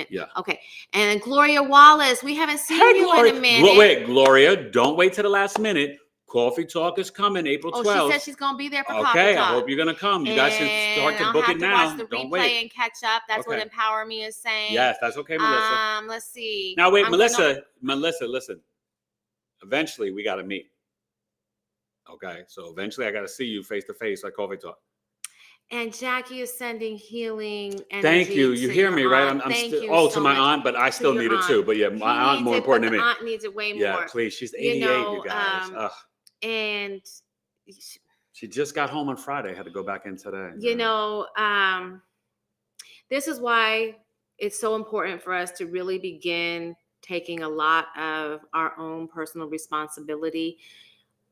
Yeah. Okay. And Gloria Wallace, we haven't seen you Gloria. in a minute. Wait, Gloria, don't wait till the last minute. Coffee Talk is coming April 12th. Oh, she said she's going to be there for Coffee Talk. Okay, I hope you're going to come. You guys can start to book it now. Watch the don't replay wait. And catch up. That's what Empower Me is saying. Yes, that's okay, Melissa. Let's see. Now wait, Melissa, listen. Eventually, we got to meet. Okay, so eventually I got to see you face to face at Coffee Talk. And Jackie is sending healing energy. Thank you. You hear me, right? I'm still to my aunt, but I still need it too. But yeah, my aunt more important than me. My aunt needs it way more. Yeah, please. She's 88, you guys. And she just got home on Friday. Had to go back in today. This is why it's so important for us to really begin taking a lot of our own personal responsibility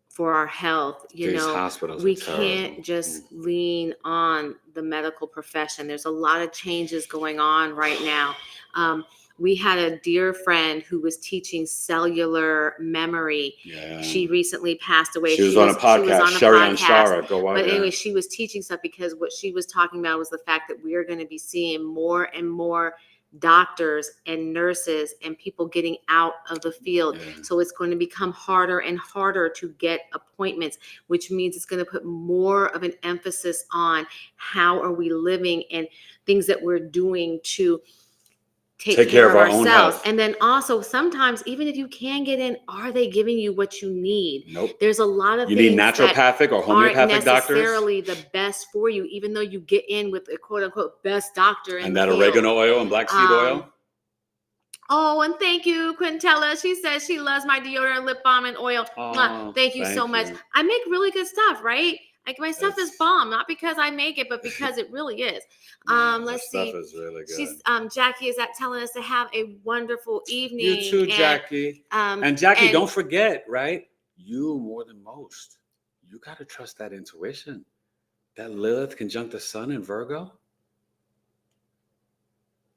for our health. These hospitals we can't just lean on the medical profession. There's a lot of changes going on right now. We had a dear friend who was teaching cellular memory. Yeah. She recently passed away. She was on a podcast. Sherry and Shara. Go on. But anyway, she was teaching stuff because what she was talking about was the fact that we are going to be seeing more and more doctors and nurses and people getting out of the field. Yeah. So it's going to become harder and harder to get appointments, which means it's going to put more of an emphasis on how are we living and things that we're doing to take care of ourselves. And then also sometimes, even if you can get in, are they giving you what you need? Nope. There's a lot of things need naturopathic or homeopathic doctors. Aren't necessarily the best for you, even though you get in with a quote unquote best doctor. And that oregano oil and black seed oil. Oh, and thank you, Quintella. She says she loves my deodorant, lip balm, and oil. Thank you so much. I make really good stuff, right? Like my stuff is bomb, not because I make it, but because it really is. Let's see. Stuff is really good. She's Jackie is telling us to have a wonderful evening. You too, Jackie. And Jackie, don't forget, right? You more than most. You got to trust that intuition. That Lilith conjunct the sun in Virgo.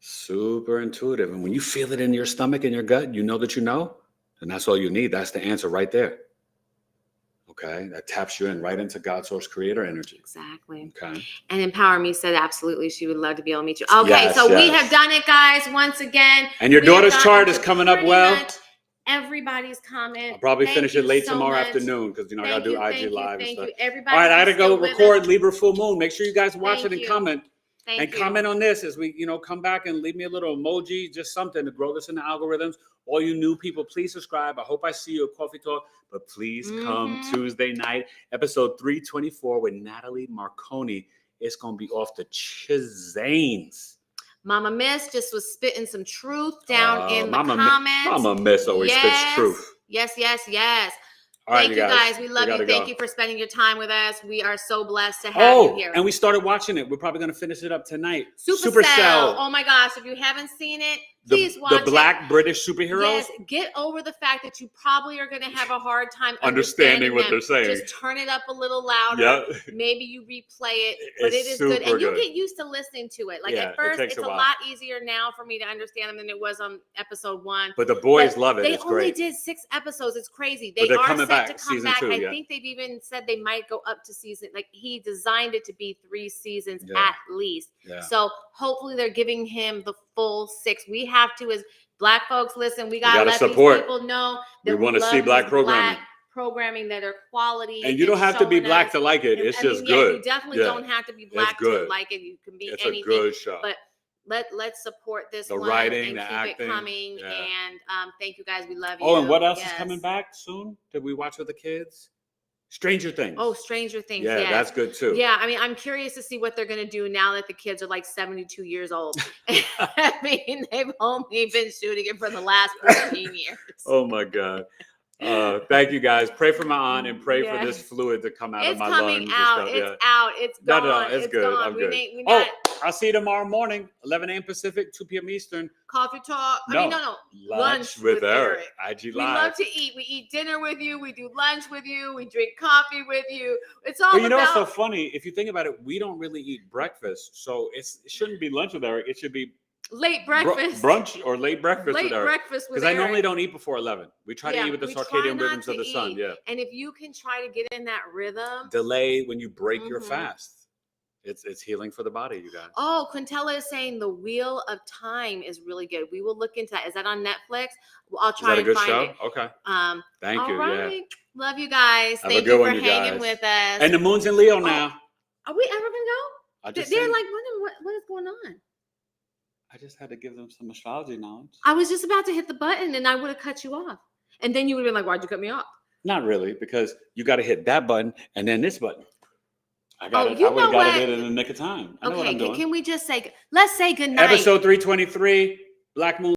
Super intuitive. And when you feel it in your stomach and your gut, you know that you know. And that's all you need. That's the answer right there. Okay, that taps you in right into God Source Creator energy. Exactly. Okay. And Empower Me said absolutely she would love to be able to meet you. Okay, we have done it, guys, once again. And your daughter's chart is coming up well. Everybody's comment. I'll probably finish it late tomorrow afternoon because I gotta do IG live and stuff. Everybody. All right, I gotta go record Libra full moon. Make sure you guys watch it and comment. Comment on this as we, come back and leave me a little emoji, just something to grow this in the algorithms. All you new people, please subscribe. I hope I see you at Coffee Talk, but please come Tuesday night, episode 324 with Natalie Marconi. It's going to be off the Chizanes. Mama Miss just was spitting some truth down in the comments. Mama Miss always spits truth. Yes, yes, yes. All right, Thank you guys. We love you. gotta Thank go. you for spending your time with us. We are so blessed to have you here. And we started watching it. We're probably gonna finish it up tonight. Supercell. Oh my gosh! If you haven't seen it, please watch the Black British superheroes. Yes, get over the fact that you probably are going to have a hard time understanding what them. they're saying. Just turn it up a little louder. Yep. Maybe you replay it, but it is good, and you'll get used to listening to it. Like at first, it's a lot easier now for me to understand them than it was on episode 1. But the boys love it. They it's only great. did 6 episodes. It's crazy. But They are coming set back, to come season back. 2, I think they've even said they might go up to season. Like he designed it to be 3 seasons at least. Yeah. So hopefully they're giving him the full 6. We have to, as Black folks, listen, we gotta let support. These people know that we want to see Black programming that are quality. And you don't have to be Black to like it. It's just good. You definitely don't have to be Black to like it. You can be anything. It's a good show. But let's support this the one writing, and the keep acting. it coming. Yeah. And thank you guys. We love you. Oh, and what else is coming back soon? Did we watch with the kids? Stranger Things. Oh, Stranger Things. Yeah, that's good too. Yeah, I mean, I'm curious to see what they're going to do now that the kids are like 72 years old. I mean, they've only been shooting it for the last 14 years. Oh my God. Thank you guys. Pray for my aunt and pray for this fluid to come out of my lungs. It's coming out. It's out. It's gone. No, it's good. Gone. I'm good. I'll see you tomorrow morning, 11 a.m. Pacific, 2 p.m. Eastern. Coffee talk. No. Lunch with Eric. IG Live. We love to eat. We eat dinner with you. We do lunch with you. We drink coffee with you. It's all But you know what's so funny? If you think about it, we don't really eat breakfast. So it shouldn't be lunch with Eric. It should be late breakfast. Brunch or late breakfast with Eric. Breakfast with Because I normally don't eat before 11. We try to eat with the circadian rhythms of the sun. Yeah. And if you can try to get in that rhythm. Delay when you break your fast. It's healing for the body, you guys. Oh, Quintella is saying The Wheel of Time is really good. We will look into that. Is that on Netflix? Well, I'll try and find it. Okay. Thank you. Right. Yeah. Love you guys. Have Thank a good you for one, hanging with us. And the moon's in Leo now. Are we ever gonna go? They're like wondering what is going on. I just had to give them some astrology knowledge. I was just about to hit the button and I would have cut you off. And then you would have been like, why'd you cut me off? Not really, because you got to hit that button and then this button. I would have got it in the nick of time. I know what I'm doing. Can we just say, let's say good night. Episode 323, Black Moon.